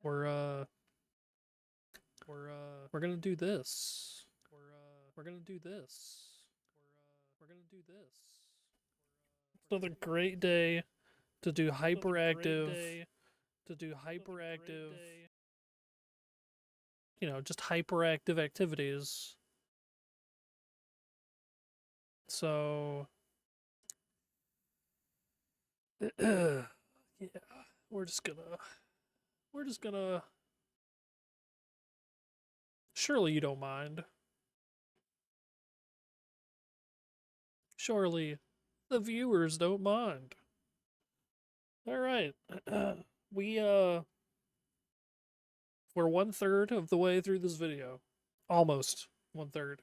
We're we're gonna do this. We're gonna do this. We're gonna do this. It's another great day to do hyperactive. You know, just hyperactive activities. So, yeah, we're just gonna. Surely you don't mind. Surely the viewers don't mind. All right, we're 1/3 of the way through this video, almost 1/3.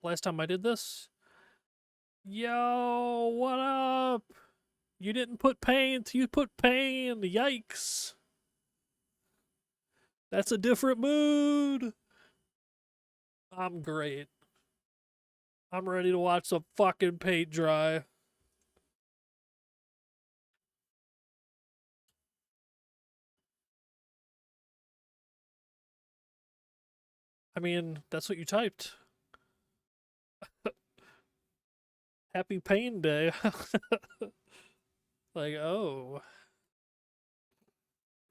Last time I did this, yo, what up? You didn't put paint, you put pain. Yikes. That's a different mood. I'm great. I'm ready to watch some fucking paint dry. I mean, that's what you typed. Happy Pain Day. Like, oh.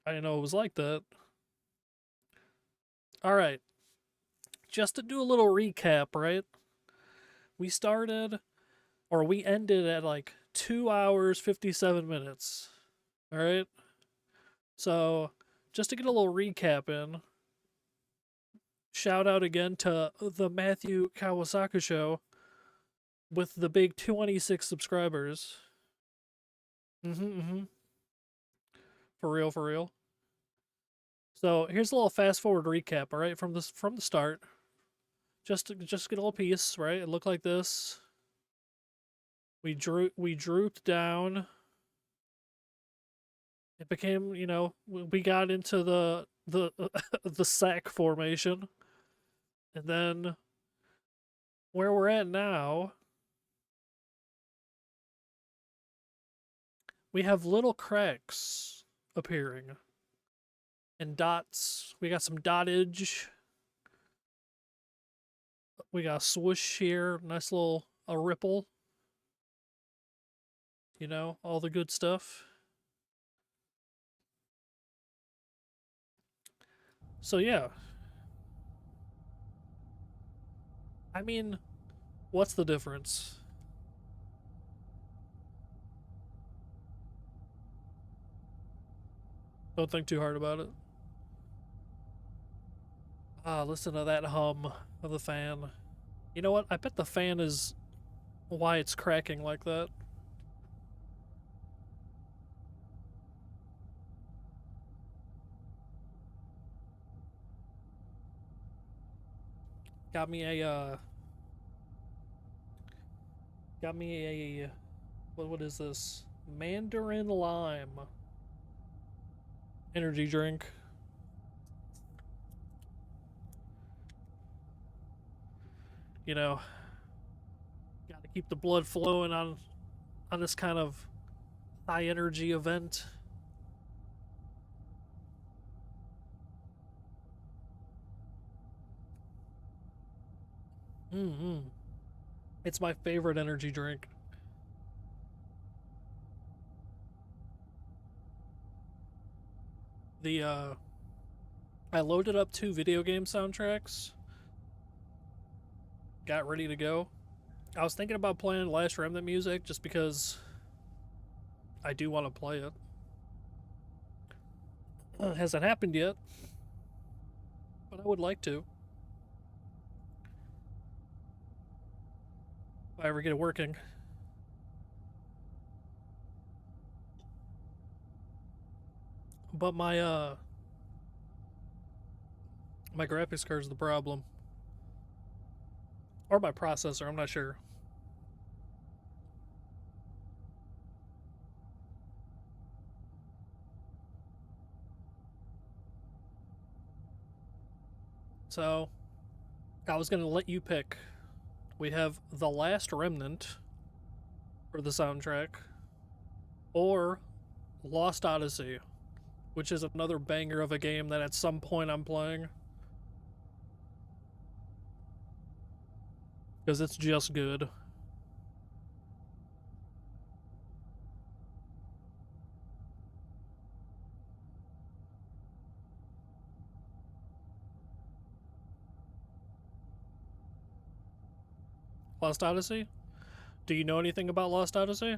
I didn't know it was like that. Alright. Just to do a little recap, right? We ended at like 2 hours, 57 minutes. Alright? So, just to get a little recap in, shout out again to the Matthew Kawasaki Show with the big 26 subscribers. For real, for real. So here's a little fast forward recap, all right, from the start. Just get a little piece, right? It looked like this. We drooped down. It became, you know, we got into the the sack formation, and then where we're at now, we have little cracks appearing and dots. We got some dottage. We got a swoosh here, nice little a ripple. You know, all the good stuff. So yeah. I mean, what's the difference? Don't think too hard about it. Ah, listen to that hum of the fan. You know what? I bet the fan is why it's cracking like that. Got me a what is this? Mandarin lime energy drink. You know, got to keep the blood flowing on this kind of high energy event. It's my favorite energy drink. I loaded up 2 video game soundtracks. Got ready to go. I was thinking about playing Last Remnant music just because I do want to play it. Hasn't happened yet, but I would like to. If I ever get it working. But my graphics card is the problem. Or my processor, I'm not sure. So, I was gonna let you pick We have The Last Remnant for the soundtrack, or Lost Odyssey, which is another banger of a game that at some point I'm playing. Because it's just good. Lost Odyssey? Do you know anything about Lost Odyssey?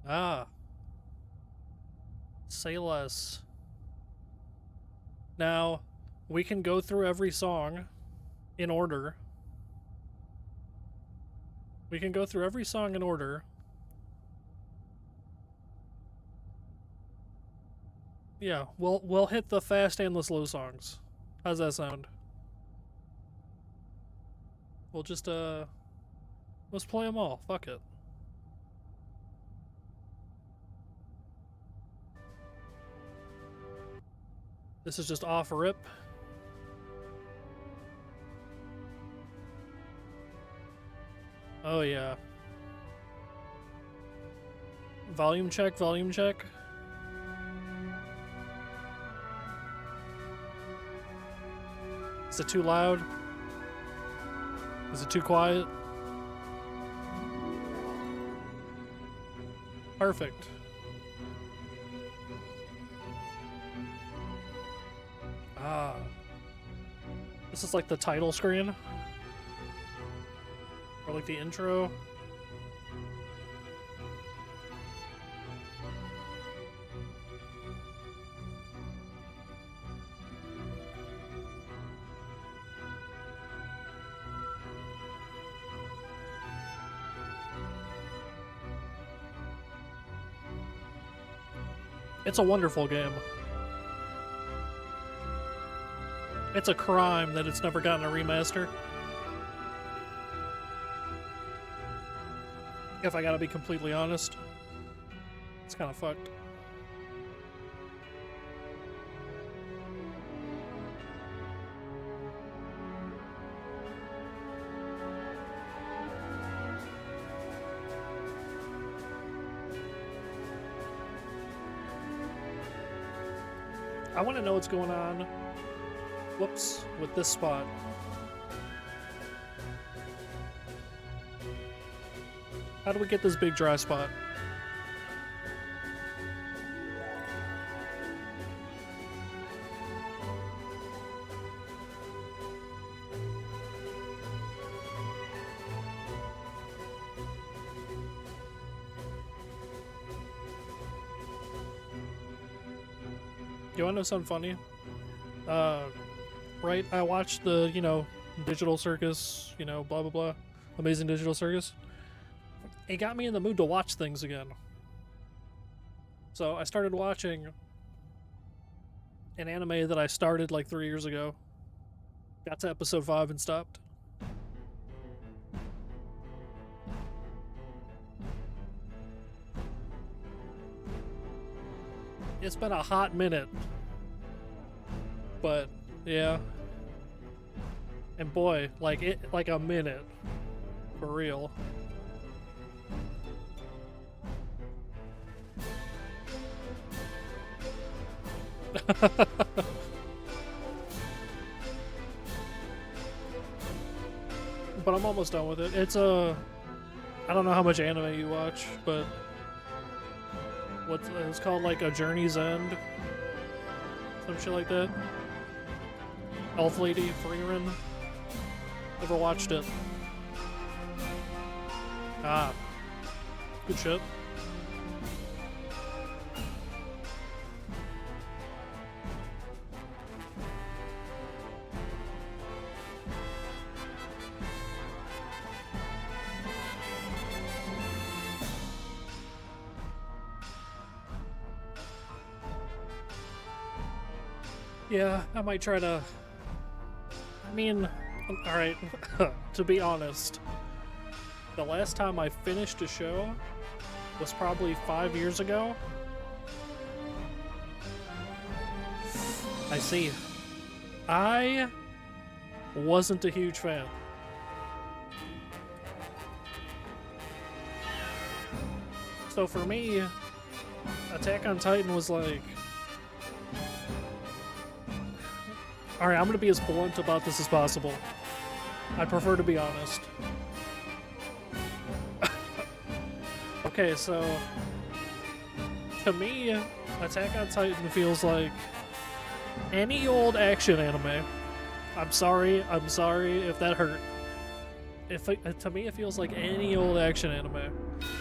Ah. Say less. Now, we can go through every song in order. We can go through every song in order. Yeah, we'll hit the fast and the slow songs. How's that sound? We'll just let's play them all. Fuck it. This is just off rip. Oh yeah. Volume check, volume check. Is it too loud? Is it too quiet? Perfect. Ah. This is like the title screen. Or like the intro. It's a wonderful game. It's a crime that it's never gotten a remaster. If I gotta be completely honest. It's kind of fucked. I want to know what's going on, whoops, with this spot. How do we get this big dry spot? You wanna know something funny? Right, I watched the, Digital Circus, blah blah blah, Amazing Digital Circus. It got me in the mood to watch things again. So I started watching an anime that I started like 3 years ago. Got to episode 5 and stopped. It's been a hot minute. But, yeah. And boy, like a minute. For real. But I'm almost done with it. It's I don't know how much anime you watch, but it's called like A Journey's End, some shit like that. Elf Lady Frieren. Never watched it. Ah, good shit. Yeah, I might try to... I mean, alright, to be honest, the last time I finished a show was probably 5 years ago. I see. I wasn't a huge fan. So for me, Attack on Titan was like... Alright, I'm gonna be as blunt about this as possible. I prefer to be honest. Okay, so... To me, Attack on Titan feels like any old action anime. I'm sorry if that hurt. To me, it feels like any old action anime,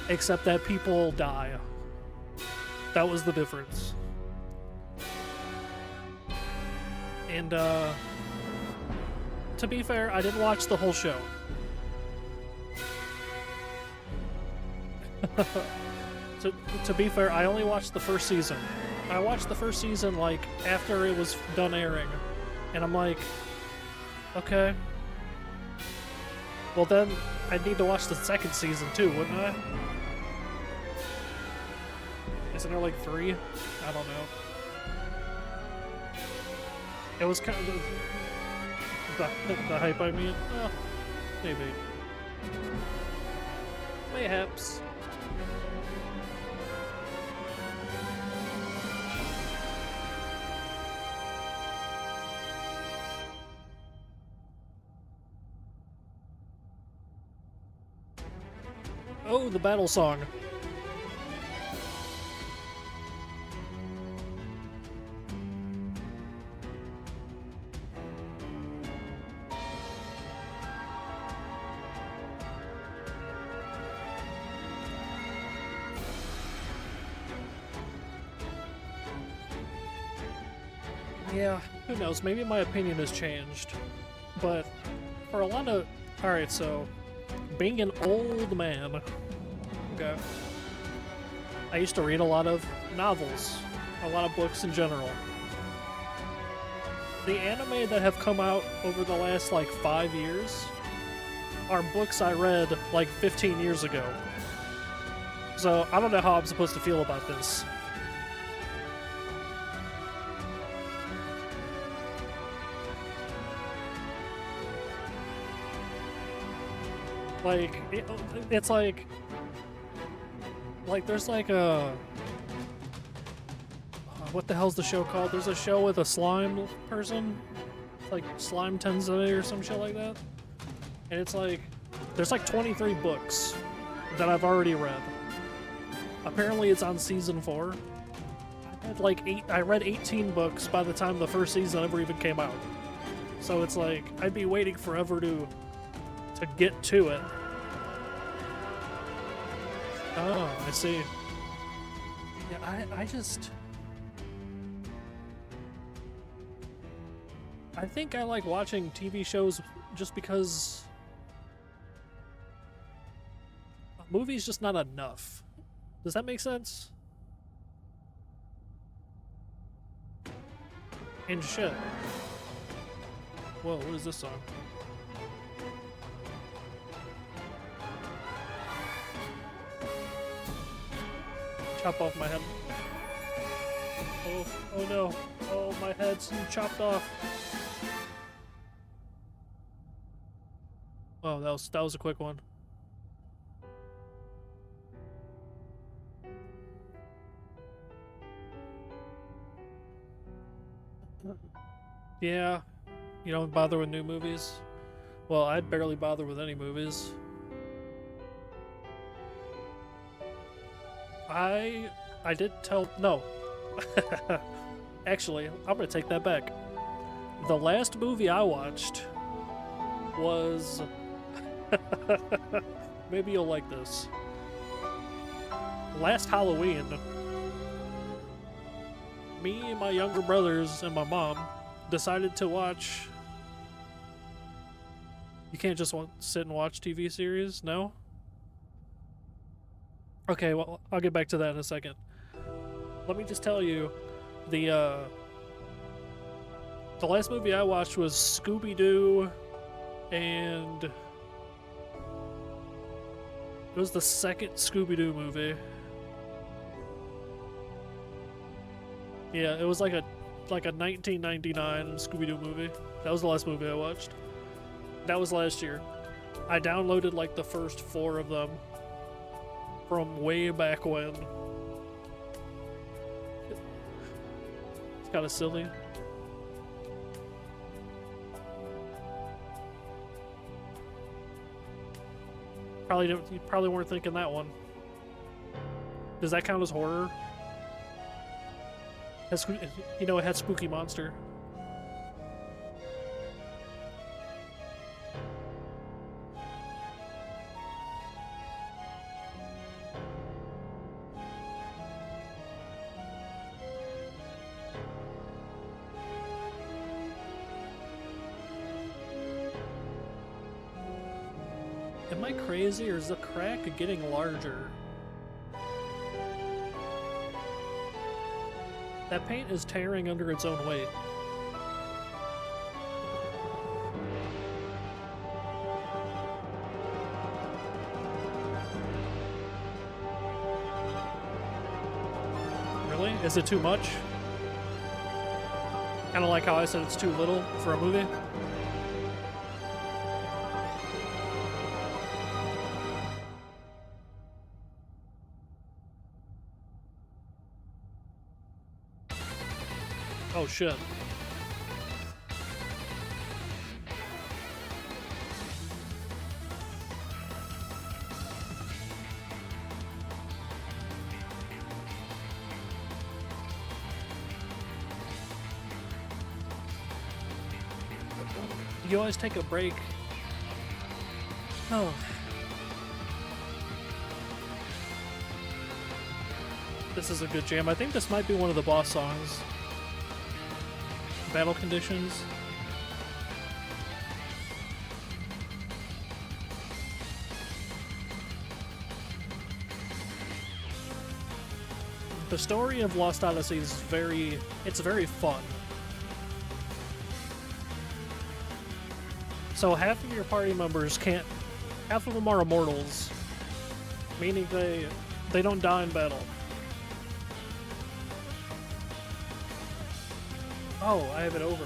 except that people die. That was the difference. And, to be fair, I didn't watch the whole show. To be fair, I only watched the first season. I watched the first season, like, after it was done airing. And I'm like, okay. Well then, I'd need to watch the second season too, wouldn't I? Isn't there like 3? I don't know. It was kind of the hype, I mean. Maybe. Mayhaps. Oh, the battle song. Yeah, who knows? Maybe my opinion has changed. But for a lot of... Alright, so... Being an old man... Okay. I used to read a lot of novels. A lot of books in general. The anime that have come out over the last, like, 5 years are books I read, like, 15 years ago. So, I don't know how I'm supposed to feel about this. Like, it's like there's like a... what the hell's the show called? There's a show with a slime person. Like Slime Tensei or some shit like that. And it's like, there's like 23 books that I've already read. Apparently it's on season 4. I read 18 books by the time the first season ever even came out. So it's like, I'd be waiting forever to get to it. Oh, I see. Yeah, I just... I think I like watching TV shows just because... a movie's just not enough. Does that make sense? And shit. Whoa, what is this song? Chop off my head. Oh no. Oh, my head's chopped off. Oh, that was a quick one. Yeah, you don't bother with new movies? Well, I'd barely bother with any movies. I did tell... No. Actually, I'm gonna take that back. The last movie I watched was... Maybe you'll like this. Last Halloween, me and my younger brothers and my mom decided to watch... You can't just sit and watch TV series, no? Okay, well, I'll get back to that in a second. Let me just tell you, the last movie I watched was Scooby-Doo, and it was the second Scooby-Doo movie. Yeah, it was like a 1999 Scooby-Doo movie. That was the last movie I watched. That was last year. I downloaded like the first 4 of them from way back when. It's kind of silly. You probably weren't thinking that one. Does that count as horror? You know, it had Spooky Monster. Am I crazy, or is the crack getting larger? That paint is tearing under its own weight. Really? Is it too much? Kind of like how I said it's too little for a movie? Oh shit. You always take a break. Oh. This is a good jam. I think this might be one of the boss songs. Battle Conditions. The story of Lost Odyssey is very fun. So half of your party members half of them are immortals, meaning they don't die in battle. Oh, I have it over.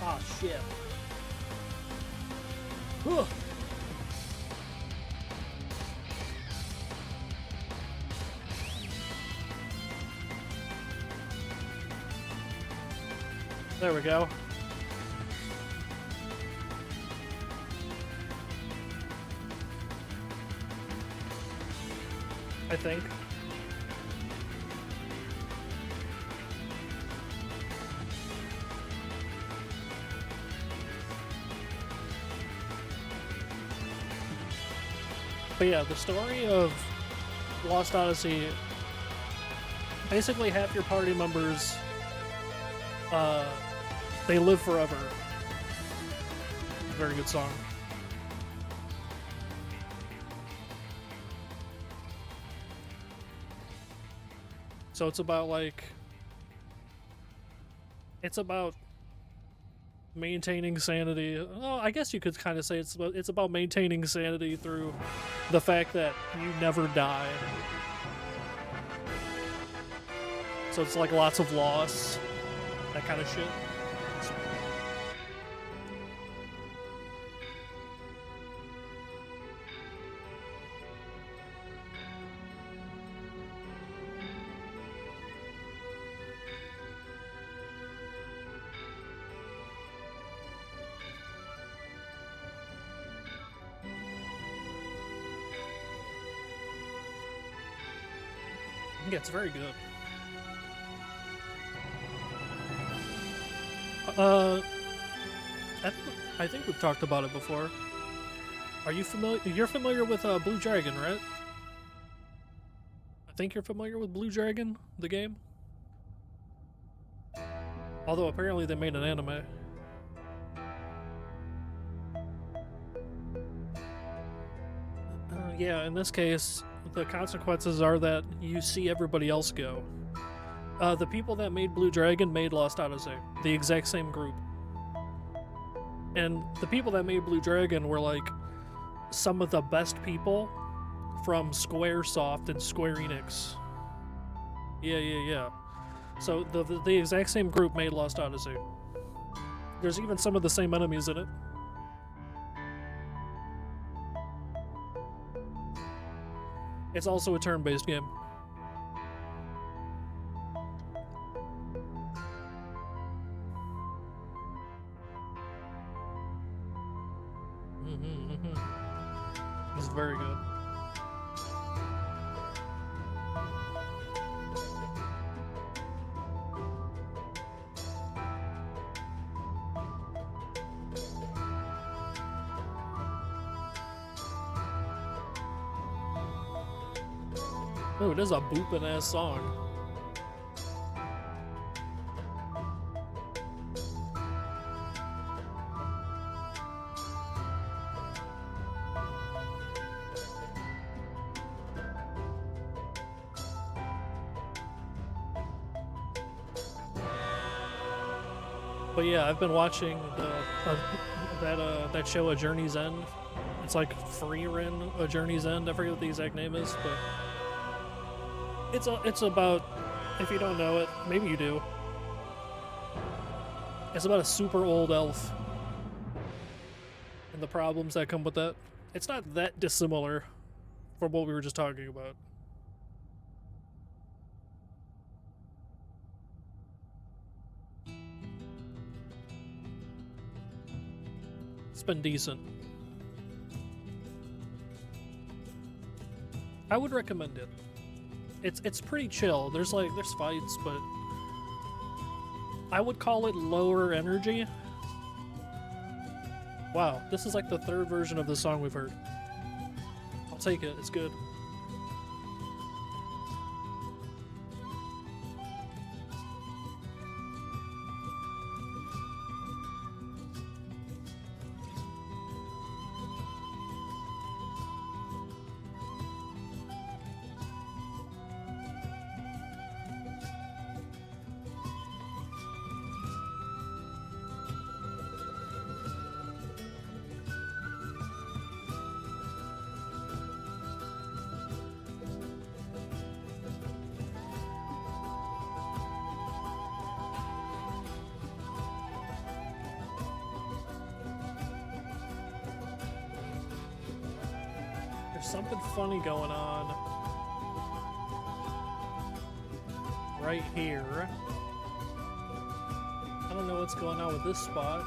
Ah, shit. Ugh. There we go. I think. But yeah, the story of Lost Odyssey, basically half your party members, they live forever. Very good song. So it's about maintaining sanity. Well, I guess you could kind of say it's about maintaining sanity through the fact that you never die. So it's like lots of loss, that kind of shit. Yeah, it's very good. I think we've talked about it before. Are you familiar? You're familiar with Blue Dragon, right? I think you're familiar with Blue Dragon, the game. Although apparently they made an anime. Yeah, in this case, the consequences are that you see everybody else go. The people that made Blue Dragon made Lost Odyssey, the exact same group. And the people that made Blue Dragon were like some of the best people from Squaresoft and Square Enix. Yeah. So the exact same group made Lost Odyssey. There's even some of the same enemies in it. It's also a turn-based game. It's very good. Oh, it is a boopin' ass song. But yeah, I've been watching that show, A Journey's End. It's like Frieren, A Journey's End. I forget what the exact name is, but it's about, if you don't know it, maybe you do. It's about a super old elf and the problems that come with that. It's not that dissimilar from what we were just talking about. It's been decent. I would recommend it. It's pretty chill. There's fights, but I would call it lower energy. Wow, this is like the third version of the song we've heard. I'll take it. It's good. There's something funny going on right here. I don't know what's going on with this spot.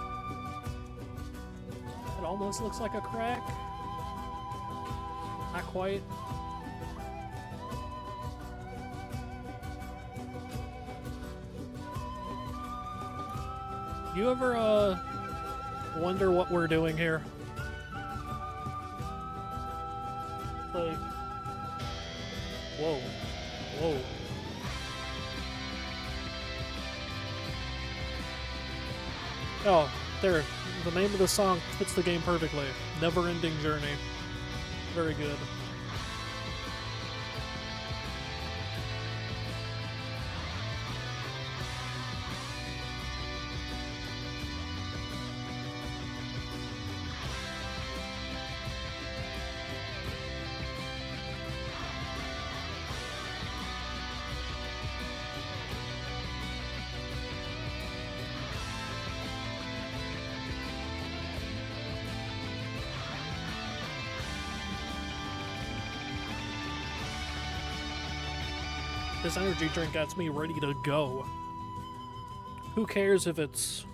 It almost looks like a crack. Not quite. You ever wonder what we're doing here? Like, whoa, whoa. Oh, there. The name of the song fits the game perfectly. Never-ending Journey. Very good. This energy drink gets me ready to go. Who cares if it's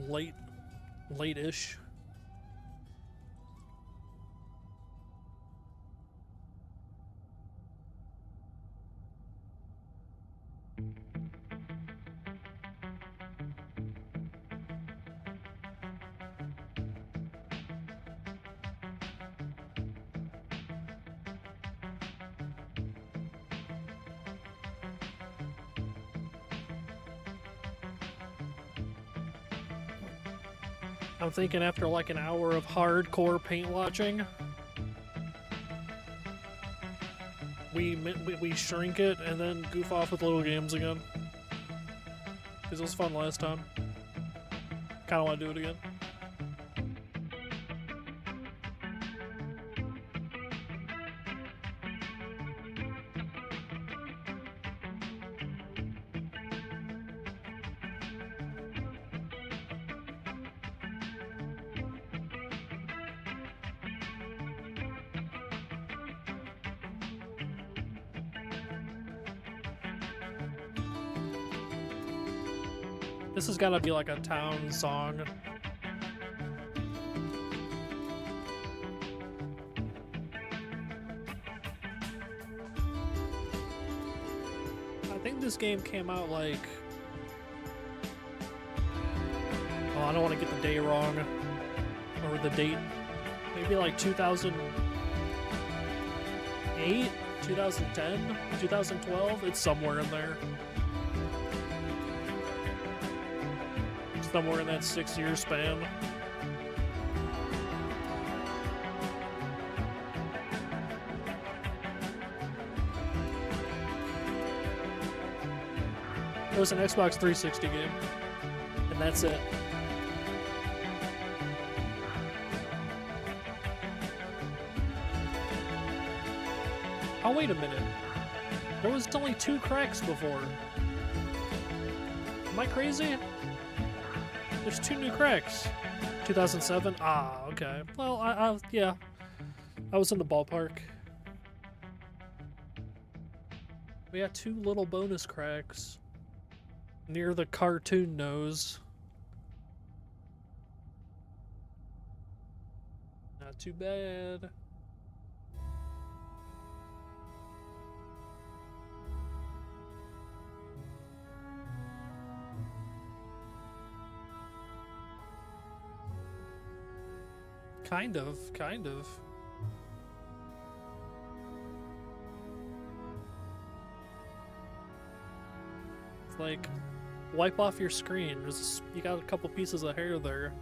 late-ish? I'm thinking after like an hour of hardcore paint watching, we shrink it and then goof off with little games again. Because it was fun last time. Kinda want to do it again. This has gotta be like a town song. I think this game came out like... Oh, I don't want to get the day wrong. Or the date. Maybe like 2008? 2010? 2012? It's somewhere in there. Somewhere in that 6-year span. It was an Xbox 360 game. And that's it. Oh, wait a minute. There was only 2 cracks before. Am I crazy? There's 2 new cracks. 2007? Ah, okay. Well, yeah. I was in the ballpark. We got 2 little bonus cracks. Near the cartoon nose. Not too bad. Kind of. It's like, wipe off your screen. You got a couple pieces of hair there.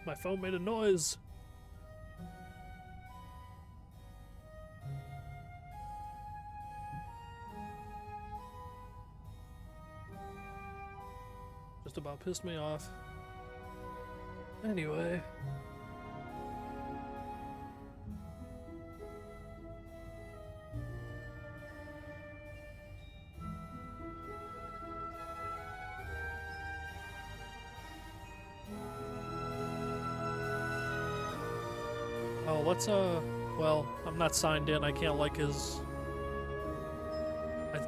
My phone made a noise. Just about pissed me off. Anyway. Oh, let's, well, I'm not signed in. I can't like his...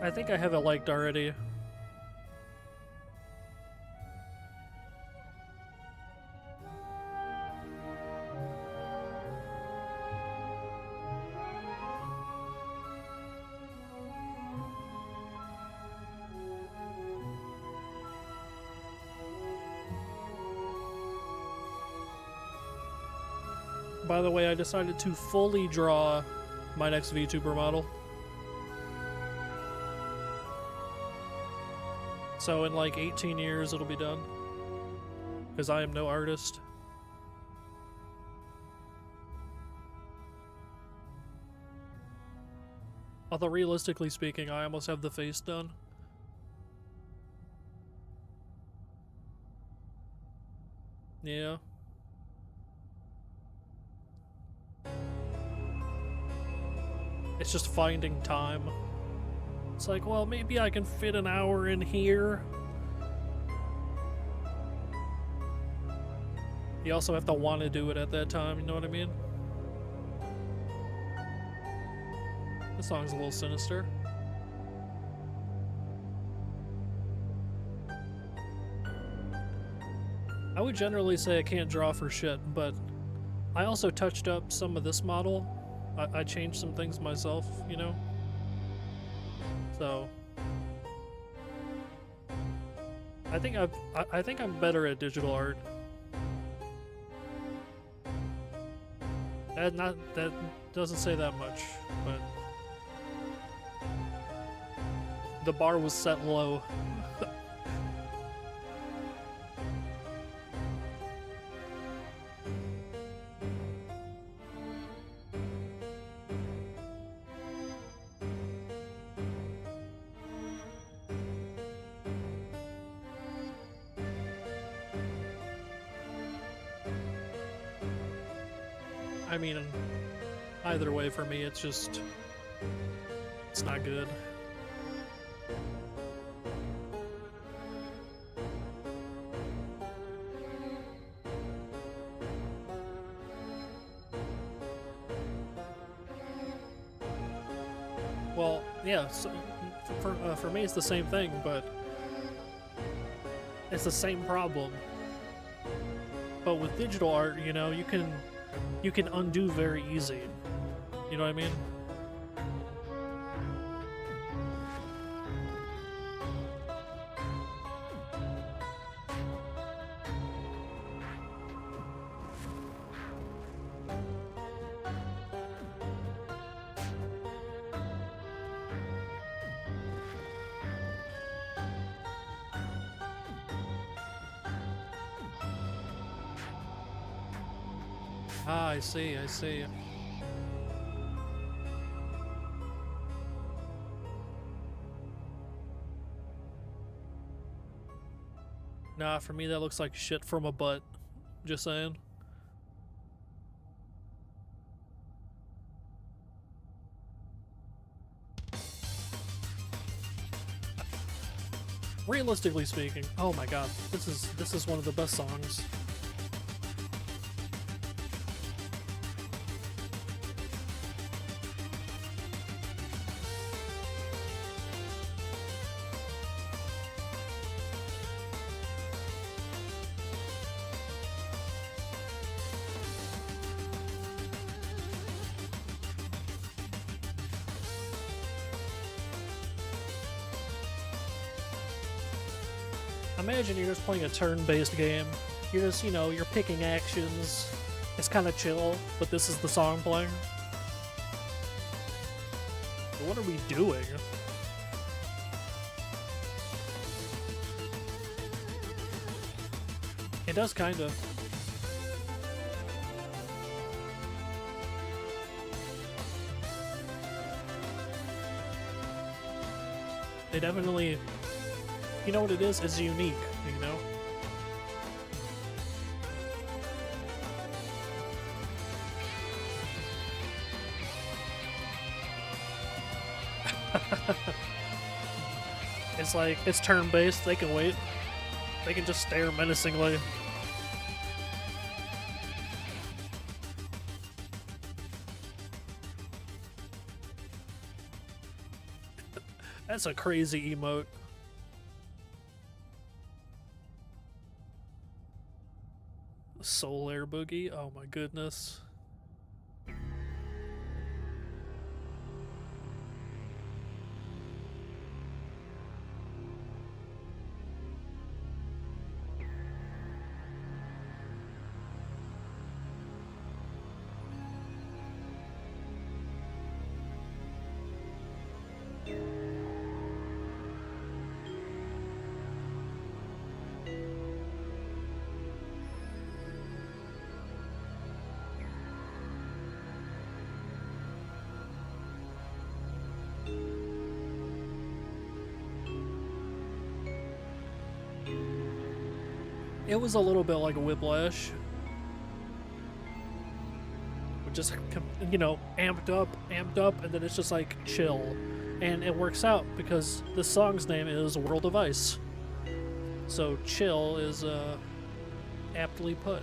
I think I have it liked already. By the way, I decided to fully draw my next VTuber model. So in like 18 years it'll be done. Because I am no artist. Although realistically speaking, I almost have the face done. Yeah. It's just finding time. It's like, well, maybe I can fit an hour in here. You also have to want to do it at that time, you know what I mean? This song's a little sinister. I would generally say I can't draw for shit, but I also touched up some of this model. I changed some things myself, you know? So I think I'm better at digital art. That doesn't say that much, but the bar was set low. I mean, either way for me, it's just, it's not good. Well, yeah, so for me it's the same thing, but it's the same problem. But with digital art, you know, you can undo very easy. You know what I mean? Ah, I see, I see. Nah, for me that looks like shit from a butt. Just saying. Realistically speaking, oh my god, this is one of the best songs. Imagine you're just playing a turn-based game. You're just, you know, you're picking actions. It's kind of chill, but this is the song playing. What are we doing? It does kind of. They definitely, you know what it is? It's unique, you know? It's like, it's turn-based, they can wait. They can just stare menacingly. That's a crazy emote. Soul Air Boogie, oh my goodness. It was a little bit like a Whiplash. Just, you know, amped up, and then it's just like chill. And it works out because the song's name is World of Ice. So chill is aptly put.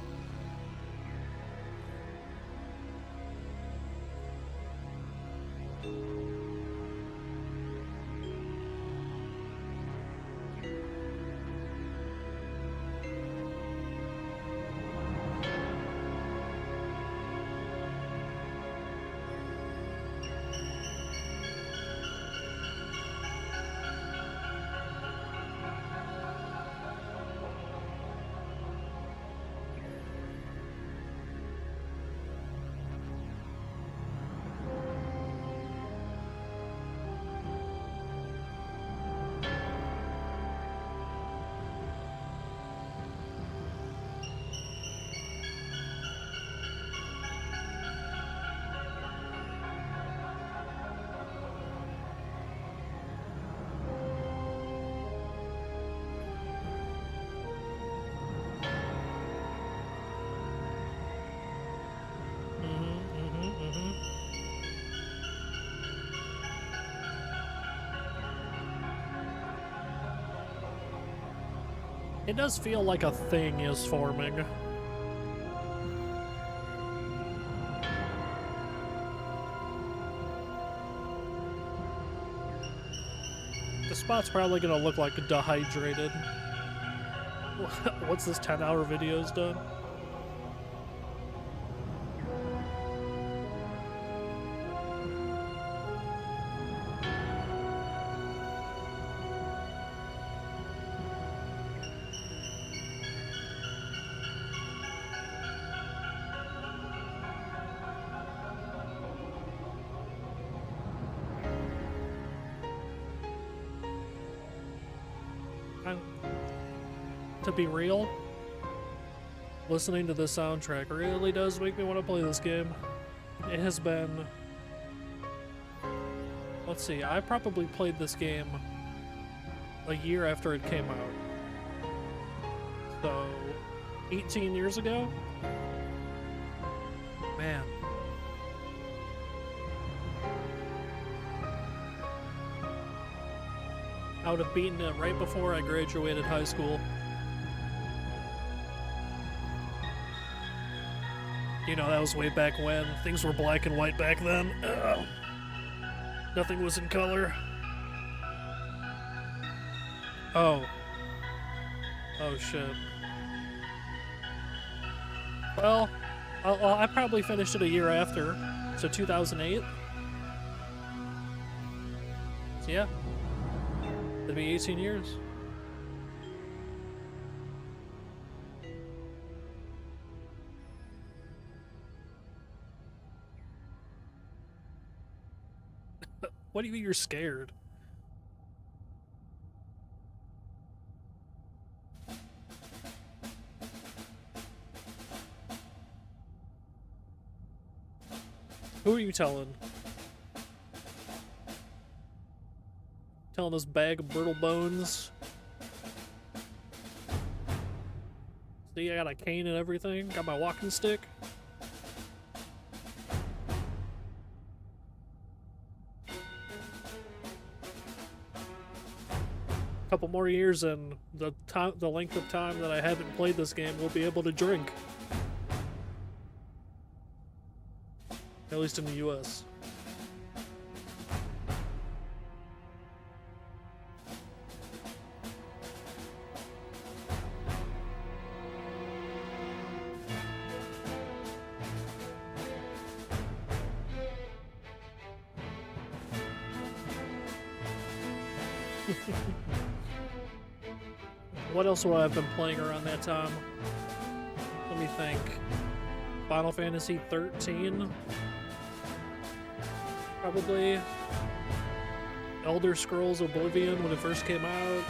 It does feel like a thing is forming. The spot's probably gonna look like dehydrated. What's this 10-hour video's done? To be real, listening to this soundtrack really does make me want to play this game. It has been... Let's see, I probably played this game a year after it came out. So, 18 years ago? Man. I would have beaten it right before I graduated high school. You know, that was way back when. Things were black and white back then. Ugh. Nothing was in color. Oh. Oh, shit. Well, I probably finished it a year after. So 2008? So yeah. It'd be 18 years. What do you mean you're scared? Who are you telling? Telling this bag of brittle bones? See, I got a cane and everything. Got my walking stick. Couple more years and the length of time that I haven't played this game will be able to drink. At least in the US. What else would I have been playing around that time? Let me think. Final Fantasy 13? Probably. Elder Scrolls Oblivion when it first came out.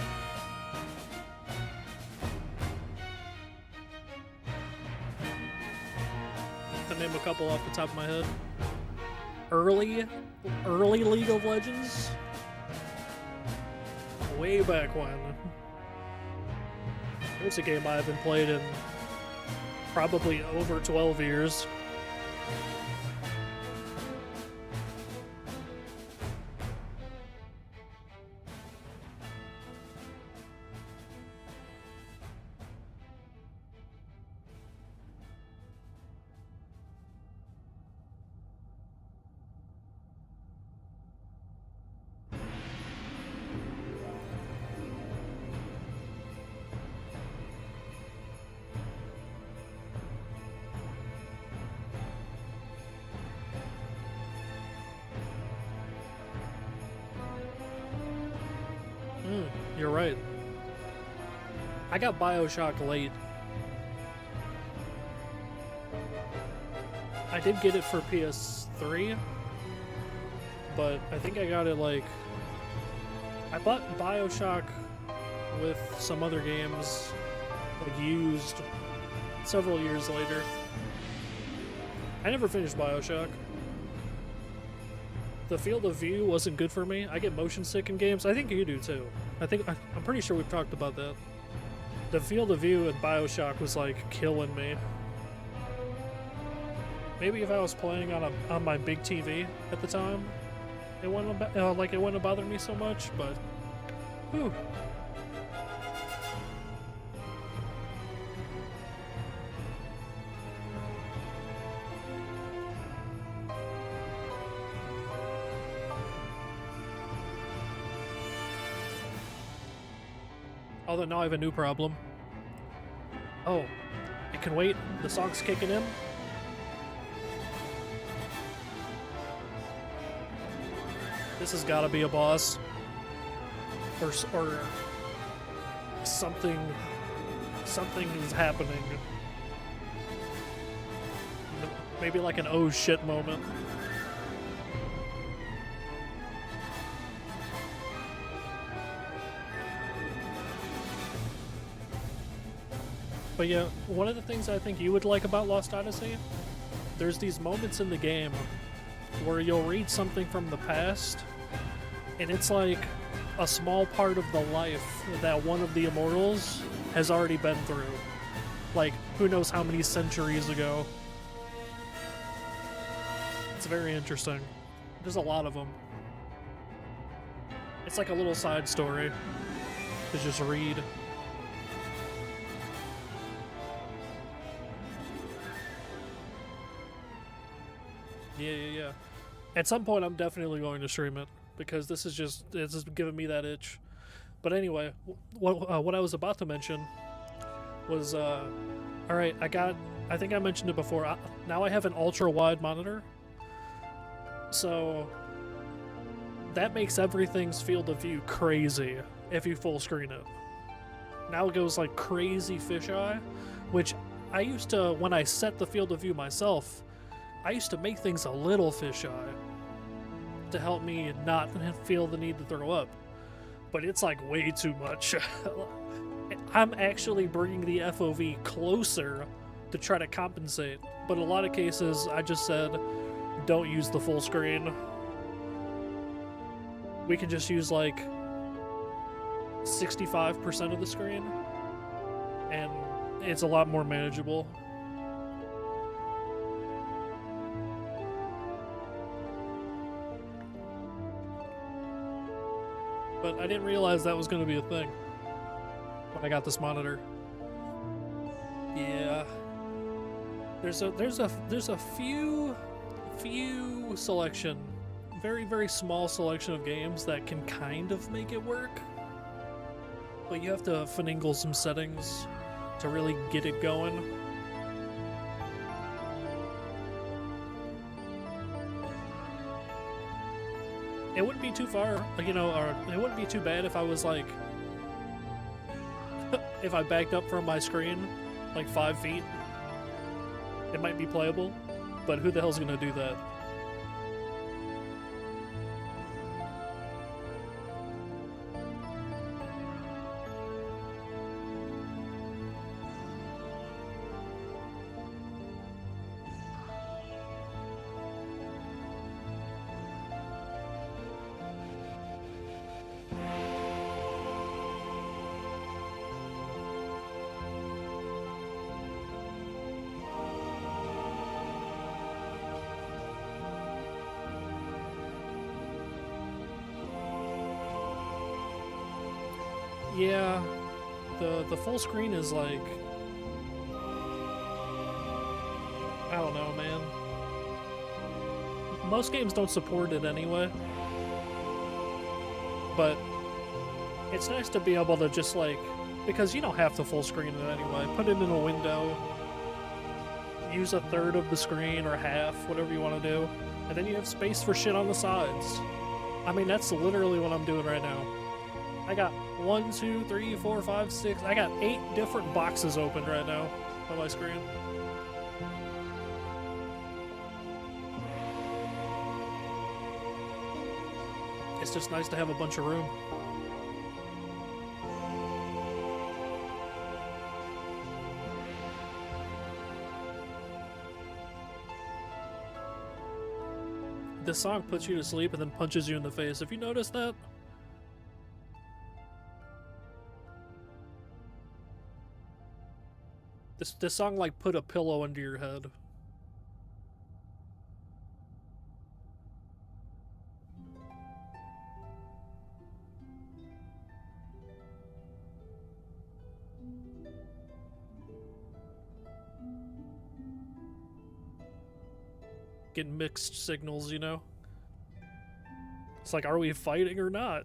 To name a couple off the top of my head. Early League of Legends? Way back when. There's a game I haven't played in probably over 12 years. You're right. I got BioShock late. I did get it for PS3, but I think I got it like... I bought BioShock with some other games, like used, several years later. I never finished BioShock. The field of view wasn't good for me. I get motion sick in games. I think you do too. I'm pretty sure we've talked about that. The field of view in BioShock was like killing me. Maybe if I was playing on my big TV at the time, it wouldn't have bothered me so much. But, whew. Although now I have a new problem. Oh, it can wait. The song's kicking in. This has got to be a boss. Or something is happening. Maybe like an oh shit moment. But yeah, one of the things I think you would like about Lost Odyssey, there's these moments in the game where you'll read something from the past, and it's like a small part of the life that one of the immortals has already been through. Like, who knows how many centuries ago. It's very interesting. There's a lot of them. It's like a little side story to just read. Yeah. At some point, I'm definitely going to stream it because this is giving me that itch. But anyway, what I was about to mention was, all right, I think I mentioned it before. Now I have an ultra-wide monitor, so that makes everything's field of view crazy if you full screen it. Now it goes like crazy fisheye, which I used to, when I set the field of view myself, I used to make things a little fisheye to help me not feel the need to throw up. But it's like way too much. I'm actually bringing the FOV closer to try to compensate. But in a lot of cases, I just said, don't use the full screen. We can just use like 65% of the screen, and it's a lot more manageable. But I didn't realize that was going to be a thing when I got this monitor. Yeah, there's a few selection, very small selection of games that can kind of make it work, but you have to finagle some settings to really get it going. It wouldn't be too far, you know, or it wouldn't be too bad if I was like, if I backed up from my screen like 5 feet. It might be playable, but who the hell's gonna do that? Yeah, the full screen is like, I don't know, man. Most games don't support it anyway, but it's nice to be able to just like, because you don't have to full screen it anyway, put it in a window, use a third of the screen or half, whatever you want to do, and then you have space for shit on the sides. I mean, that's literally what I'm doing right now. I got 1, 2, 3, 4, 5, 6. I got 8 different boxes open right now on my screen. It's just nice to have a bunch of room. This song puts you to sleep and then punches you in the face. Have you noticed that? This song like put a pillow under your head. Getting mixed signals, you know? It's like, are we fighting or not?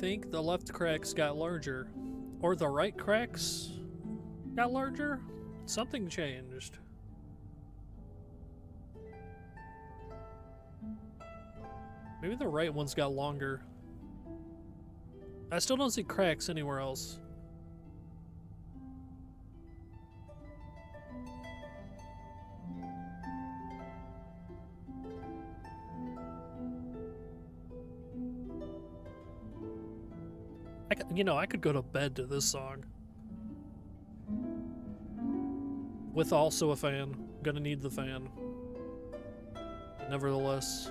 think the left cracks got larger. Or the right cracks got larger? Something changed. Maybe the right ones got longer. I still don't see cracks anywhere else. I could go to bed to this song. With also a fan. Gonna need the fan. Nevertheless.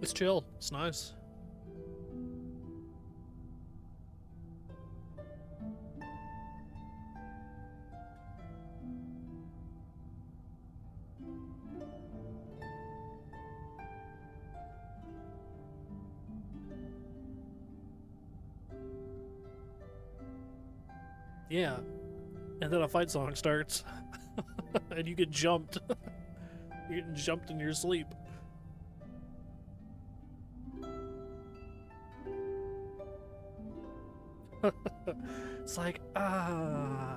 It's chill. It's nice. Yeah. And then a fight song starts. And you get jumped. You're getting jumped in your sleep. It's like, let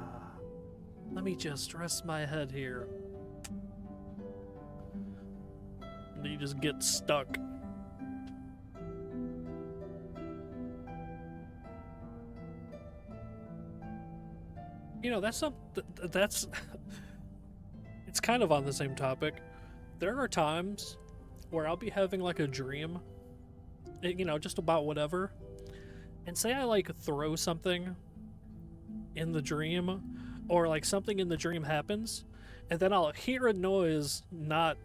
me just rest my head here. And you just get stuck. That's it's kind of on the same topic. There are times where I'll be having like a dream, just about whatever. And say I like throw something in the dream, or like something in the dream happens, and then I'll hear a noise not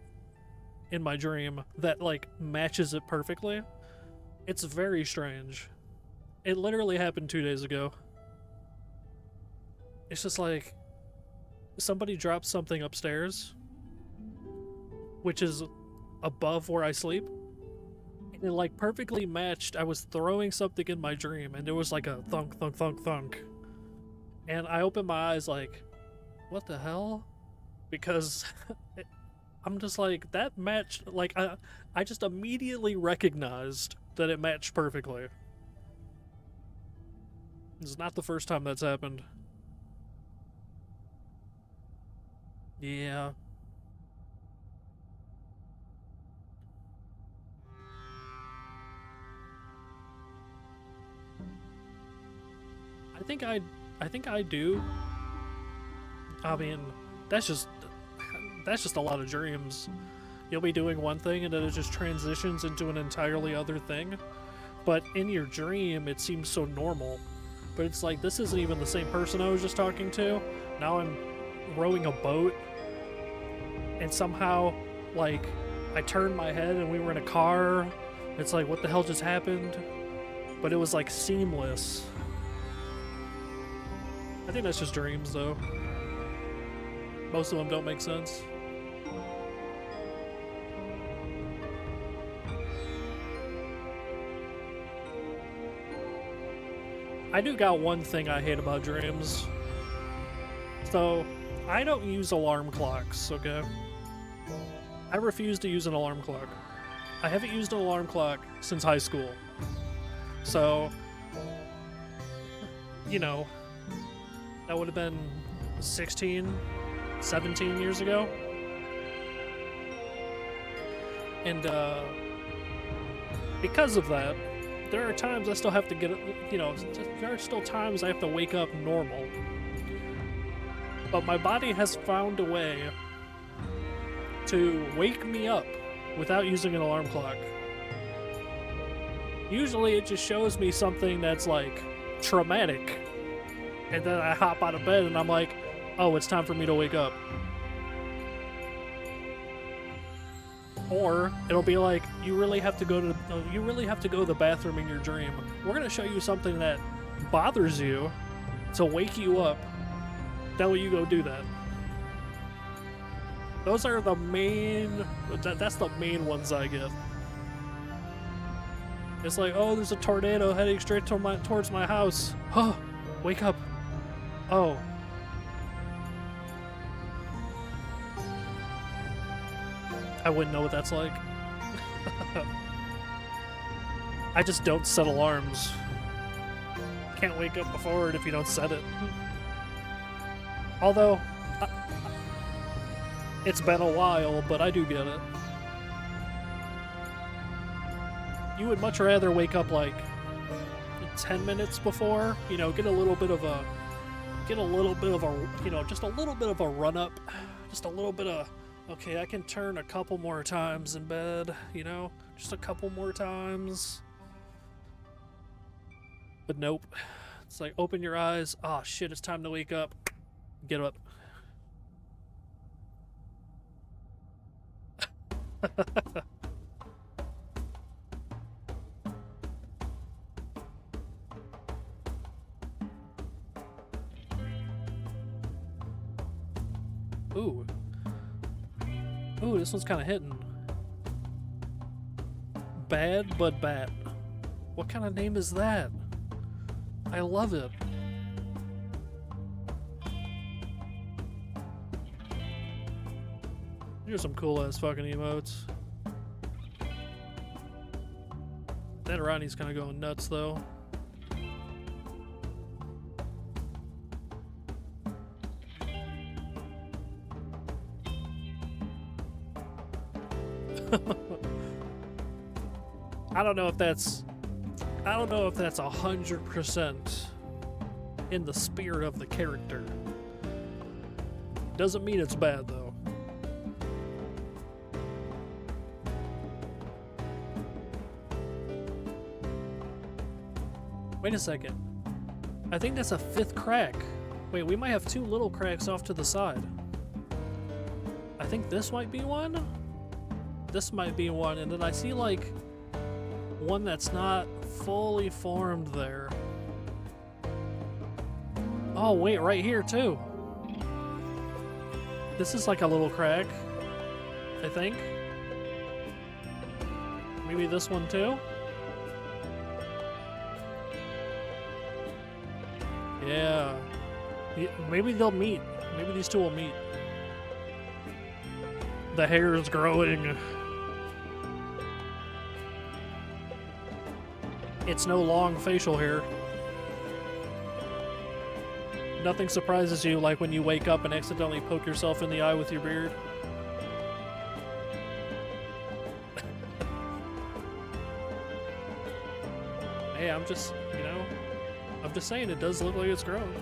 in my dream that like matches it perfectly. It's very strange. It literally happened 2 days ago. It's just like somebody dropped something upstairs, which is above where I sleep. It like perfectly matched. I was throwing something in my dream and there was like a thunk, thunk, thunk, thunk. And I opened my eyes like, what the hell? Because I'm just like, that matched, like, I just immediately recognized that it matched perfectly. It's not the first time that's happened. Yeah. I think I do. I mean, that's just a lot of dreams. You'll be doing one thing and then it just transitions into an entirely other thing. But in your dream, it seems so normal. But it's like, this isn't even the same person I was just talking to. Now I'm rowing a boat and somehow, like, I turned my head and we were in a car. It's like, what the hell just happened? But it was like seamless. I think that's just dreams, though. Most of them don't make sense. I do got one thing I hate about dreams. So, I don't use alarm clocks, okay? I refuse to use an alarm clock. I haven't used an alarm clock since high school. So, that would have been 16, 17 years ago. And, because of that, there are times I still have to get, there are still times I have to wake up normal. But my body has found a way to wake me up without using an alarm clock. Usually it just shows me something that's like traumatic. And then I hop out of bed and I'm like, oh, it's time for me to wake up. Or it'll be like, you really have to go to the bathroom in your dream. We're gonna show you something that bothers you to wake you up, That way you go do that. Those are the main... That's the main ones I get. It's like, oh, there's a tornado heading straight towards my house. Huh, wake up. Oh. I wouldn't know what that's like. I just don't set alarms. Can't wake up before it if you don't set it. Although, it's been a while, but I do get it. You would much rather wake up like 10 minutes before, you know, get a little bit of a, you know, just a little bit of a run up, just a little bit of, okay, I can turn a couple more times in bed, you know, just a couple more times. But nope. It's like, open your eyes. Oh shit, it's time to wake up. Get up. Ooh. Ooh, this one's kind of hitting. Bad Bud Bat. What kind of name is that? I love it. Here's some cool ass fucking emotes. That Ronnie's kind of going nuts though. I don't know if that's 100% in the spirit of the character. Doesn't mean it's bad though. Wait a second. I think that's a 5th crack. Wait, we might have 2 little cracks off to the side. I think this might be one. This might be one, and then I see like one that's not fully formed there. Oh wait, right here too. This is like a little crack, I think. Maybe this one too? Yeah. Maybe they'll meet. Maybe these two will meet. The hair is growing. It's no long facial hair. Nothing surprises you like when you wake up and accidentally poke yourself in the eye with your beard. Hey, I'm just, you know, I'm just saying it does look like it's growing.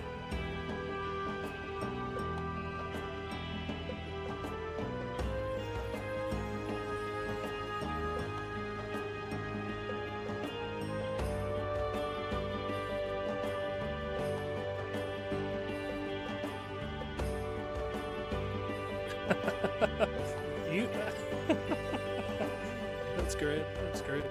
You. That's great. That's great.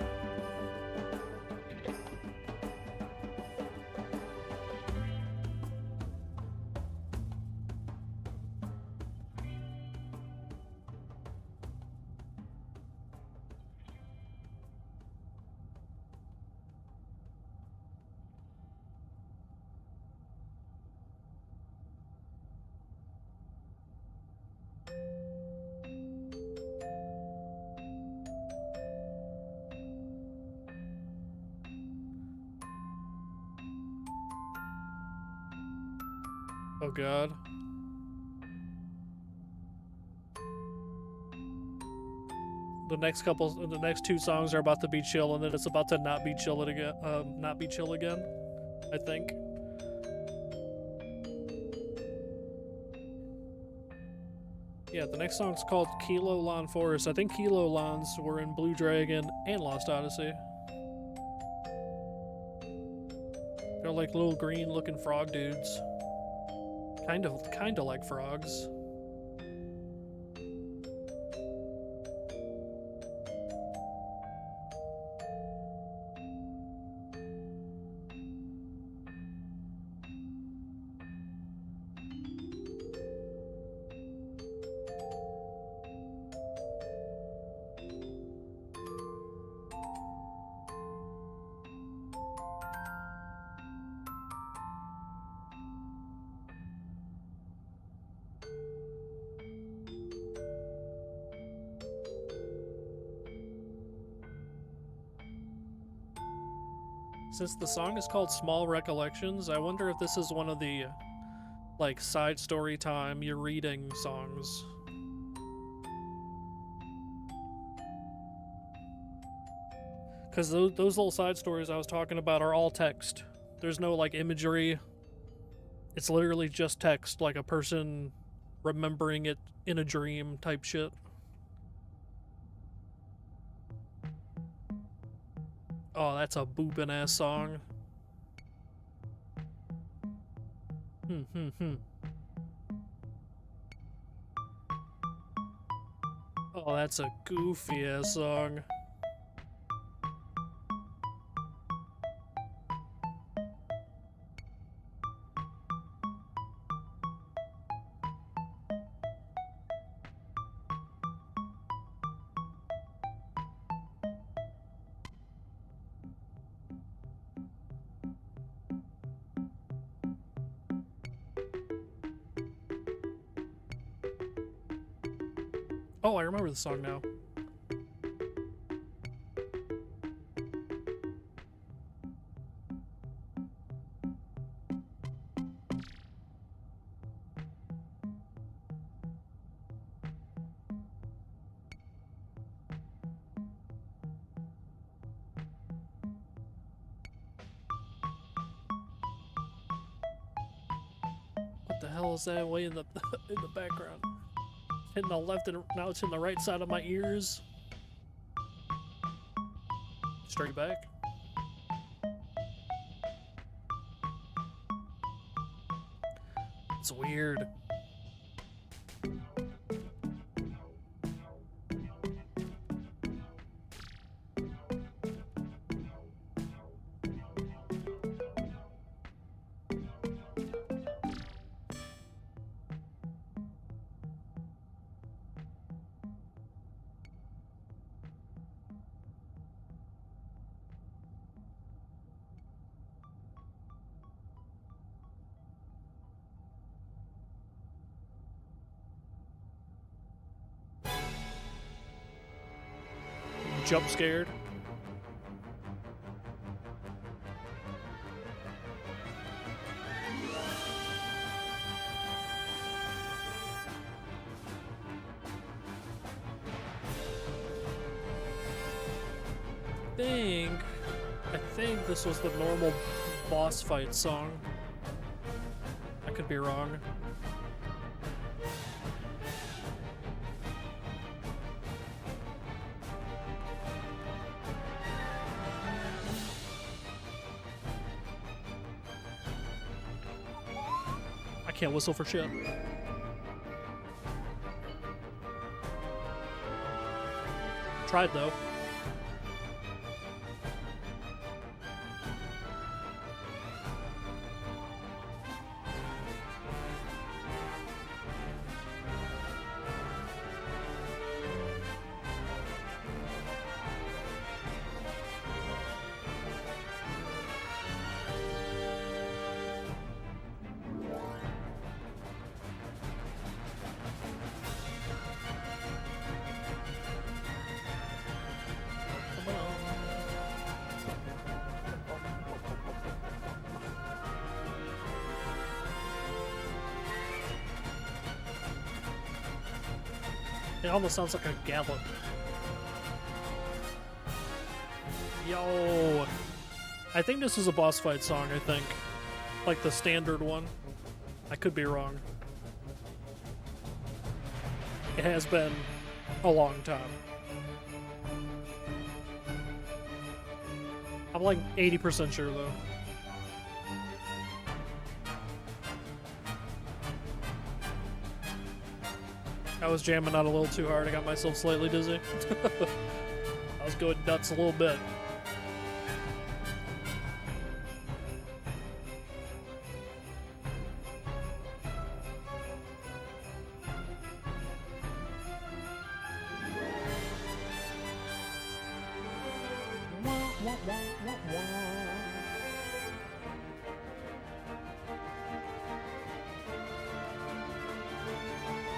Oh god. The next 2 songs are about to be chill, and then it's about to not be chill again. Not be chill again, I think. Yeah, the next song's called Kilo Lon Forest. I think Kilo Lons were in Blue Dragon and Lost Odyssey. They're like little green-looking frog dudes. Kind of like frogs. Since the song is called Small Recollections, I wonder if this is one of the, like, side story time you're reading songs. Because those little side stories I was talking about are all text. There's no, like, imagery. It's literally just text, like a person remembering it in a dream type shit. Oh, that's a boopin' ass song. Oh, that's a goofy ass song. Oh, I remember the song now. What the hell is that way in the in the background? Hitting the left and now it's in the right side of my ears. Straight back. It's weird. Jump scared. I think this was the normal boss fight song. I could be wrong. I can't whistle for shit. Tried though. It almost sounds like a gallop. Yo! I think this is a boss fight song, I think. Like the standard one. I could be wrong. It has been a long time. I'm like 80% sure though. I was jamming out a little too hard. I got myself slightly dizzy. I was going nuts a little bit.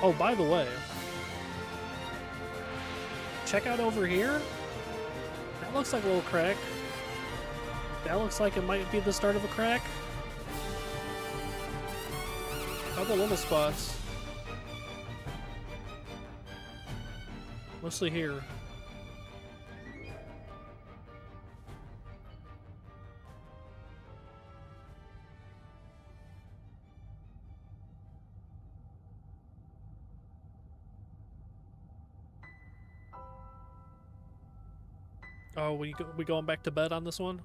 Oh, by the way, check out over here. That looks like a little crack. That looks like it might be the start of a crack. How about little spots? Mostly here. Oh, we going back to bed on this one?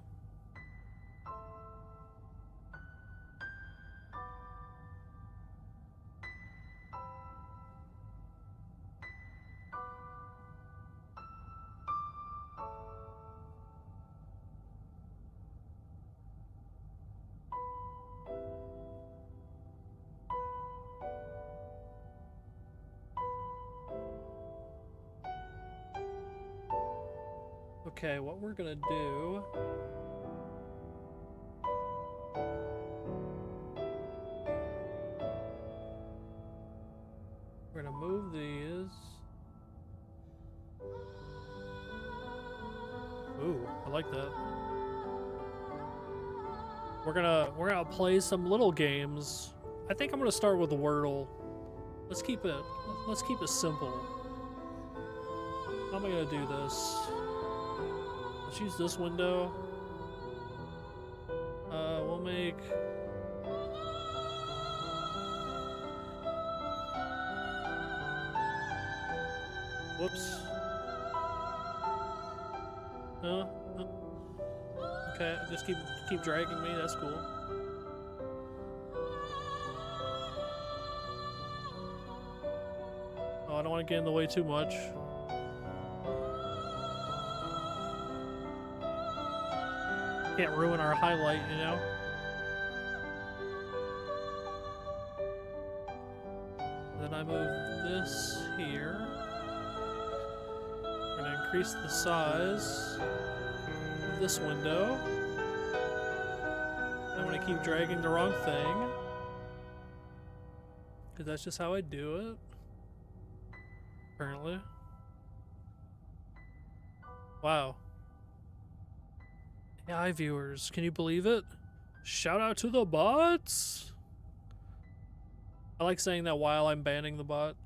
Okay, what we're gonna do... We're gonna move these. Ooh, I like that. We're gonna play some little games. I think I'm gonna start with Wordle. Let's keep it simple. How am I gonna do this? Let's use this window. We'll make... Whoops. Okay, just keep dragging me, that's cool. Oh, I don't want to get in the way too much. Can't ruin our highlight, you know? Then I move this here. We're gonna increase the size of this window. I'm gonna keep dragging the wrong thing, because that's just how I do it. Apparently. Wow. AI viewers, can you believe it? Shout out to the bots! I like saying that while I'm banning the bot.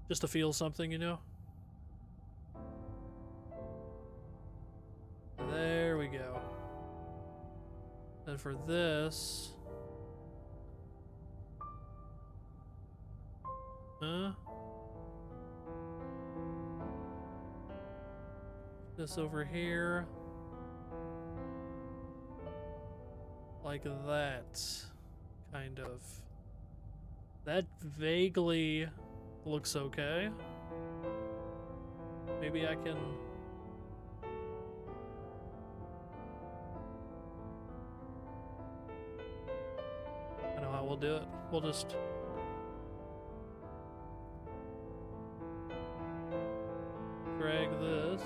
Just to feel something, you know? There we go. And for this... This over here. Like that. Kind of. That vaguely looks okay. Maybe I can... I know how we'll do it. We'll just... drag this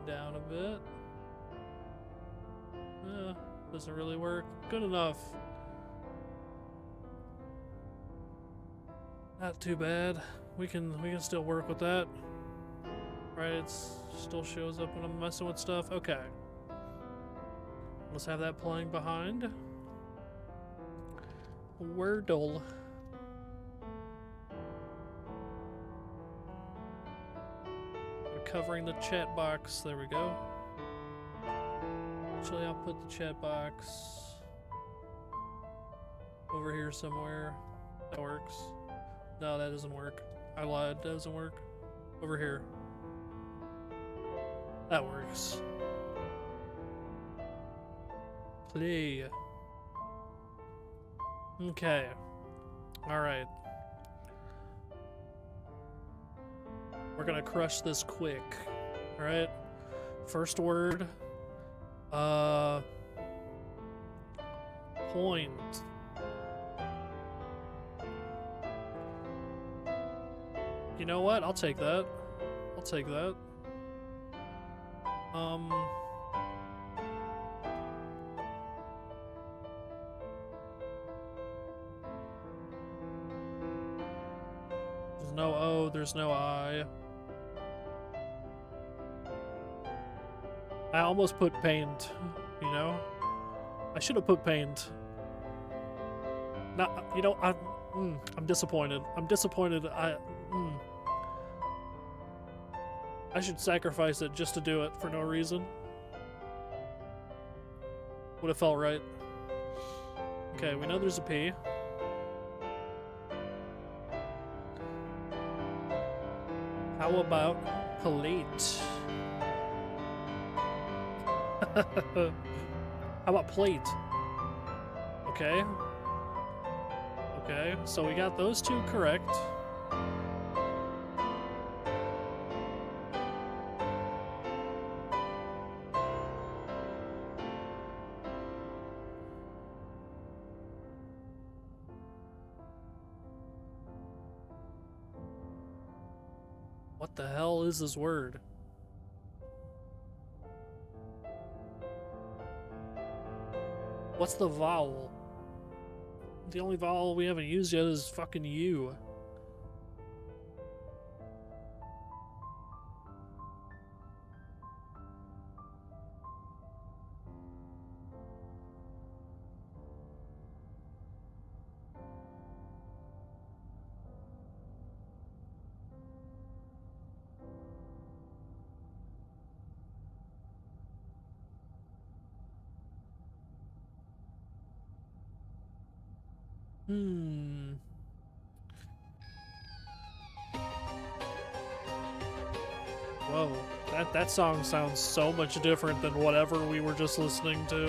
down a bit. Doesn't really work. Good enough. Not too bad. We can still work with that. Right, it still shows up when I'm messing with stuff. Okay. Let's have that playing behind. Wordle. Covering the chat box. There we go. Actually, I'll put the chat box over here somewhere. That works. No, that doesn't work. I lied. That doesn't work. Over here. That works. Play. Okay. Alright. We're gonna crush this quick. Alright? First word. Point. You know what? I'll take that. I'll take that. There's no O, there's no I. I almost put paint, you know? I should have put paint. Not, you know, I'm disappointed. I'm disappointed. I should sacrifice it just to do it for no reason. Would have felt right. Okay, we know there's a P. How about plate? How about plate? Okay. Okay, so we got those two correct. What the hell is this word? What's the vowel? The only vowel we haven't used yet is fucking U. Whoa, that song sounds so much different than whatever we were just listening to.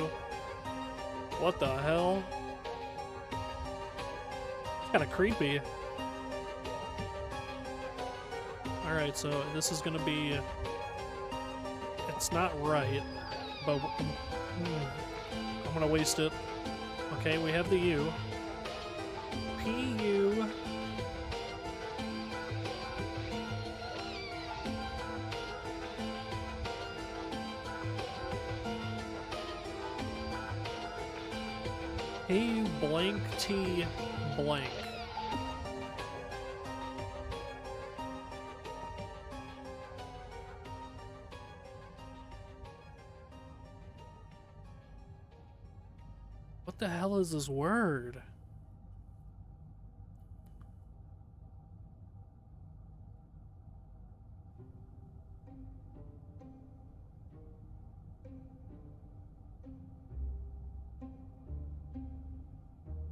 What the hell? It's kind of creepy. Alright, so this is gonna be... It's not right, but... I'm gonna waste it. Okay, we have the U. P-U... P blank T blank. What the hell is this word?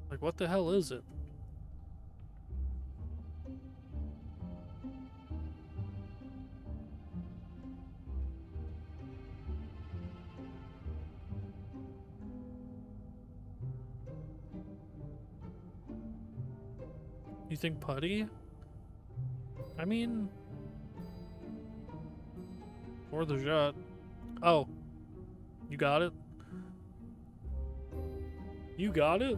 Like, what the hell is it? You think putty? I mean... Or the shot. Oh. You got it? You got it?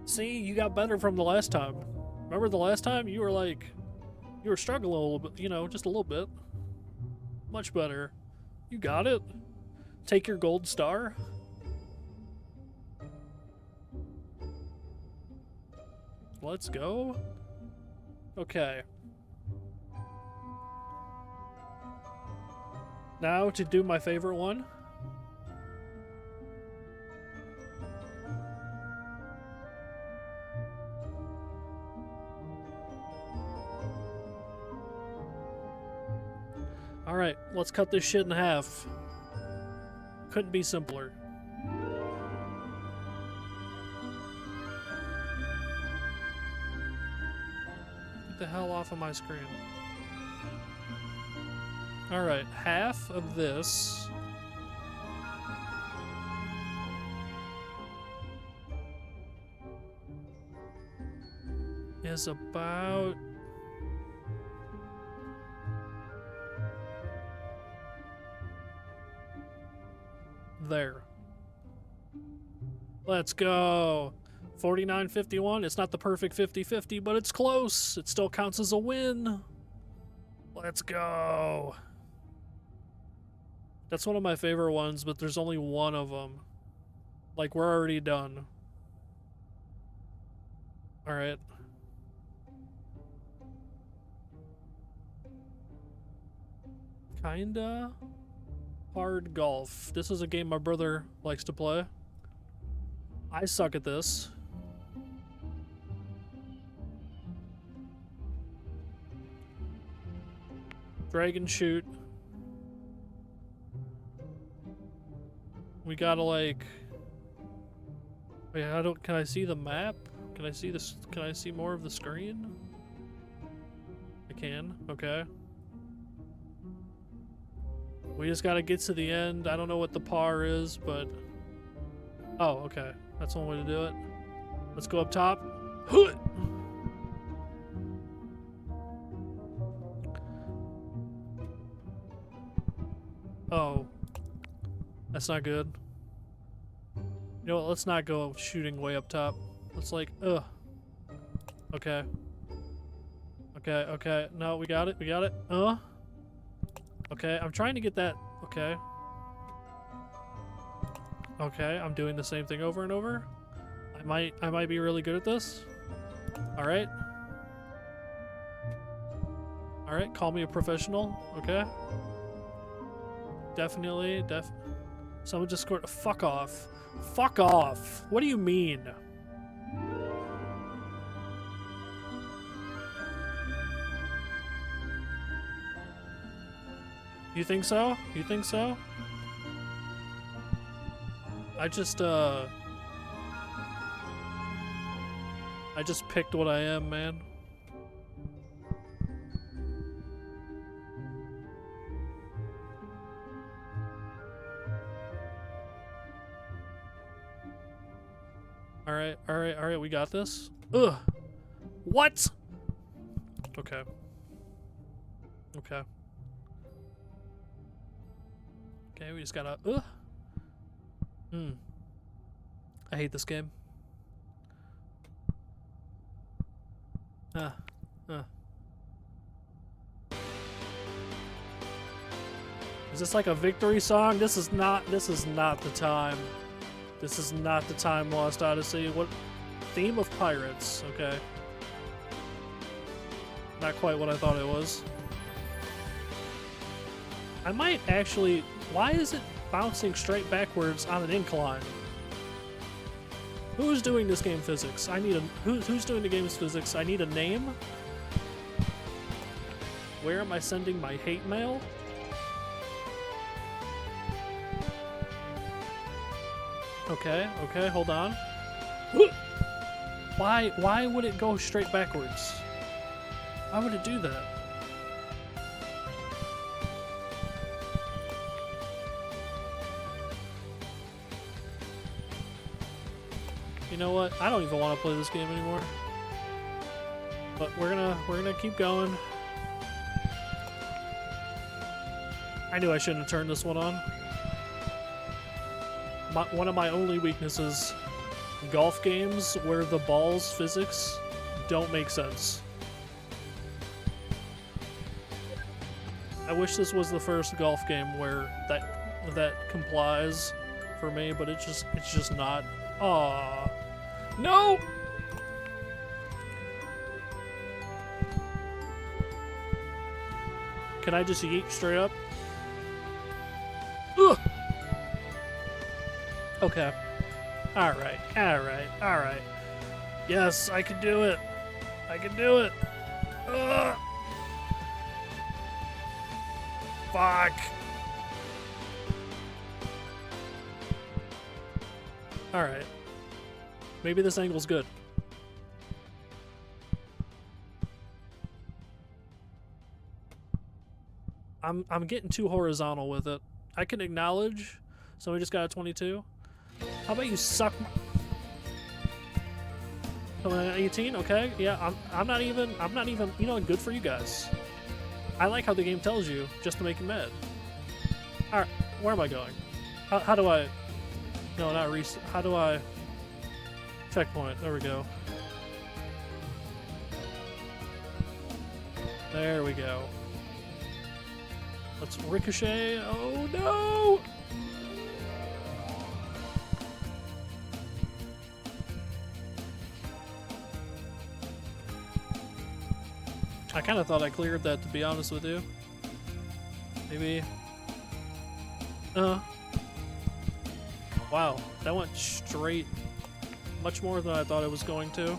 See, you got better from the last time. Remember the last time? You were like... You were struggling a little bit, you know, just a little bit. Much better. You got it. Take your gold star. Let's go. Okay. Now to do my favorite one. Alright, let's cut this shit in half. Couldn't be simpler. Get the hell off of my screen. Alright, half of this is about... there. Let's go. 49-51. It's not the perfect 50-50, but it's close. It still counts as a win. Let's go. That's one of my favorite ones, but there's only one of them. Like, we're already done. Alright. Kinda hard golf. This is a game my brother likes to play. I suck at this. Dragon shoot. We gotta like... Wait, can I see the map? Can I see this? Can I see more of the screen? I can, okay. We just gotta get to the end. I don't know what the par is, but... Oh, okay. That's one way to do it. Let's go up top. Oh. That's not good. You know what? Let's not go shooting way up top. Let's like, ugh. Okay. Okay, okay. No, we got it. We got it. Okay, I'm trying to get that. Okay. Okay, I'm doing the same thing over and over. I might be really good at this. Alright. Alright, call me a professional. Okay. Definitely, someone just scored. Fuck off. Fuck off. What do you mean? You think so? You think so? I just picked what I am, man. Alright, we got this. Ugh. What? Okay. Okay. Okay, we just gotta, I hate this game. Is this like a victory song? This is not the time. This is not the time, Lost Odyssey. What? Theme of pirates. Okay. Not quite what I thought it was. I might actually... Why is it bouncing straight backwards on an incline? Who's doing this game physics? I need a... Who's doing the game's physics? I need a name. Where am I sending my hate mail? Okay, okay, hold on. Why would it go straight backwards? Why would it do that? You know what? I don't even want to play this game anymore. But we're gonna keep going. I knew I shouldn't have turned this one on. One of my only weaknesses, golf games where the ball's physics don't make sense. I wish this was the first golf game where that complies for me, but it's just not. Aww. No! Can I just yeet straight up? Ugh! Okay. Alright, alright, alright. Yes, I can do it. I can do it. Ugh! Fuck! Alright. Maybe this angle's good. I'm getting too horizontal with it. I can acknowledge. So we just got a 22. How about you suck my... 18, okay. Yeah, I'm not even, you know, good for you guys. I like how the game tells you just to make you mad. Alright, where am I going? How do I... No, not reset. How do I... Checkpoint, there we go. There we go. Let's ricochet. Oh no! I kind of thought I cleared that, to be honest with you. Maybe. Wow, that went straight. Much more than I thought it was going to.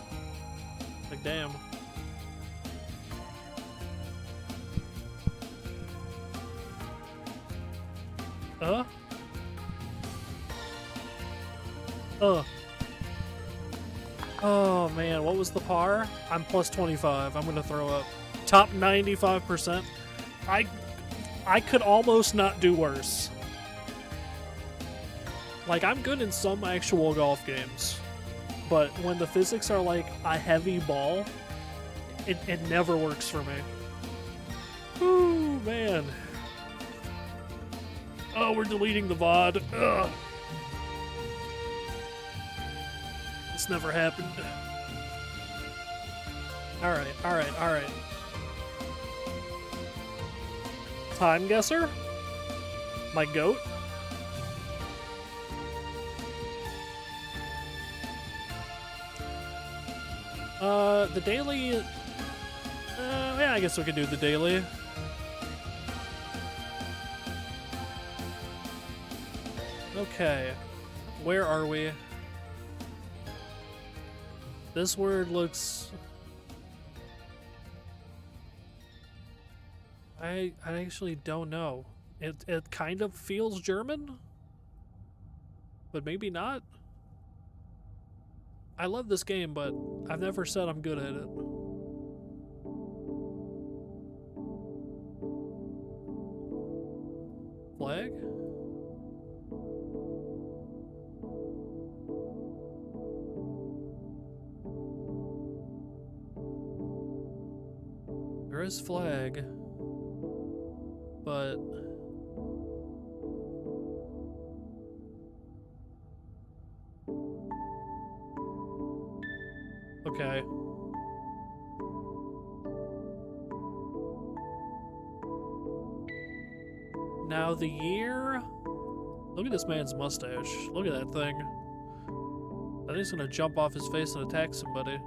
Like, damn. Oh man, what was the par? I'm plus 25. I'm gonna throw up. Top 95%. I could almost not do worse. Like, I'm good in some actual golf games, but when the physics are like a heavy ball, it never works for me. Ooh, man. Oh, we're deleting the VOD. Ugh. This never happened. Alright. Time guesser? My goat? The daily... yeah, I guess we could do the daily. Okay. Where are we? This word looks... I actually don't know. It kind of feels German? But maybe not? I love this game, but I've never said I'm good at it. Flag? There is flag, but okay. Now the year. Look at this man's mustache. Look at that thing. I think he's gonna jump off his face and attack somebody.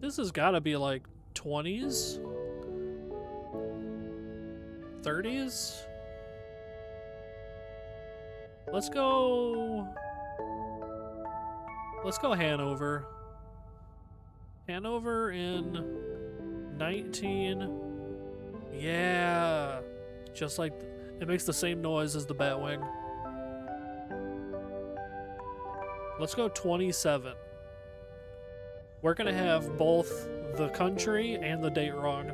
This has gotta be like 20s? 30s? Let's go Hanover. Hanover in 19... Yeah! Just like... It makes the same noise as the Batwing. Let's go 27. We're gonna have both the country and the date wrong.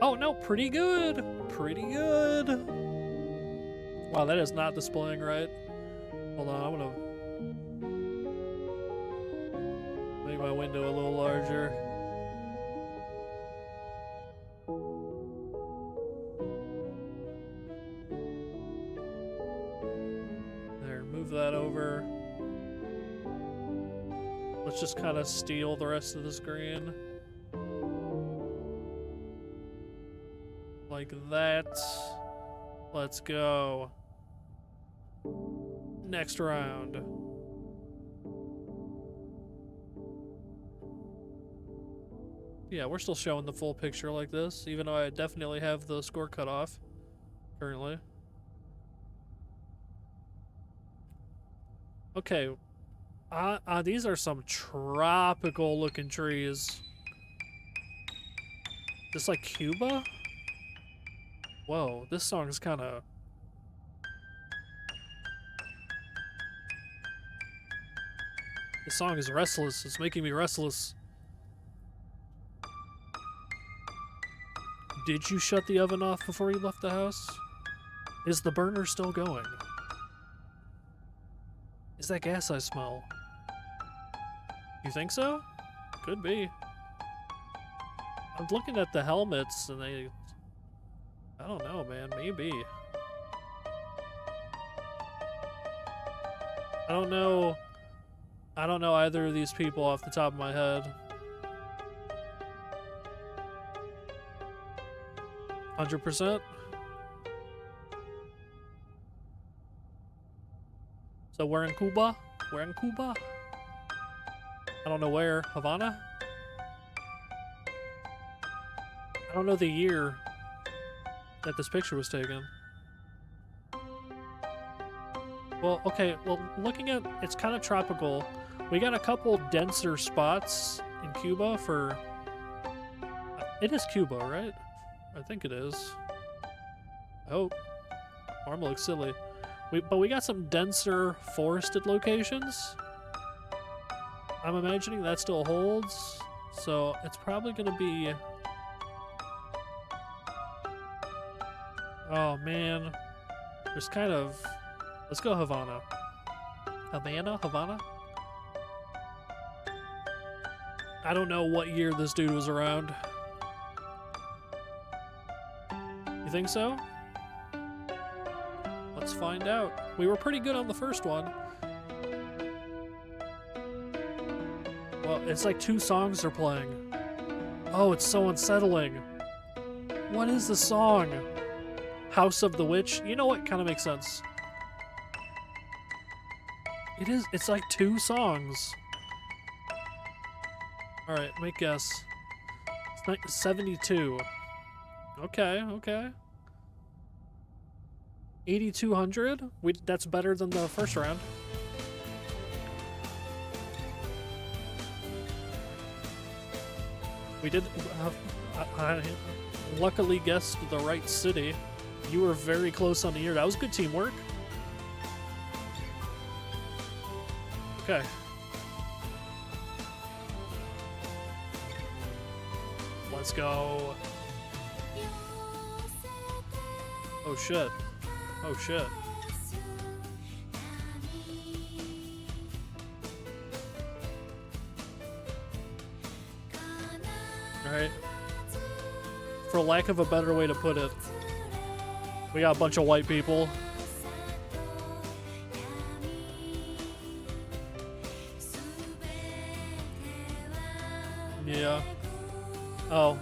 Oh no, pretty good! Pretty good! Wow, that is not displaying right. Hold on, I'm gonna make my window a little larger. There, move that over. Let's just kind of steal the rest of the screen. Like that. Let's go. Next round. Yeah, we're still showing the full picture like this, even though I definitely have the score cut off currently. Okay. These are some tropical looking trees. This like Cuba? Whoa, this song is kind of... This song is restless. It's making me restless. Did you shut the oven off before you left the house? Is the burner still going? Is that gas I smell? You think so? Could be. I'm looking at the helmets and they... I don't know, man. Maybe. I don't know either of these people off the top of my head. 100%? So we're in Cuba? We're in Cuba? I don't know where. Havana? I don't know the year that this picture was taken. Well, okay, well, looking at, it's kind of tropical. We got a couple denser spots in Cuba for... It is Cuba, right? I think it is. I hope. Or I'm gonna look silly. But we got some denser forested locations. I'm imagining that still holds. So it's probably gonna be... Oh, man. There's kind of... Let's go Havana. Havana? I don't know what year this dude was around. You think so? Let's find out. We were pretty good on the first one. Well, it's like 2 songs they're playing. Oh, it's so unsettling. What is the song? House of the Witch? You know what? Kind of makes sense. It is. It's like 2 songs. Alright, make guess. It's 72. Okay, okay. 8,200? That's better than the first round. We did... I luckily guessed the right city. You were very close on the year. That was good teamwork. Okay. Let's go. Oh shit. Oh shit. Alright. For lack of a better way to put it, we got a bunch of white people. Yeah. Oh.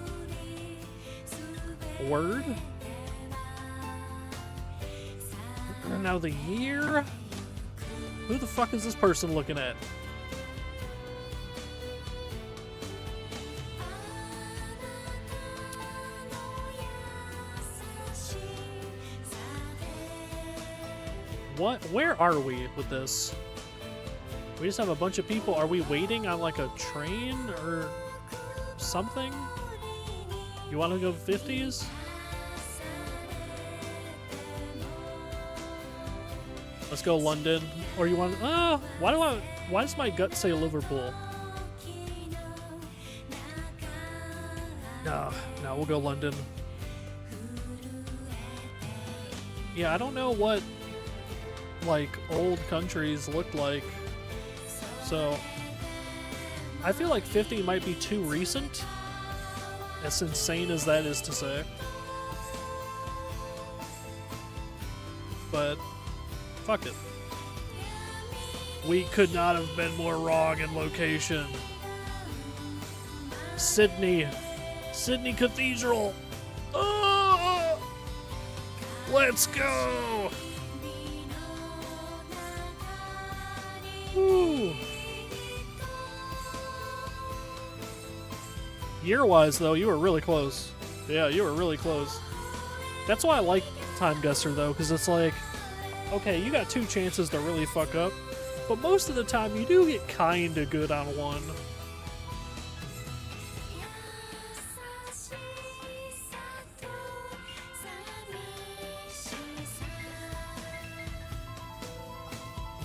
Word? Now the year? Who the fuck is this person looking at? What? Where are we with this? We just have a bunch of people. Are we waiting on like a train or something? You want to go 50s? Let's go London. Or you want... why does my gut say Liverpool? No, we'll go London. Yeah, I don't know what like old countries look like. So I feel like 50 might be too recent. As insane as that is to say. But fuck it. We could not have been more wrong in location. Sydney Cathedral. Oh! Let's go. Woo. Year-wise, though, you were really close. Yeah, you were really close. That's why I like Time Guesser, though, because it's like, okay, you got 2 chances to really fuck up, but most of the time you do get kinda good on one.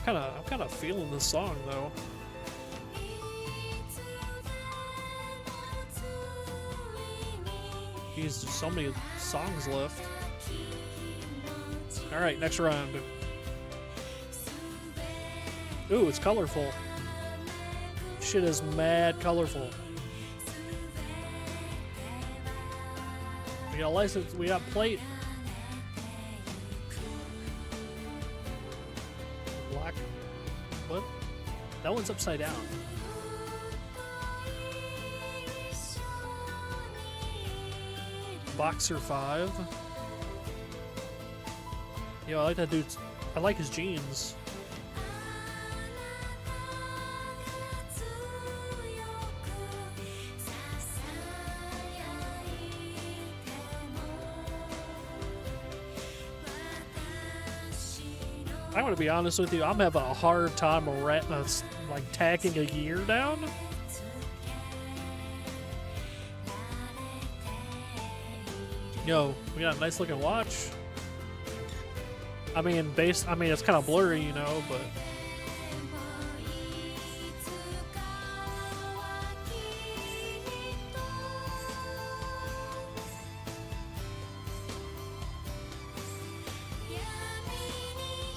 I'm kinda feeling this song, though. Jeez, there's so many songs left. Alright, next round. Ooh, it's colorful. Shit is mad colorful. We got license, we got plate. Black. What? That one's upside down. Boxer 5. Yo, I like that dude's... I like his jeans. I'm gonna be honest with you. I'm having a hard time like tacking a year down. Yo, we got a nice looking watch. I mean, it's kind of blurry, you know, but.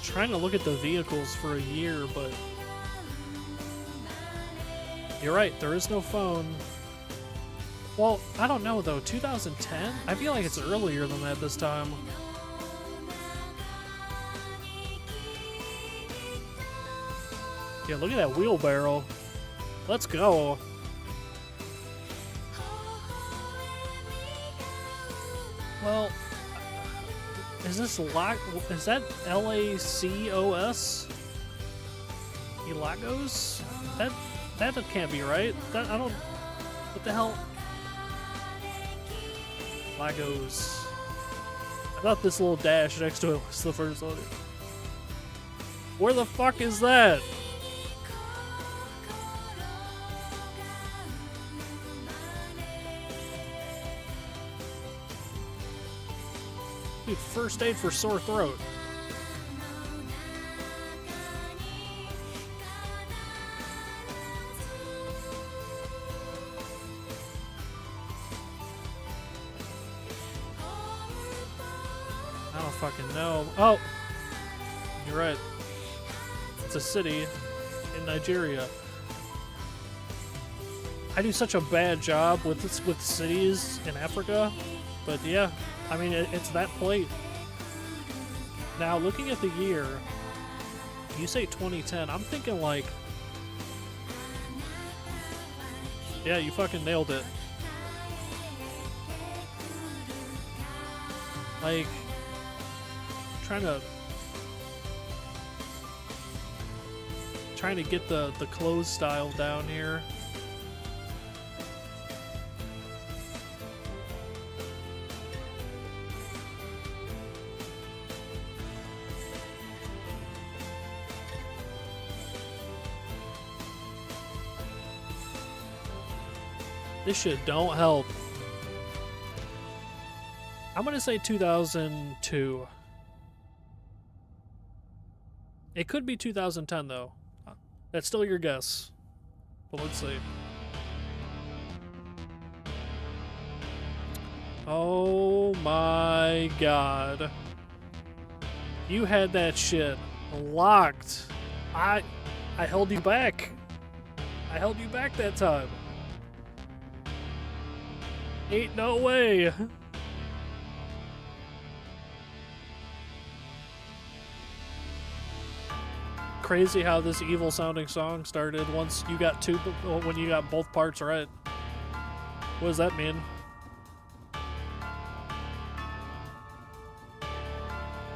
Trying to look at the vehicles for a year, but you're right, there is no phone. Well, I don't know though, 2010? I feel like it's earlier than that this time. Yeah, look at that wheelbarrow. Let's go. Well, is that L-A-C-O-S? Elagos? That can't be right. What the hell? Lagos. I thought this little dash next to it was the first one. Where the fuck is that? Dude, first aid for sore throat. I don't fucking know. Oh! You're right. It's a city in Nigeria. I do such a bad job with cities in Africa, but yeah. I mean, it's that plate. Now, looking at the year, you say 2010. I'm thinking like... Yeah, you fucking nailed it. Like... Trying to get the clothes style down here. This shit don't help. I'm gonna say 2002. It could be 2010 though. That's still your guess. But let's see. Oh my god. You had that shit locked. I held you back. I held you back that time. Ain't no way. Crazy how this evil sounding song started once you got when you got both parts right. What does that mean?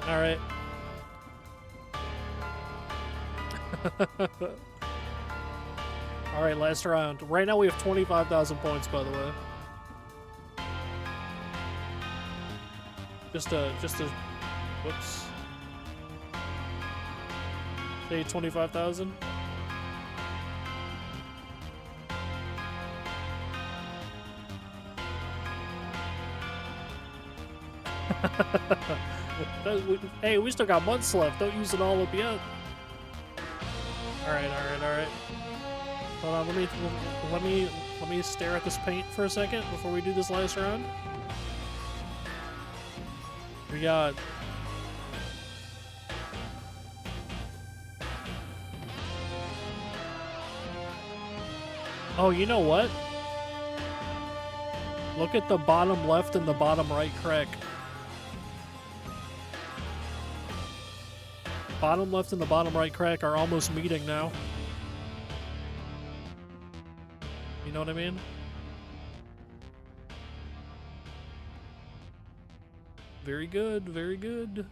All right. All right, last round. Right now we have 25,000 points, by the way. Just a whoops. Say 25,000. Hey, we still got months left. Don't use it all up yet. All right. Hold on, let me stare at this paint for a second before we do this last round. We got oh, you know what? Look at the bottom left and the bottom right crack. Bottom left and the bottom right crack are almost meeting now. You know what I mean? Very good, very good.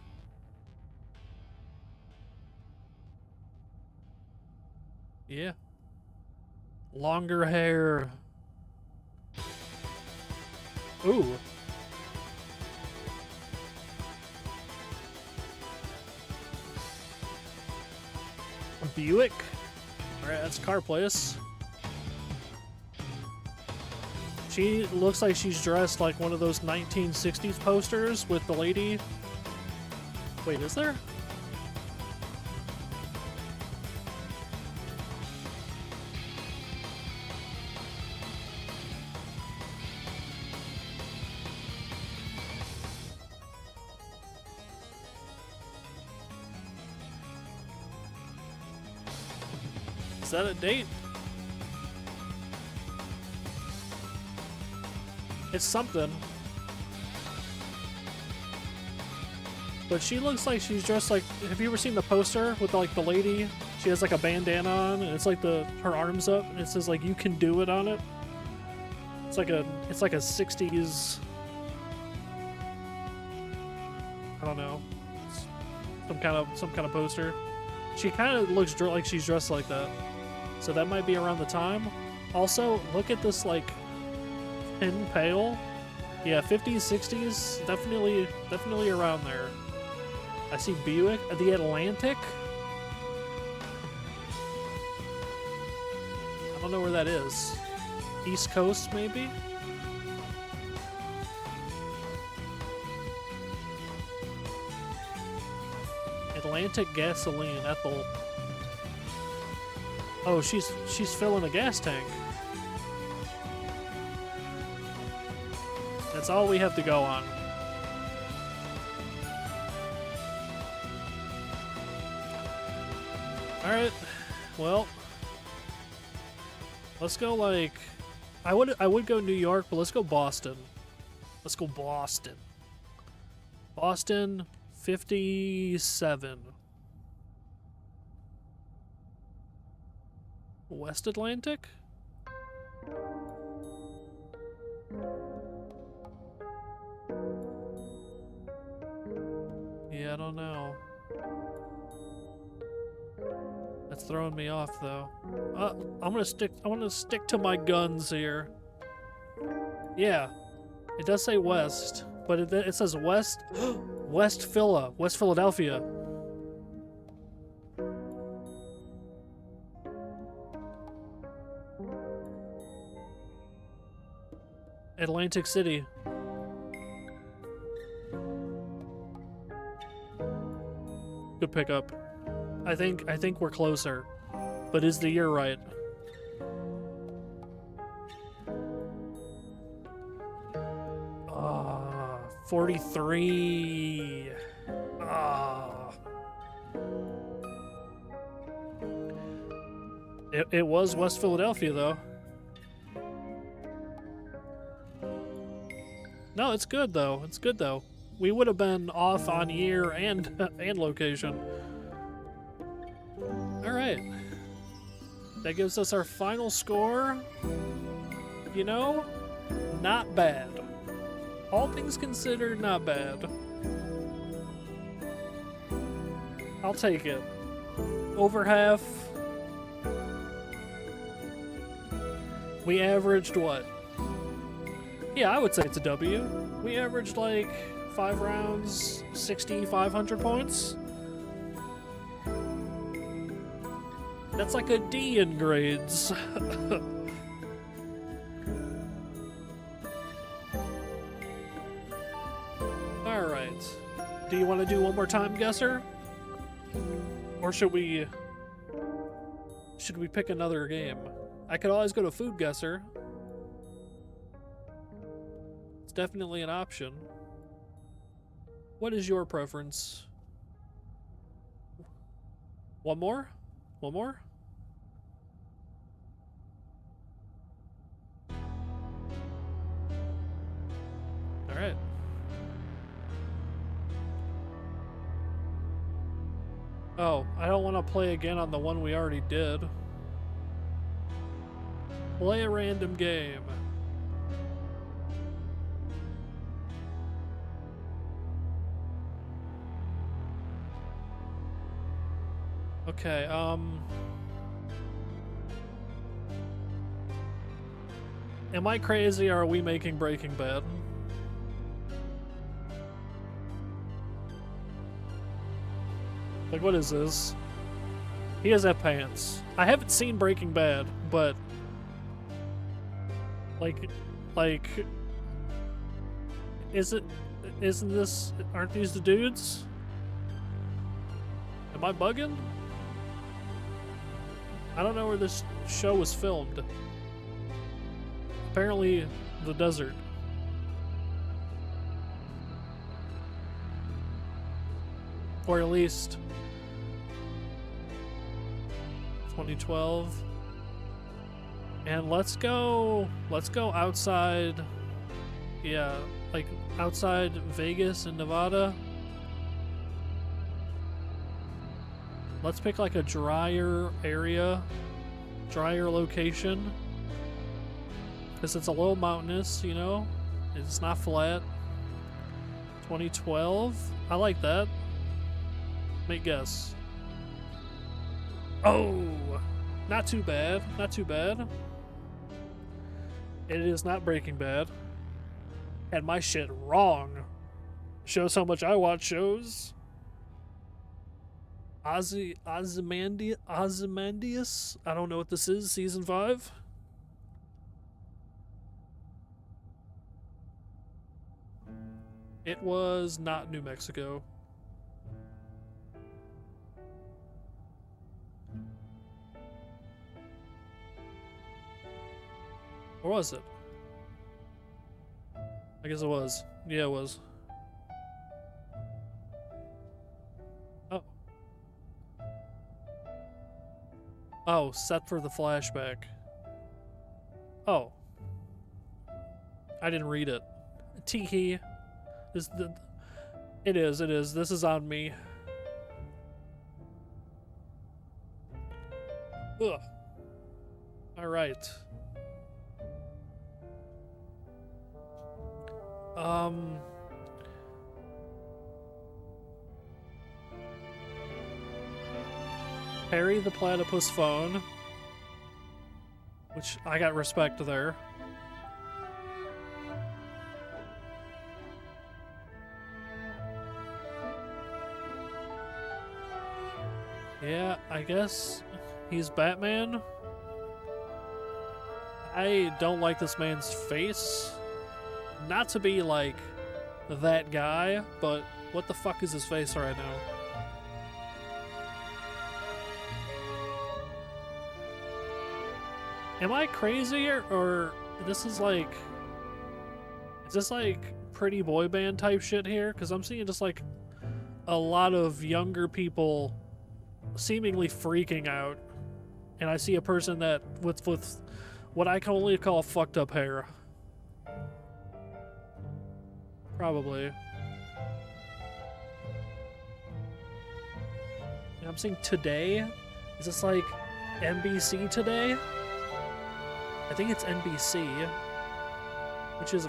Yeah. Longer hair. Ooh. Buick. Alright, that's Car Place. She looks like she's dressed like one of those 1960s posters with the lady. Wait, is there? Is that a date? It's something. But she looks like she's dressed like, have you ever seen the poster with like the lady? She has like a bandana on and it's like her arms up and it says like "you can do it" on it. It's like a 60s, I don't know, some kind of poster. She kind of looks like she's dressed like that. So that might be around the time. Also, look at this like tin pail. Yeah, 50s, 60s, definitely around there. I see Buick, the Atlantic. I don't know where that is. East Coast, maybe? Atlantic Gasoline, Ethel. Oh, she's filling a gas tank. That's all we have to go on. Alright, well, let's go like, I would go New York, but let's go Boston. Let's go Boston. Boston, 57. West Atlantic? Yeah, I don't know. That's throwing me off though. I'm gonna stick to my guns here. Yeah. It does say west, but it says west West Philadelphia. Atlantic City. Good pickup. I think we're closer. But is the year right? Ah, 43. Ah. It was West Philadelphia though. No, it's good though. It's good though. We would have been off on year and location. All right. That gives us our final score. You know, not bad. All things considered, not bad. I'll take it. Over half. We averaged what? Yeah, I would say it's a W. We averaged like 5 rounds, 500 points. That's like a D in grades. Alright. Do you want to do one more time, Guesser? Or should we pick another game? I could always go to Food Guesser. It's definitely an option. What is your preference? One more? One more? Alright. Oh, I don't want to play again on the one we already did. Play a random game. Okay, am I crazy or are we making Breaking Bad? Like, what is this? He does have pants. I haven't seen Breaking Bad, but like, aren't these the dudes? Am I bugging? I don't know where this show was filmed. Apparently, the desert. Or at least 2012. And let's go outside. Yeah, like outside Vegas and Nevada. Let's pick like a drier area, drier location. Because it's a little mountainous, you know? It's not flat. 2012. I like that. Make guess. Oh! Not too bad. Not too bad. It is not Breaking Bad. Had my shit wrong. Shows how much I watch shows. Ozymandias? I don't know what this is. Season 5? It was not New Mexico. Or was it? I guess it was. Yeah, it was. Oh. Oh, set for the flashback. Oh. I didn't read it. Teehee. It is. This is on me. Ugh. Alright. Harry the Platypus phone. Which I got respect there. Yeah, I guess he's Batman. I don't like this man's face. Not to be like that guy, but what the fuck is his face right now? Am I crazy or this is like, is this like pretty boy band type shit here? Because I'm seeing just like a lot of younger people seemingly freaking out, and I see a person that with what I can only call fucked up hair. Probably. And I'm seeing Today. Is this like NBC Today? I think it's NBC, which is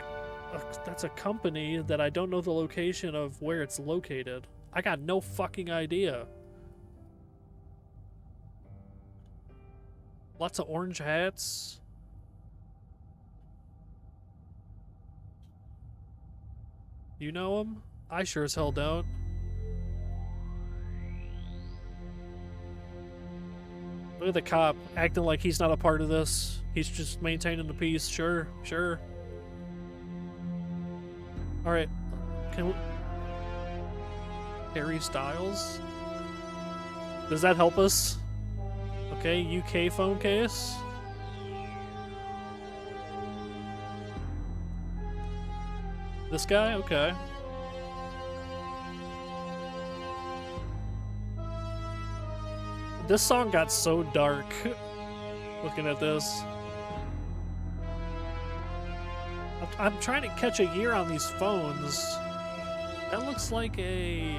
that's a company that I don't know the location of where it's located. I got no fucking idea. Lots of orange hats. You know him? I sure as hell don't. Look at the cop acting like he's not a part of this. He's just maintaining the peace. Sure, sure. Alright. Can we... Harry Styles? Does that help us? Okay, UK phone case. This guy? Okay. This song got so dark looking at this. I'm trying to catch a year on these phones. That looks like a...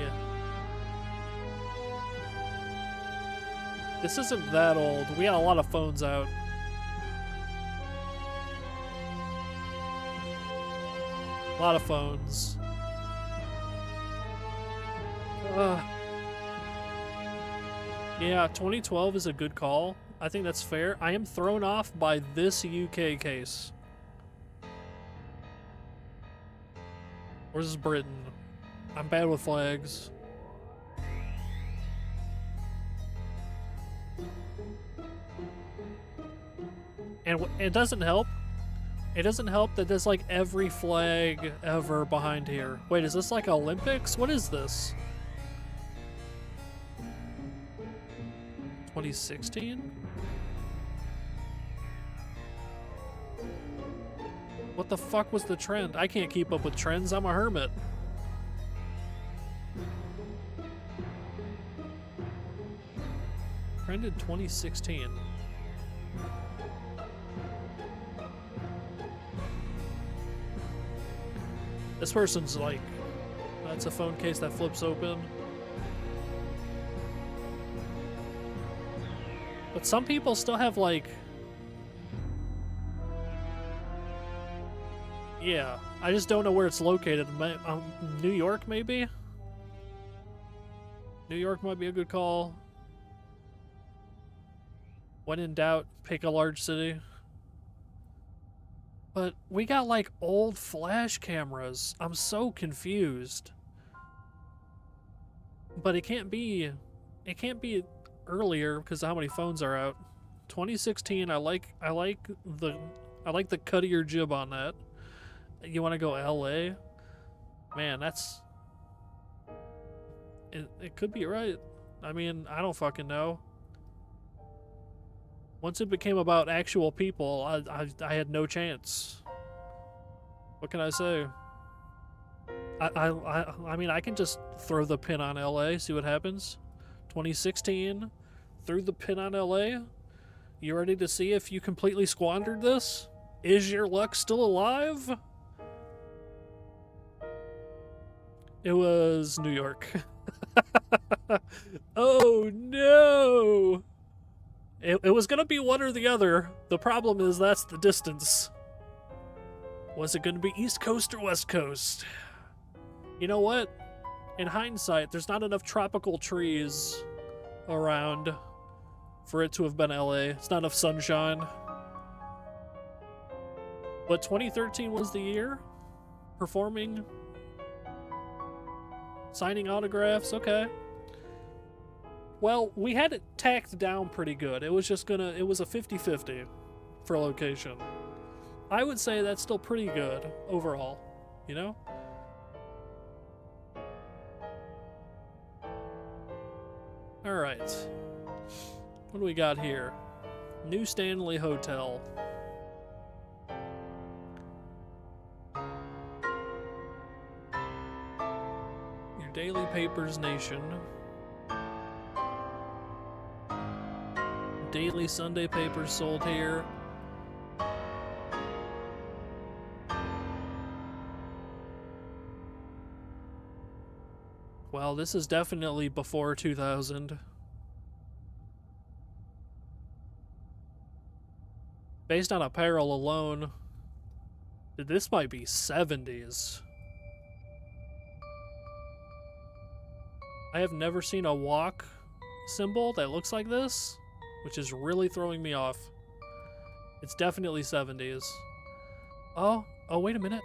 This isn't that old. We got a lot of phones out. A lot of phones. Yeah, 2012 is a good call. I think that's fair. I am thrown off by this UK case. Or is this Britain? I'm bad with flags. it doesn't help. It doesn't help that there's like every flag ever behind here. Wait, is this like Olympics? What is this? 2016? What the fuck was the trend? I can't keep up with trends. I'm a hermit. Trended 2016. This person's like, that's a phone case that flips open. But some people still have like, yeah, I just don't know where it's located. New York, maybe? New York might be a good call. When in doubt, pick a large city. But we got like old flash cameras. I'm so confused. But it can't be earlier because how many phones are out. 2016, I like the cut of your jib on that. You want to go LA? Man, that's it could be right. I mean, I don't fucking know. Once it became about actual people, I had no chance. What can I say? I mean, I can just throw the pin on LA, see what happens. 2016, threw the pin on LA. You ready to see if you completely squandered this? Is your luck still alive? It was New York. Oh no! It was gonna be one or the other. The problem is that's the distance. Was it gonna be East Coast or West Coast? You know what? In hindsight, there's not enough tropical trees around for it to have been LA. It's not enough sunshine. But 2013 was the year? Performing? Signing autographs? Okay. Well, we had it tacked down pretty good. It was just it was a 50-50 for location. I would say that's still pretty good overall, you know? Alright. What do we got here? New Stanley Hotel. Your Daily Papers Nation. Daily Sunday papers sold here. Well, this is definitely before 2000. Based on apparel alone, this might be 70s. I have never seen a walk symbol that looks like this, which is really throwing me off. It's definitely 70s. Oh, wait a minute.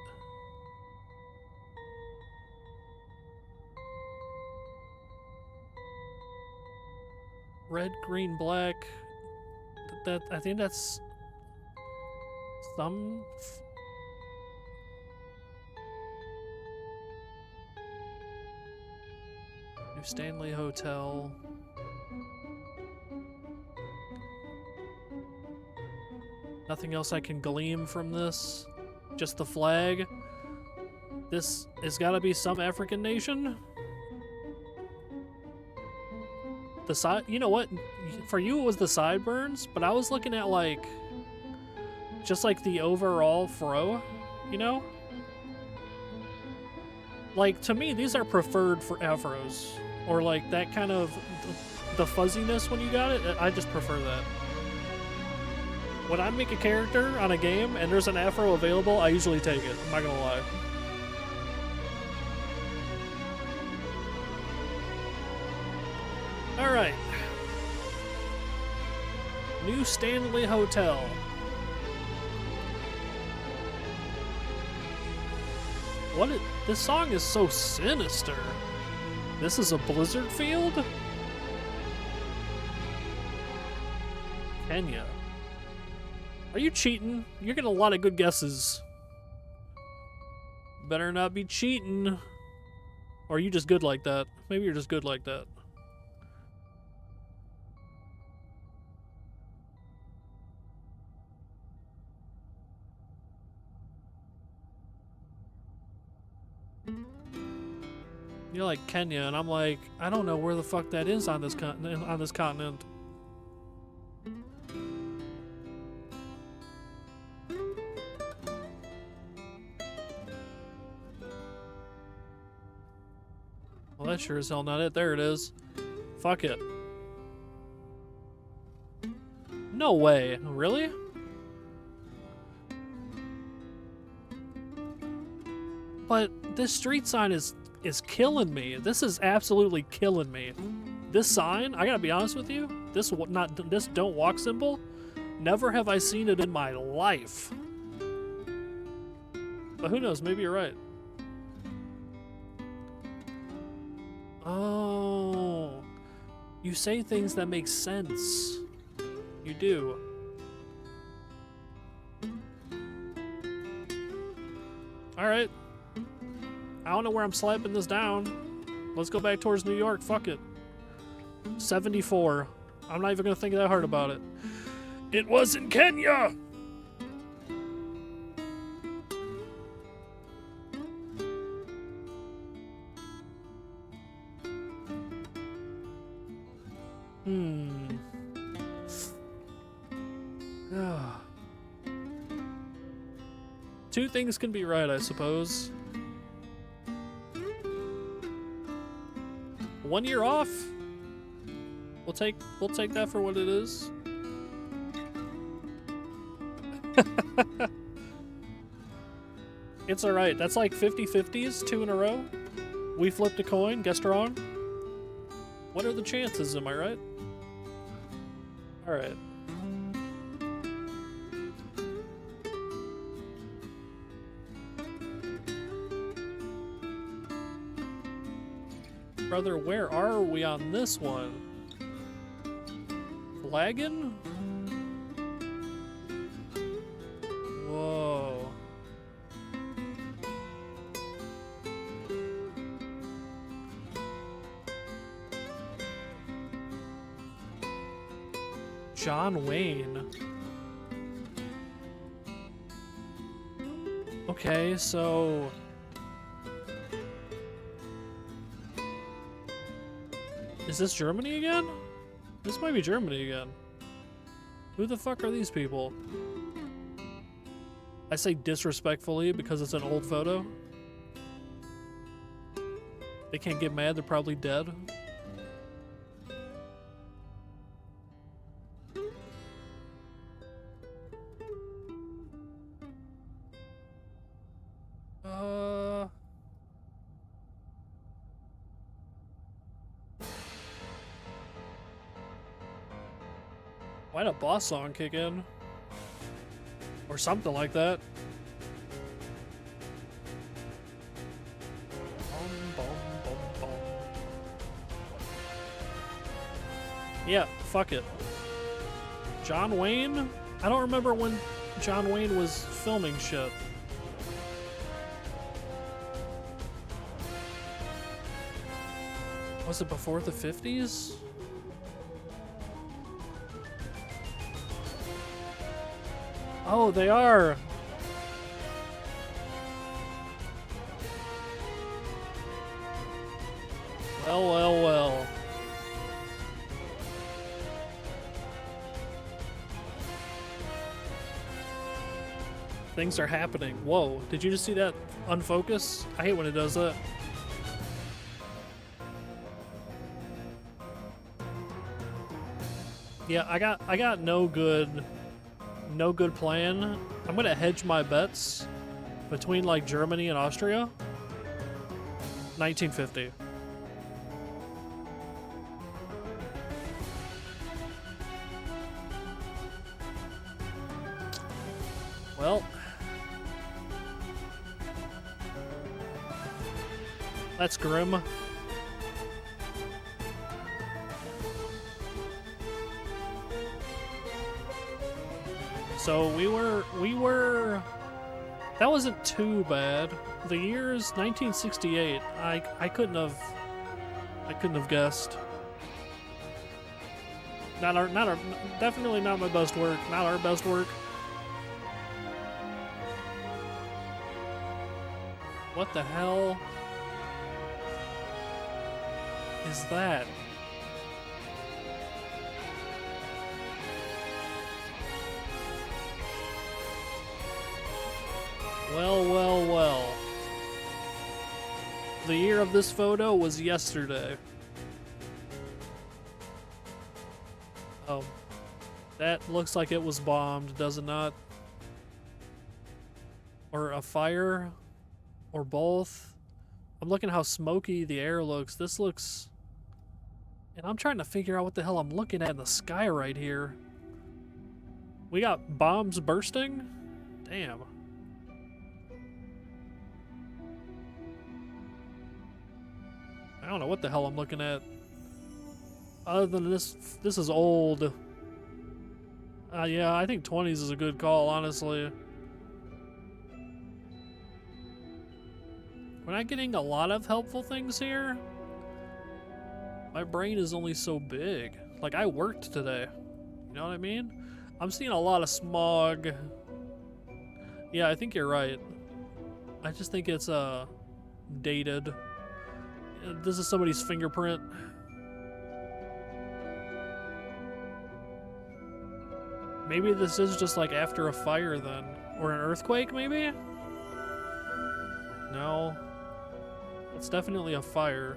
Red, green, black. I think that's some... New Stanley Hotel. Nothing else I can glean from this. Just the flag. This has got to be some African nation. The side, you know what? For you, it was the sideburns, but I was looking at like, just like the overall fro, you know? Like, to me, these are preferred for afros. Or like that kind of, the fuzziness when you got it, I just prefer that. When I make a character on a game and there's an afro available, I usually take it. I'm not gonna lie. Alright. New Stanley Hotel. This song is so sinister. This is a blizzard field? Kenya. Are you cheating? You're getting a lot of good guesses. Better not be cheating. Or are you just good like that? Maybe you're just good like that. You're like Kenya, and I'm like, I don't know where the fuck that is on this continent. Well, that's sure as hell not it. There it is. Fuck it. No way. Really? But this street sign is killing me. This is absolutely killing me. This sign, I gotta be honest with you, this don't walk symbol, never have I seen it in my life. But who knows, maybe you're right. Oh, you say things that make sense. You do. Alright. I don't know where I'm slapping this down. Let's go back towards New York. Fuck it. 74. I'm not even gonna think that hard about it. It was in Kenya! Two things can be right, I suppose. 1 year off? We'll take that for what it is. It's alright. That's like 50-50s, 2 in a row. We flipped a coin, guessed wrong. What are the chances, am I right? Alright. Brother, where are we on this one? Flagging? Whoa. John Wayne. Okay, so... Is this Germany again? This might be Germany again. Who the fuck are these people? I say disrespectfully because it's an old photo. They can't get mad, they're probably dead. Why'd a boss song kick in? Or something like that. Yeah, fuck it. John Wayne? I don't remember when John Wayne was filming shit. Was it before the 50s? Oh, they are! Well, well, well. Things are happening. Whoa, did you just see that unfocus? I hate when it does that. Yeah, I got no good plan. I'm gonna hedge my bets between like Germany and Austria. 1950. Well, that's grim. So we were that wasn't too bad. The year's 1968. I couldn't have guessed. Definitely not my best work. Not our best work. What the hell is that? Well, well, well. The year of this photo was yesterday. Oh. That looks like it was bombed, does it not? Or a fire? Or both? I'm looking how smoky the air looks. This looks... And I'm trying to figure out what the hell I'm looking at in the sky right here. We got bombs bursting? Damn. I don't know what the hell I'm looking at. Other than this is old. Yeah, I think 20s is a good call, honestly. We're not getting a lot of helpful things here. My brain is only so big. Like, I worked today. You know what I mean? I'm seeing a lot of smog. Yeah, I think you're right. I just think it's, dated. This is somebody's fingerprint. Maybe this is just like after a fire then. Or an earthquake, maybe? No. It's definitely a fire.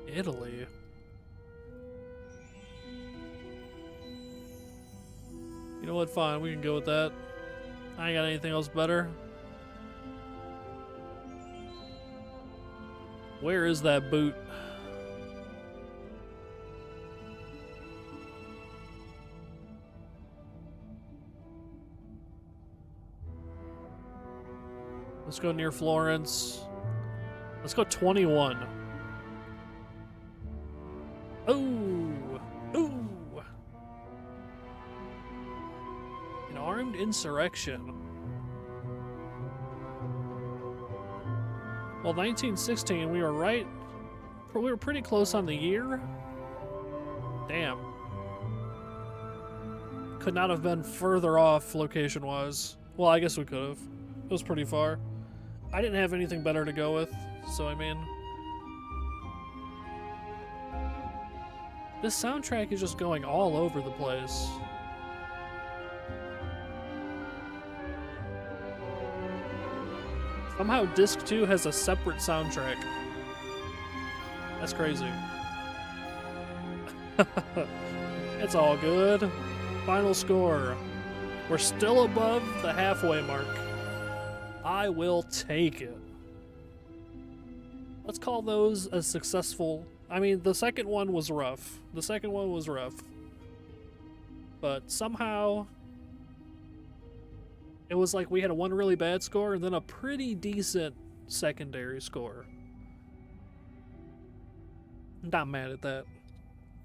Italy. You know what? Fine, we can go with that. I ain't got anything else better. Where is that boot? Let's go near Florence. Let's go 21. Ooh! Ooh! An armed insurrection. Well, 1916, we were pretty close on the year. Damn. Could not have been further off location-wise. Well, I guess we could have. It was pretty far. I didn't have anything better to go with, so I mean... This soundtrack is just going all over the place. Somehow Disc 2 has a separate soundtrack. That's crazy. It's all good. Final score. We're still above the halfway mark. I will take it. Let's call those a successful... I mean, the second one was rough. But somehow... It was like we had one really bad score and then a pretty decent secondary score. I'm not mad at that.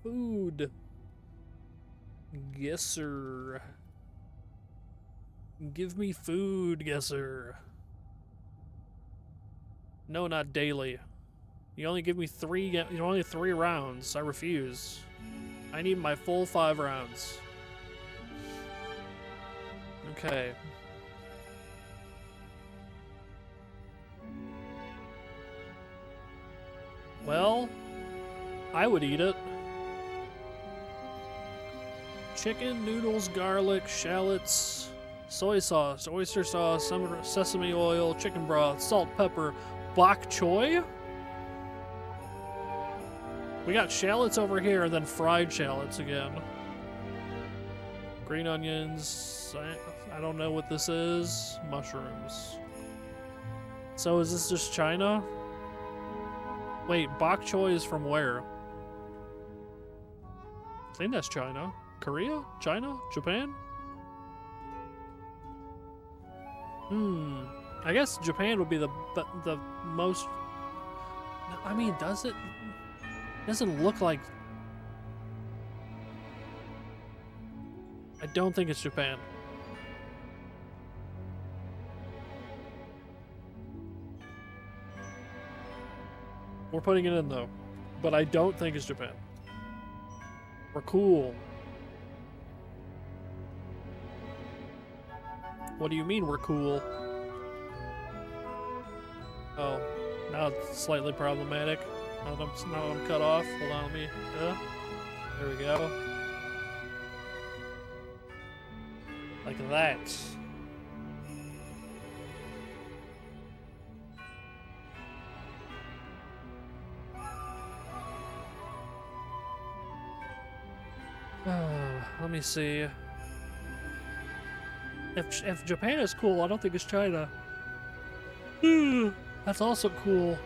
Food. Yes, sir. Give me food, yes, sir. No, not daily. You only give me only 3 rounds. I refuse. I need my full 5 rounds. Okay. Well, I would eat it. Chicken, noodles, garlic, shallots, soy sauce, oyster sauce, sesame oil, chicken broth, salt, pepper, bok choy? We got shallots over here and then fried shallots again. Green onions, I don't know what this is. Mushrooms. So is this just China? Wait, bok choy is from where? I think that's China. Korea? China? Japan? I guess Japan would be the most I mean, does it? Doesn't look like... I don't think it's Japan. We're putting it in though, but I don't think it's Japan. We're cool. What do you mean we're cool? Oh, now it's slightly problematic. Now I'm cut off. Hold on, let me. There we go. Like that. Let me see. If Japan is cool, I don't think it's China. That's also cool.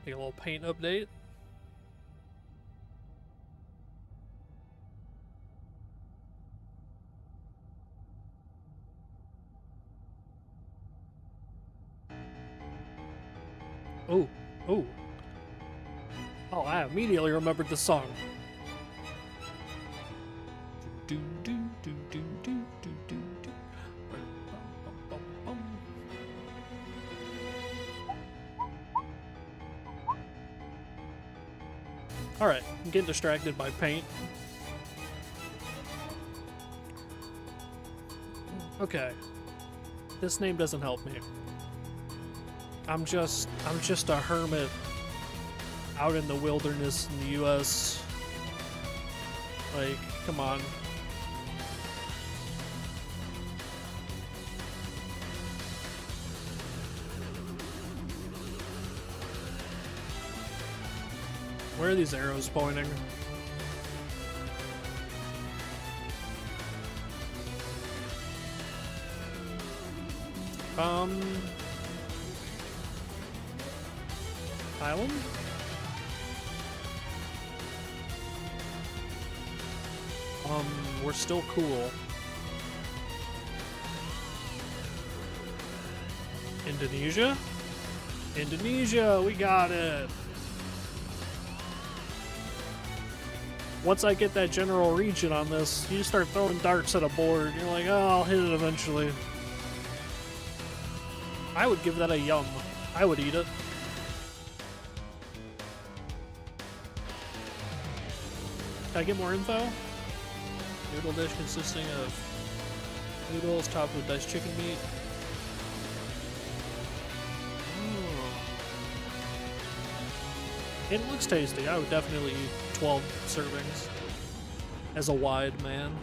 Take a little paint update. Oh, oh. Oh, I immediately remembered the song. Do do do do do do do do. Alright, I'm getting distracted by paint. Okay. This name doesn't help me. I'm just a hermit out in the wilderness in the US. Like, come on. Where are these arrows pointing? Island? We're still cool. Indonesia? Indonesia, we got it! Once I get that general region on this, you start throwing darts at a board. You're like, oh, I'll hit it eventually. I would give that a yum. I would eat it. Can I get more info? Noodle dish consisting of noodles topped with diced chicken meat. It looks tasty. I would definitely eat 12 servings as a wide man.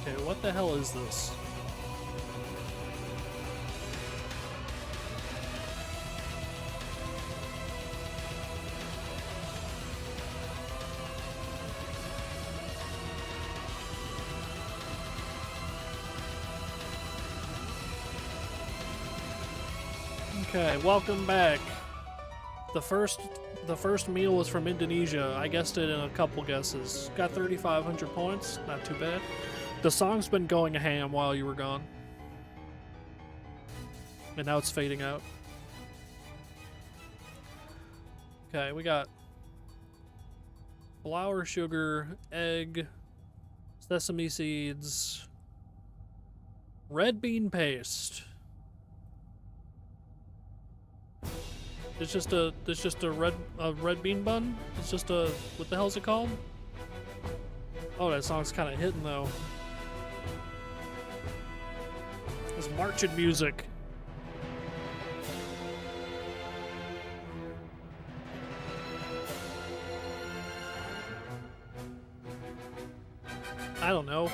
Okay, what the hell is this? Okay, welcome back. The first meal was from Indonesia. I guessed it in a couple guesses. Got 3,500 points. Not too bad. The song's been going ham while you were gone. And now it's fading out. Okay, we got flour, sugar, egg, sesame seeds, red bean paste. It's just a red bean bun? It's just a, what the hell is it called? Oh, that song's kind of hitting though. It's marching music. I don't know.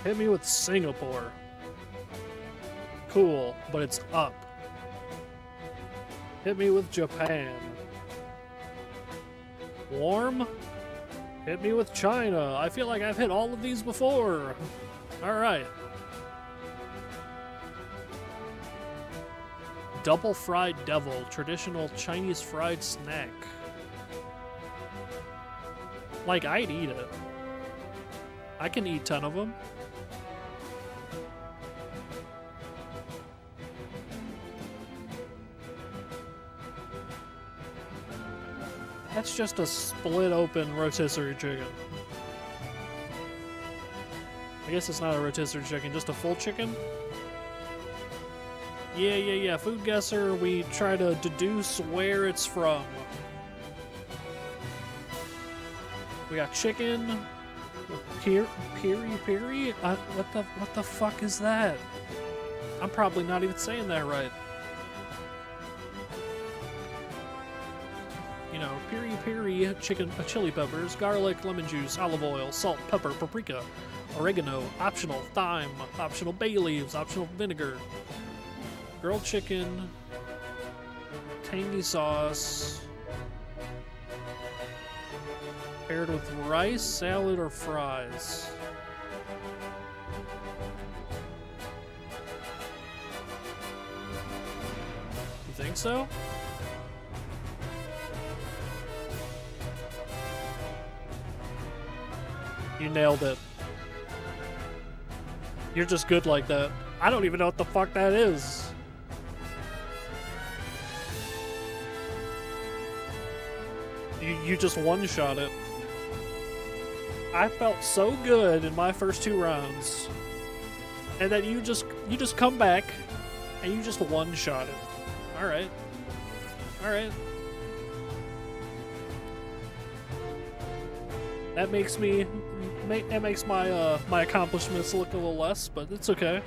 Hit me with Singapore. Cool, but it's up. Hit me with Japan. Warm? Hit me with China. I feel like I've hit all of these before. Alright. Double fried devil, traditional Chinese fried snack. Like, I'd eat it. I can eat 10 of them. That's just a split open rotisserie chicken. I guess it's not a rotisserie chicken, just a full chicken? Yeah. Food guesser, we try to deduce where it's from. We got chicken. Piri? What the fuck is that? I'm probably not even saying that right. You know, piri chicken, chili peppers, garlic, lemon juice, olive oil, salt, pepper, paprika, oregano, optional, thyme, optional bay leaves, optional vinegar, grilled chicken, tangy sauce, paired with rice, salad, or fries. You think so? You nailed it. You're just good like that. I don't even know what the fuck that is. You just one-shot it. I felt so good in my first 2 rounds. And then you just come back and you just one-shot it. Alright. Alright. That makes me that makes my my accomplishments look a little less, but it's okay.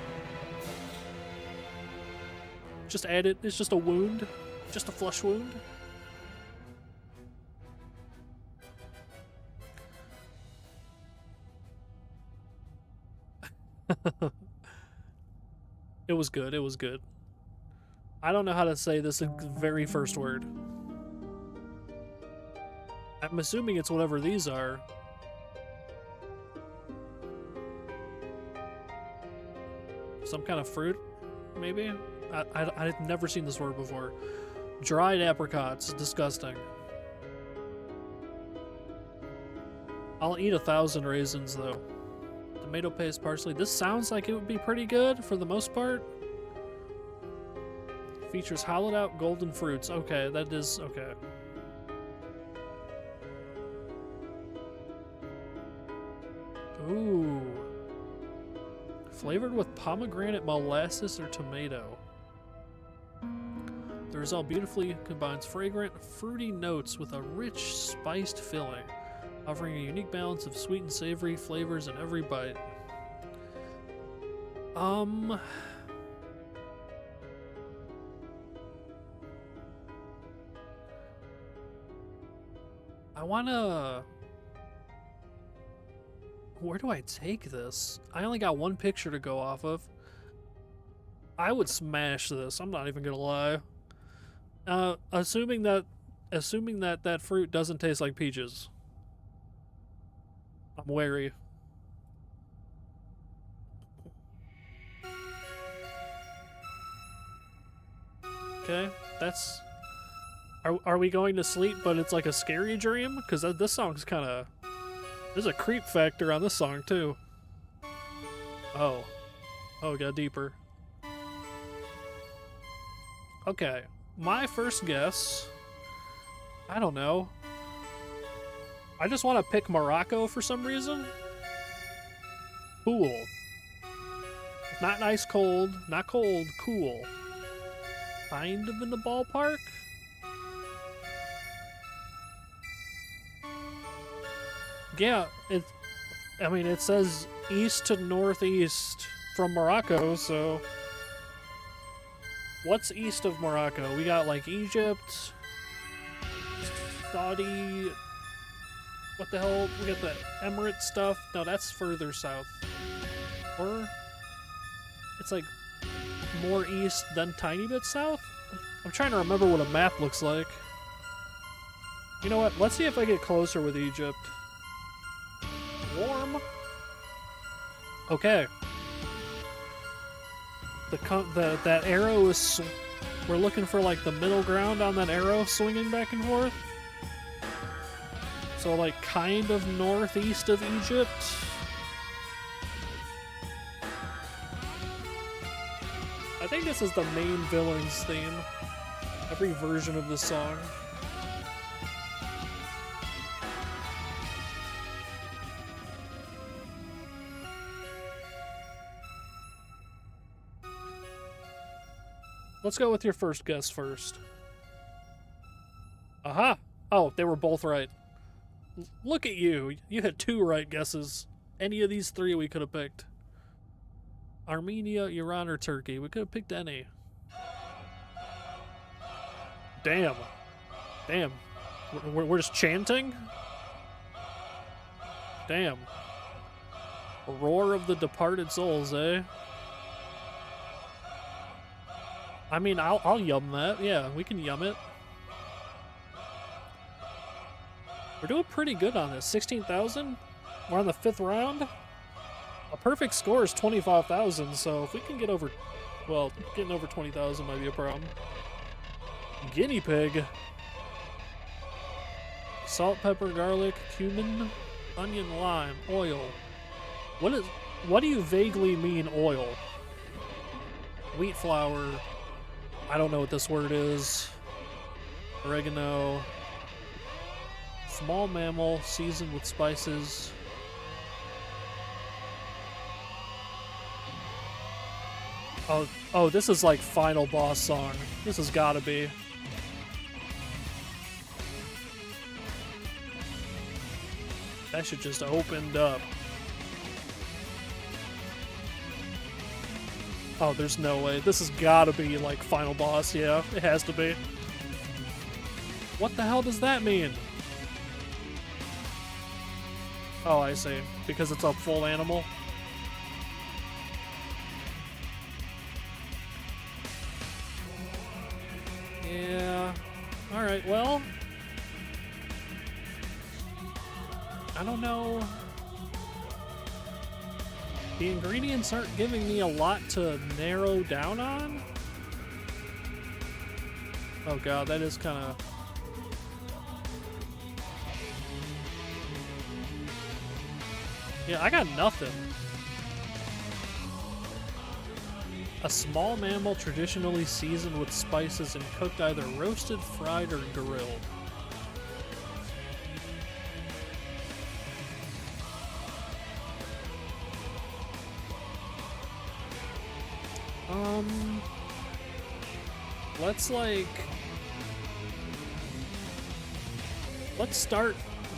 Just add it. It's just a wound, just a flesh wound. It was good. It was good. I don't know how to say this very first word. I'm assuming it's whatever these are. Some kind of fruit, maybe? I've never seen this word before. Dried apricots. Disgusting. I'll eat 1,000 raisins, though. Tomato paste, parsley. This sounds like it would be pretty good for the most part. Features hollowed out golden fruits. Okay, that is okay. Ooh. Flavored with pomegranate, molasses, or tomato. The result beautifully combines fragrant, fruity notes with a rich, spiced filling, offering a unique balance of sweet and savory flavors in every bite. I wanna... Where do I take this? I only got 1 picture to go off of. I would smash this, I'm not even gonna lie. Assuming that that fruit doesn't taste like peaches. I'm wary. Okay, that's... Are we going to sleep, but it's like a scary dream? Because this song's kind of... There's a creep factor on this song, too. Oh. Oh, it got deeper. Okay. My first guess... I don't know. I just want to pick Morocco for some reason. Cool. Not nice cold. Not cold. Cool. Kind of in the ballpark? Yeah, I mean, it says east to northeast from Morocco, so... What's east of Morocco? We got, like, Egypt, Saudi... What the hell? We got the Emirate stuff. No, that's further south. Or... It's, like, more east than tiny bit south? I'm trying to remember what a map looks like. You know what? Let's see if I get closer with Egypt. Warm. Okay. That arrow is We're looking for like the middle ground on that arrow swinging back and forth. So like kind of northeast of Egypt. I think this is the main villain's theme. Every version of this song. Let's go with your first guess first. Aha! Oh, they were both right. Look at you. You had 2 right guesses. Any of these 3 we could have picked. Armenia, Iran, or Turkey. We could have picked any. Damn. Damn. We're just chanting? Damn. Roar of the departed souls, eh? I mean, I'll yum that. Yeah, we can yum it. We're doing pretty good on this. 16,000? We're on the 5th round? A perfect score is 25,000, so if we can get over... Well, getting over 20,000 might be a problem. Guinea pig. Salt, pepper, garlic, cumin, onion, lime, oil. What do you vaguely mean oil? Wheat flour. I don't know what this word is. Oregano. Small mammal seasoned with spices. Oh, this is like final boss song. This has gotta be. That should just opened up. Oh, there's no way. This has gotta be like final boss. Yeah, it has to be. What the hell does that mean? Oh, I see. Because it's a full animal. Yeah. Alright, well. I don't know. The ingredients aren't giving me a lot to narrow down on. Oh god, that is kind of... Yeah, I got nothing. A small mammal traditionally seasoned with spices and cooked either roasted, fried, or grilled.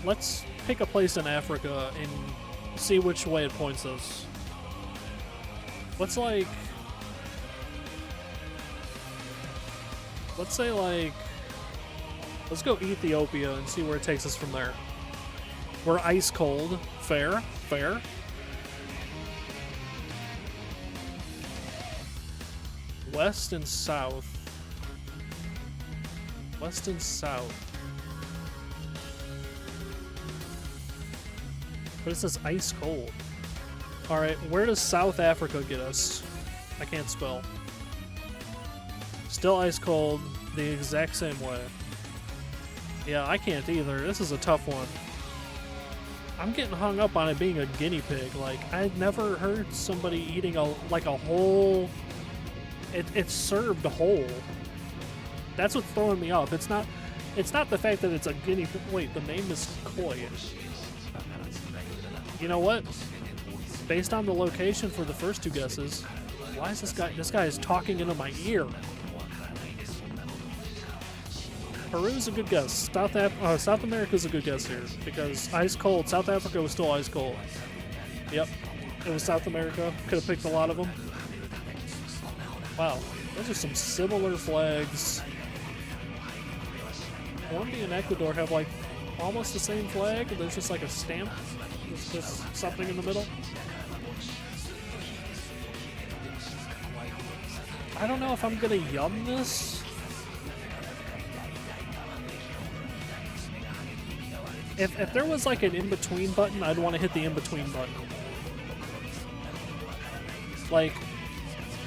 Let's pick a place in Africa and see which way it points us. Let's say let's go Ethiopia and see where it takes us from there. We're ice cold. Fair. West and south. West and south. But it says ice cold. Alright, where does South Africa get us? I can't spell. Still ice cold, the exact same way. Yeah, I can't either. This is a tough one. I'm getting hung up on it being a guinea pig. Like, I'd never heard somebody eating a whole... It's served whole. That's what's throwing me off. It's not the fact that it's a guinea pig. Wait, the name is koi. You know what? Based on the location for the first 2 guesses, why is this guy is talking into my ear? Peru's a good guess. South America's a good guess here because ice cold. South Africa was still ice cold. Yep, it was South America. Could have picked a lot of them. Wow, those are some similar flags. Colombia and Ecuador have like almost the same flag. There's just like a stamp. There's just something in the middle. I don't know if I'm gonna yum this. If there was like an in-between button, I'd want to hit the in-between button. Like,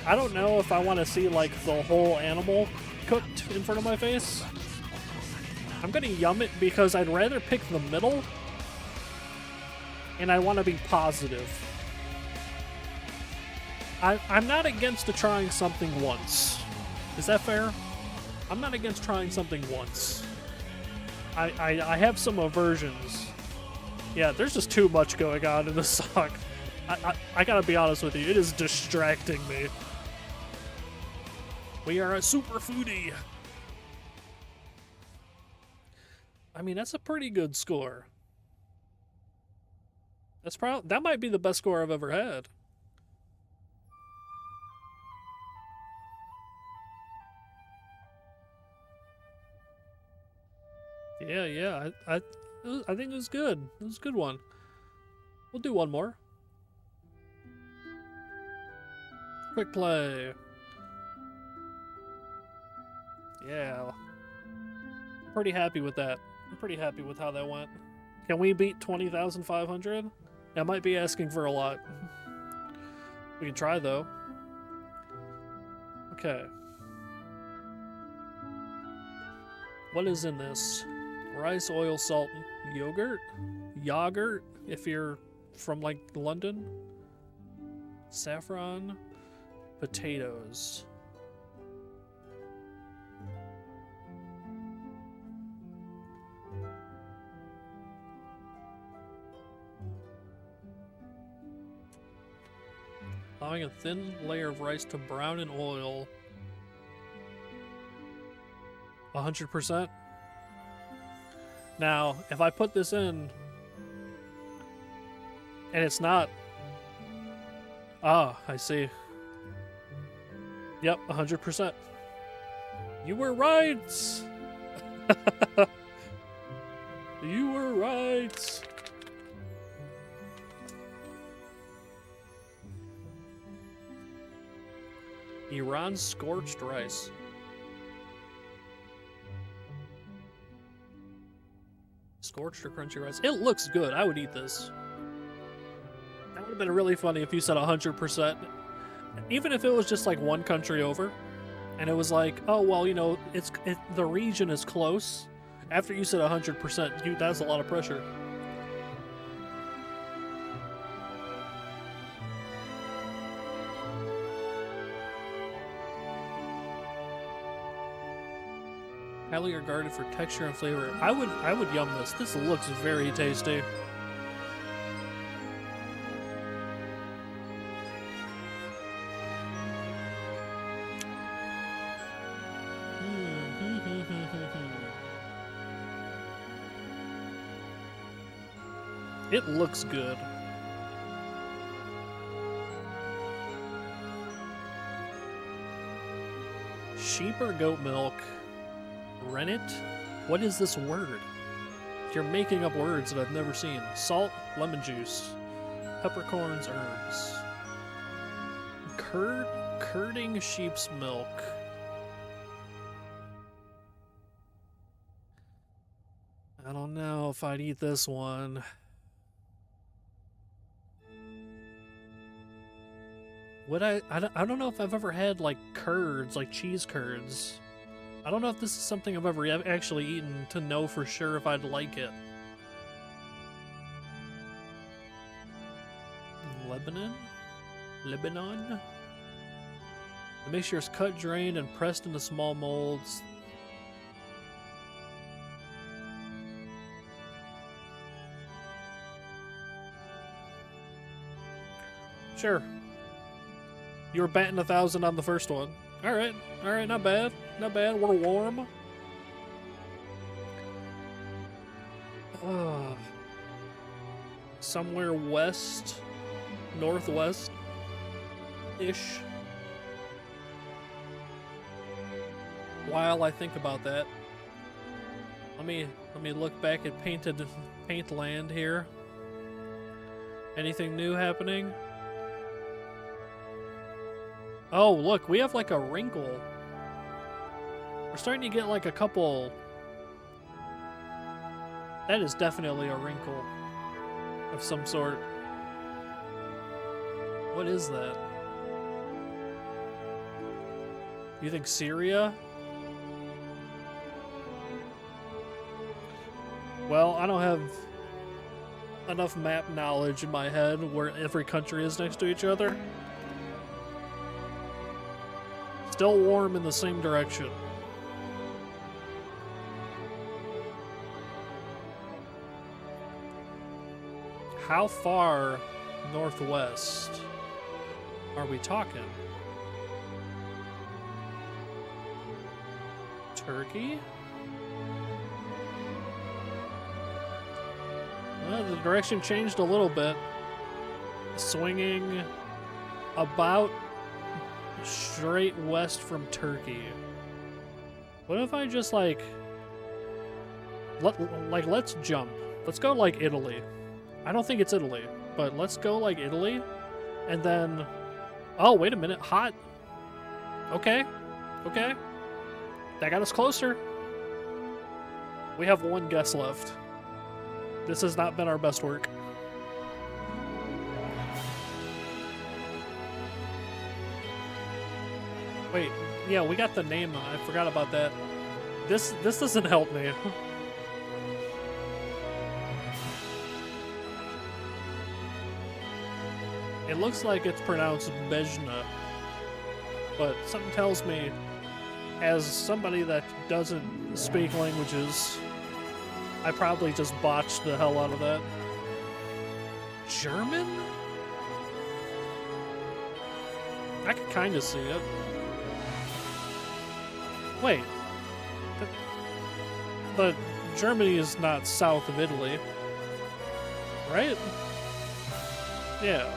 I don't know if I want to see like the whole animal cooked in front of my face. I'm gonna yum it because I'd rather pick the middle, and I want to be positive. I'm not against trying something once. Is that fair? I'm not against trying something once. I have some aversions. Yeah, there's just too much going on in this song. I gotta be honest with you, it is distracting me. We are a super foodie. I mean, that's a pretty good score. That might be the best score I've ever had. Yeah. I think it was good. It was a good one. We'll do one more. Quick play. Yeah. Pretty happy with that. I'm pretty happy with how that went. Can we beat 20,500? I might be asking for a lot. We can try, though. Okay. What is in this? Rice, oil, salt, yogurt? Yogurt, if you're from, like, London. Saffron. Potatoes. Allowing a thin layer of rice to brown in oil. 100%. Now, if I put this in and it's not... Ah, I see. Yep, 100%. You were right! You were right! Iran scorched rice. Scorched or crunchy rice? It looks good. I would eat this. That would have been really funny if you said 100%. Even if it was just like one country over, and it was like, oh well, you know, the region is close. After you said 100%, that's a lot of pressure. Highly regarded for texture and flavor. I would yum this. This looks very tasty. It looks good. Sheep or goat milk? Rennet? What is this word? You're making up words that I've never seen. Salt, lemon juice, peppercorns, herbs. Curding sheep's milk. I don't know if I'd eat this one. Would I don't know if I've ever had like curds, like cheese curds. I don't know if this is something I've ever actually eaten to know for sure if I'd like it. Lebanon? The mixture is cut, drained, and pressed into small molds. Sure. You were batting 1,000 on the first one. Alright, not bad. Not bad. We're warm. Somewhere west, northwest-ish. While I think about that, let me look back at paint land here. Anything new happening? Oh, look, we have like a wrinkle. We're starting to get like a couple... That is definitely a wrinkle of some sort. What is that? You think Syria? Well, I don't have enough map knowledge in my head where every country is next to each other. Still warm in the same direction. How far northwest are we talking? Turkey? Well, the direction changed a little bit. Swinging about straight west from Turkey. What if I just let's jump. Let's go like Italy. I don't think it's Italy, but let's go like Italy, and then, oh, wait a minute, hot. Okay, okay. That got us closer. We have one guess left. This has not been our best work. Wait, yeah, we got the name. I forgot about that. This doesn't help me. It looks like it's pronounced Bejna, but something tells me, as somebody that doesn't speak languages, I probably just botched the hell out of that. German? I could kind of see it. Wait. But Germany is not south of Italy, right? Yeah.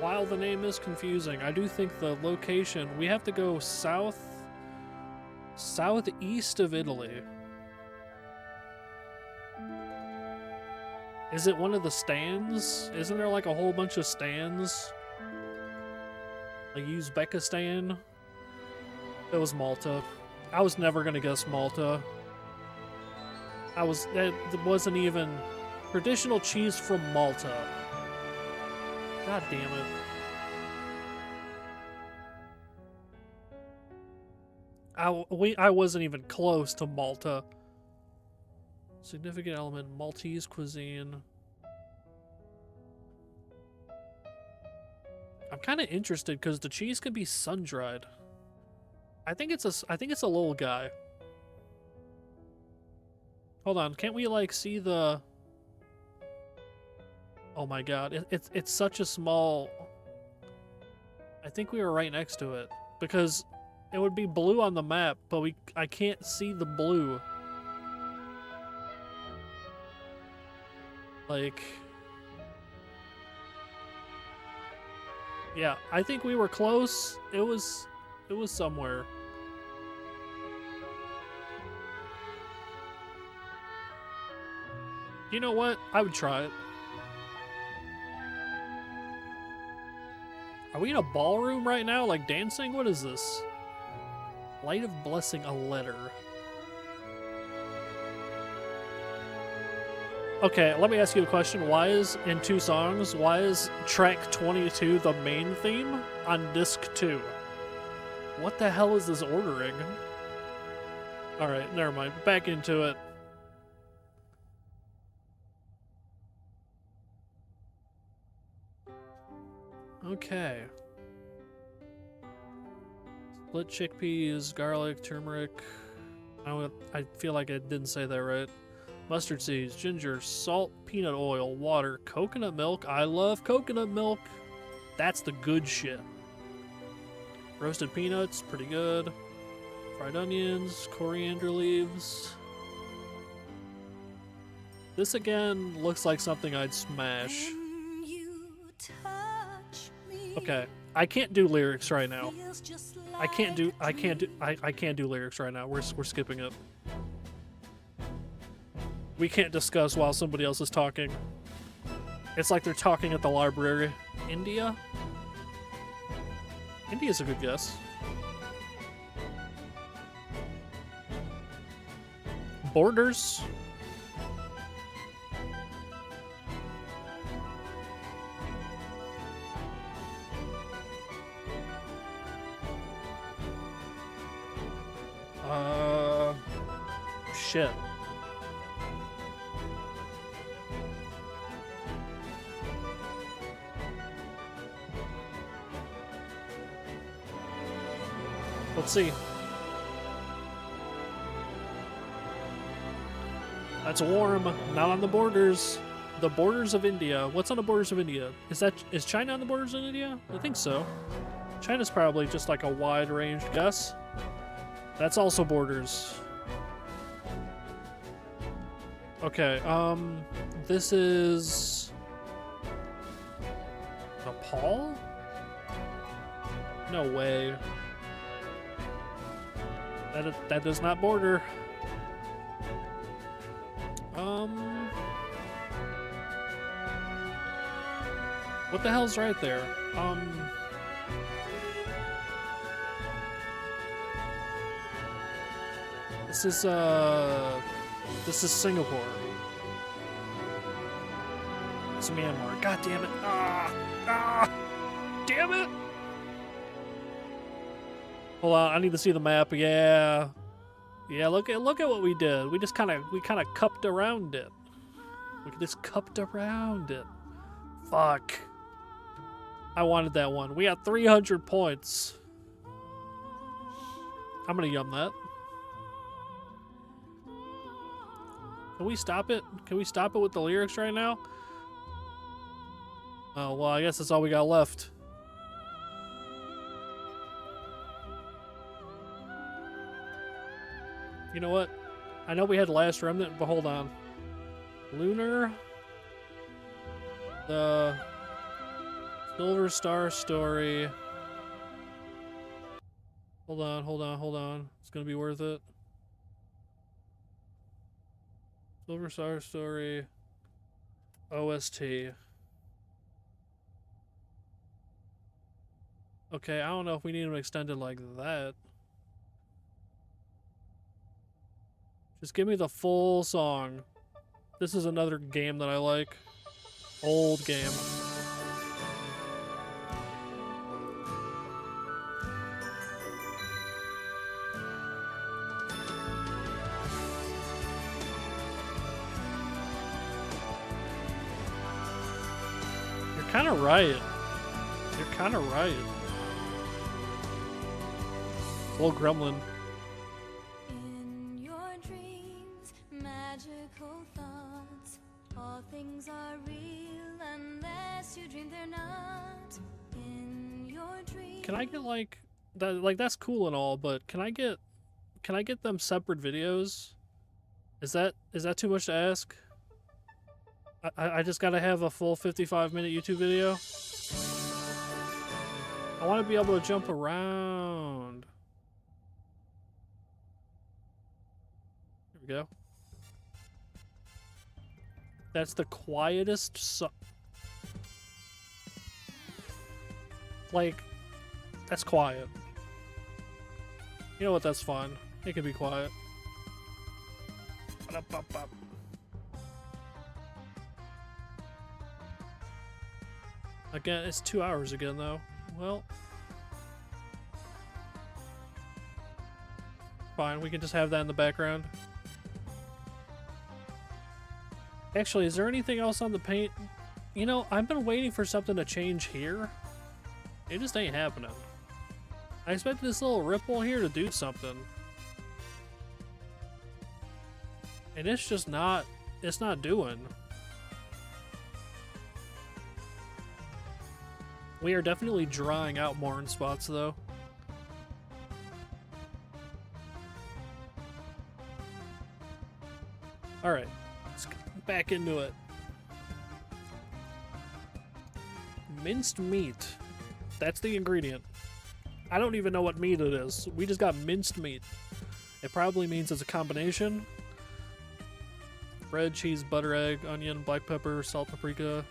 While the name is confusing, I do think the location, we have to go southeast of Italy. Is it one of the stands? Isn't there like a whole bunch of stands? Like Uzbekistan? It was Malta. I was never gonna guess Malta. It wasn't even traditional cheese from Malta. God damn it. I wasn't even close to Malta. Significant element, Maltese cuisine. I'm kind of interested because the cheese could be sun-dried. I think it's a little guy. Hold on, can't we like see the? Oh my god, it's such a small. I think we were right next to it because it would be blue on the map, but I can't see the blue. Like, yeah, I think we were close. It was somewhere. You know what? I would try it. Are we in a ballroom right now, like dancing? What is this? Light of Blessing, a letter. Okay, let me ask you a question. Why is, in 2 songs, why is track 22 the main theme on disc 2? What the hell is this ordering? Alright, never mind. Back into it. Okay. Split chickpeas, garlic, turmeric. I feel like I didn't say that right. Mustard seeds, ginger, salt, peanut oil, water, coconut milk. I love coconut milk. That's the good shit. Roasted peanuts, pretty good. Fried onions, coriander leaves. This again looks like something I'd smash. Okay, I can't do lyrics right now. I can't do lyrics right now. We're skipping it. We can't discuss while somebody else is talking. It's like they're talking at the library. India? India's a good guess. Borders? Shit. Let's see. That's warm. Not on the borders. The borders of India. What's on the borders of India? Is China on the borders of India? I think so. China's probably just like a wide range guess. That's also borders. Okay, this is Nepal? No way. That does not border. What the hell's right there? This is Singapore. It's Myanmar. God damn it. Damn it. Hold on, I need to see the map. Yeah. Yeah, look at what we did. We kind of cupped around it. We just cupped around it. Fuck. I wanted that one. We got 300 points. I'm gonna yum that. Can we stop it? Can we stop it with the lyrics right now? Oh, well, I guess that's all we got left. You know what? I know we had Last Remnant, but hold on. Lunar. The Silver Star Story. Hold on. It's gonna be worth it. Silver Star Story. OST. Okay, I don't know if we need them extended like that. Just give me the full song. This is another game that I like. Old game. You're kind of right. You're kind of right. Little gremlin. In your dreams, magical thoughts, all things are real unless you dream they're not. In your dreams. Can I get like that? Like that's cool and all, but can I get them separate videos? Is that too much to ask? I just gotta have a full 55-minute YouTube video. I want to be able to jump around. There we go. That's the quietest like, that's quiet. You know what? That's fun. It can be quiet. Again, it's 2 hours again, though. Well, fine. We can just have that in the background. Actually, is there anything else on the paint? You know, I've been waiting for something to change here. It just ain't happening. I expected this little ripple here to do something. And it's just not, it's not doing. We are definitely drying out more in spots, though. Alright, let's get back into it. Minced meat. That's the ingredient. I don't even know what meat it is. We just got minced meat. It probably means it's a combination. Bread, cheese, butter, egg, onion, black pepper, salt, paprika.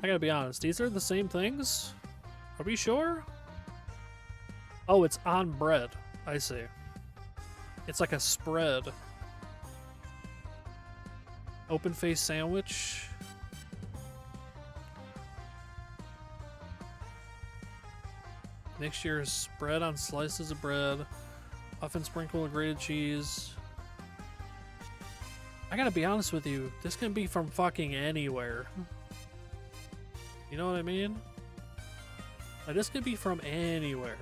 I gotta be honest, these are the same things? Are we sure? Oh, it's on bread. I see. It's like a spread. Open face sandwich. Mix your spread on slices of bread. Often sprinkle with grated cheese. I gotta be honest with you, this can be from fucking anywhere. You know what I mean? Like, this could be from anywhere.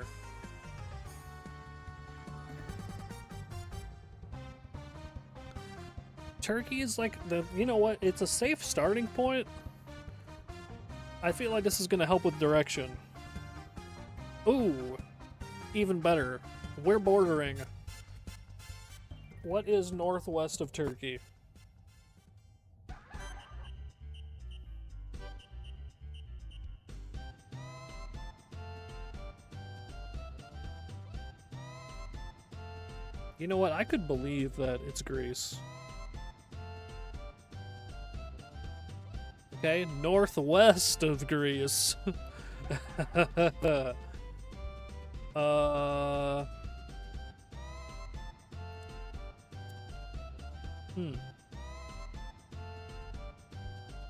Turkey is like the, you know what? It's a safe starting point. I feel like this is gonna help with direction. Ooh, even better. We're bordering. What is northwest of Turkey? You know what? I could believe that it's Greece. Okay, northwest of Greece.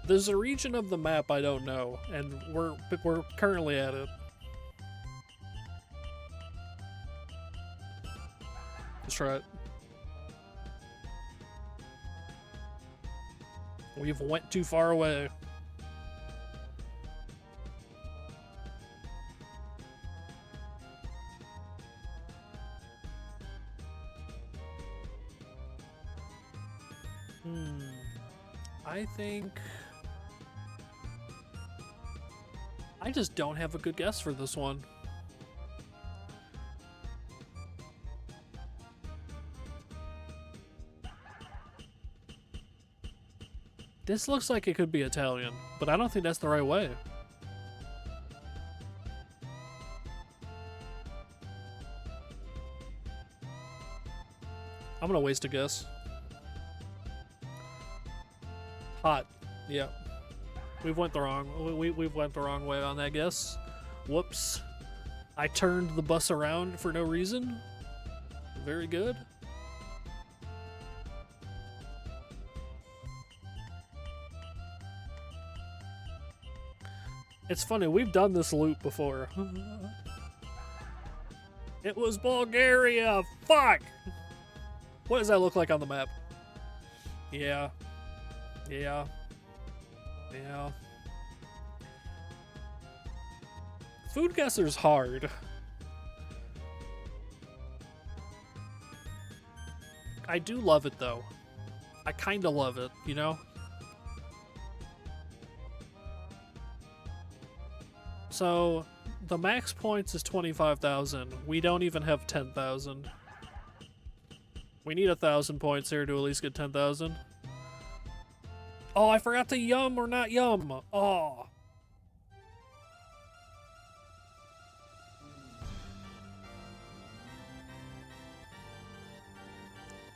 There's a region of the map I don't know, and we're currently at it. Let's try it. We've went too far away. I think I just don't have a good guess for this one. This looks like it could be Italian, but I don't think that's the right way. I'm gonna waste a guess. Hot. Yeah. We've went the wrong way on that guess. Whoops. I turned the bus around for no reason. Very good. It's funny, we've done this loop before. It was Bulgaria! Fuck! What does that look like on the map? Yeah. Yeah. Yeah. Food guesser's hard. I do love it though. I kinda love it, you know? So, the max points is 25,000. We don't even have 10,000. We need 1,000 points here to at least get 10,000. Oh, I forgot to yum or not yum. Oh.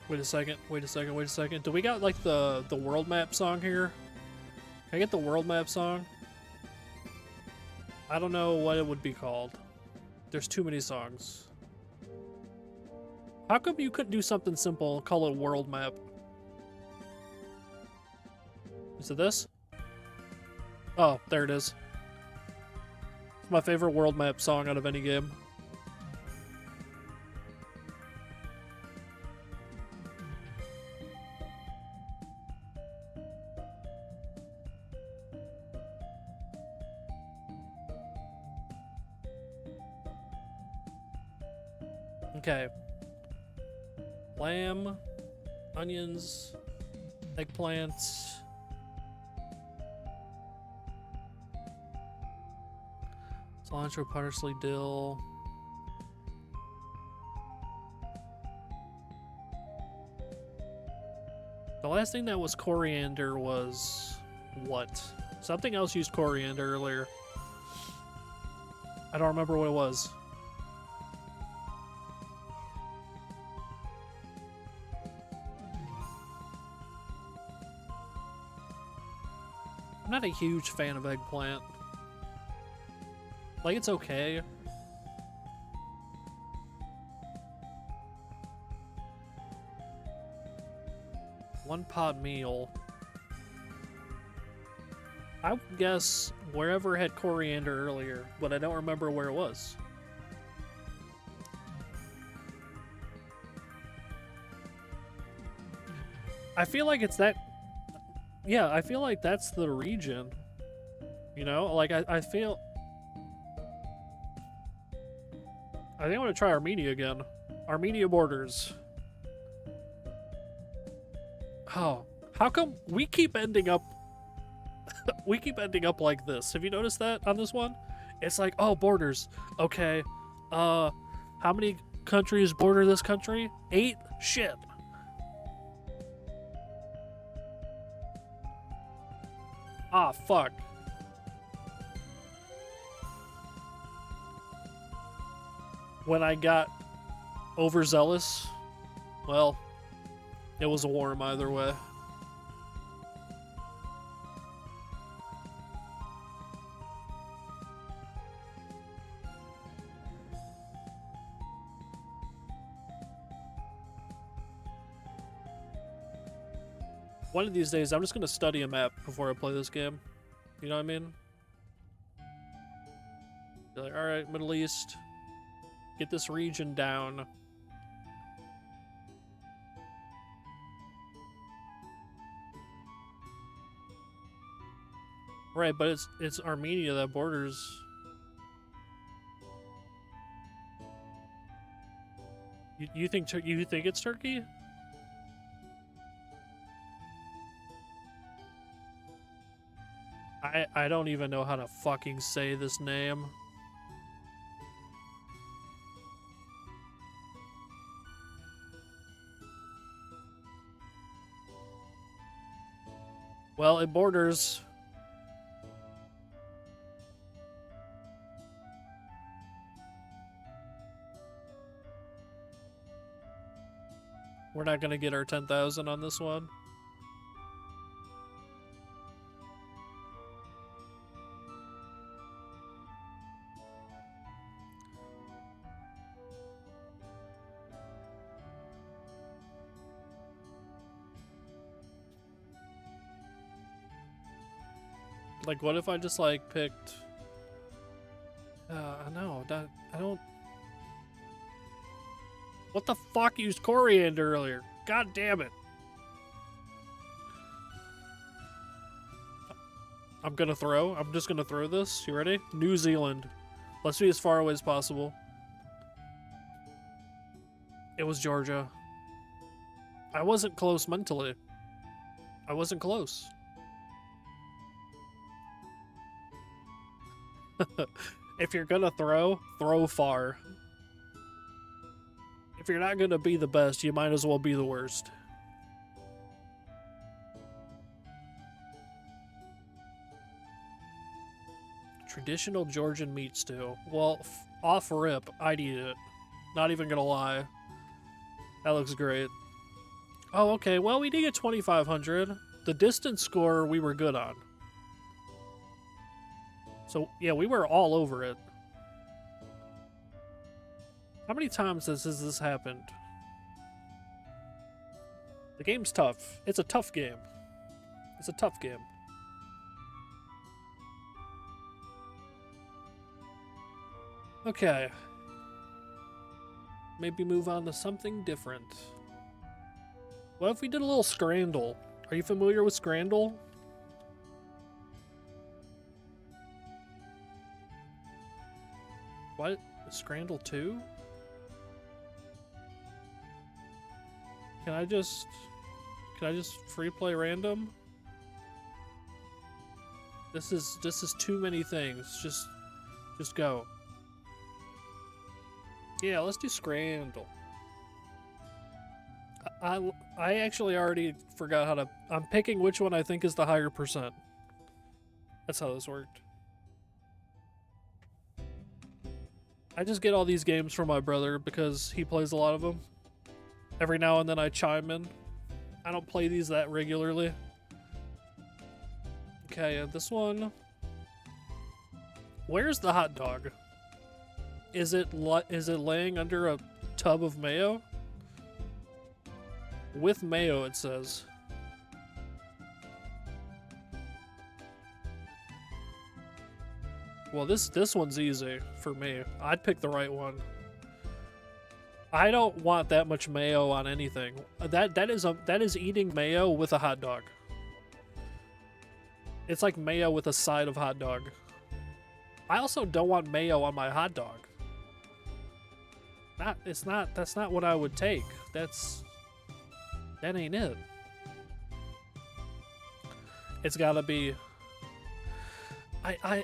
Wait a second. Do we got like the world map song here? Can I get the world map song? I don't know what it would be called. There's too many songs. How come you couldn't do something simple, call it world map? Is it this? Oh, there it is. It's my favorite world map song out of any game. Okay. Lamb, onions, eggplants. Cilantro, parsley, dill. The last thing that was coriander was what? Something else used coriander earlier. I don't remember what it was. I'm not a huge fan of eggplant. Like, it's okay. One pot meal. I would guess wherever had coriander earlier, but I don't remember where it was. I feel like it's that. Yeah, I feel like that's the region. You know, like I feel. I think I want to try Armenia again. Armenia borders. Oh, how come we keep ending up? We keep ending up like this. Have you noticed that on this one? It's like, oh, borders. Okay. How many countries border this country? 8? Shit. Ah, fuck. When I got overzealous, well, it was a warm either way. One of these days, I'm just gonna study a map before I play this game. You know what I mean? Be like, alright, Middle East. Get this region down. Right, but it's Armenia that borders. You think it's Turkey? I don't even know how to fucking say this name. Well, it borders. We're not gonna get our 10,000 on this one. Like, what if I just, like, picked... no, I don't... What the fuck used coriander earlier? God damn it. I'm gonna throw. I'm just gonna throw this. You ready? New Zealand. Let's be as far away as possible. It was Georgia. I wasn't close mentally. I wasn't close. If you're gonna throw far. If you're not gonna be the best, you might as well be the worst. Traditional Georgian meat stew. Well, off rip, I'd eat it. Not even gonna lie. That looks great. Oh, okay. Well, we did get 2,500. The distance score we were good on. So, yeah, we were all over it. How many times has this happened? The game's tough. It's a tough game. It's a tough game. Okay. Maybe move on to something different. What if we did a little Scrandle? Are you familiar with Scrandle? What? Scrandle 2? Can I just free play random? This is too many things. Just go. Yeah, let's do Scrandle. I actually already forgot how to... I'm picking which one I think is the higher percent. That's how this worked. I just get all these games from my brother because he plays a lot of them. Every now and then I chime in. I don't play these that regularly. Okay, this one... Where's the hot dog? Is it laying under a tub of mayo? With mayo, it says. Well, this one's easy for me. I'd pick the right one. I don't want that much mayo on anything. That is eating mayo with a hot dog. It's like mayo with a side of hot dog. I also don't want mayo on my hot dog. That's not what I would take. That ain't it. It's gotta be. I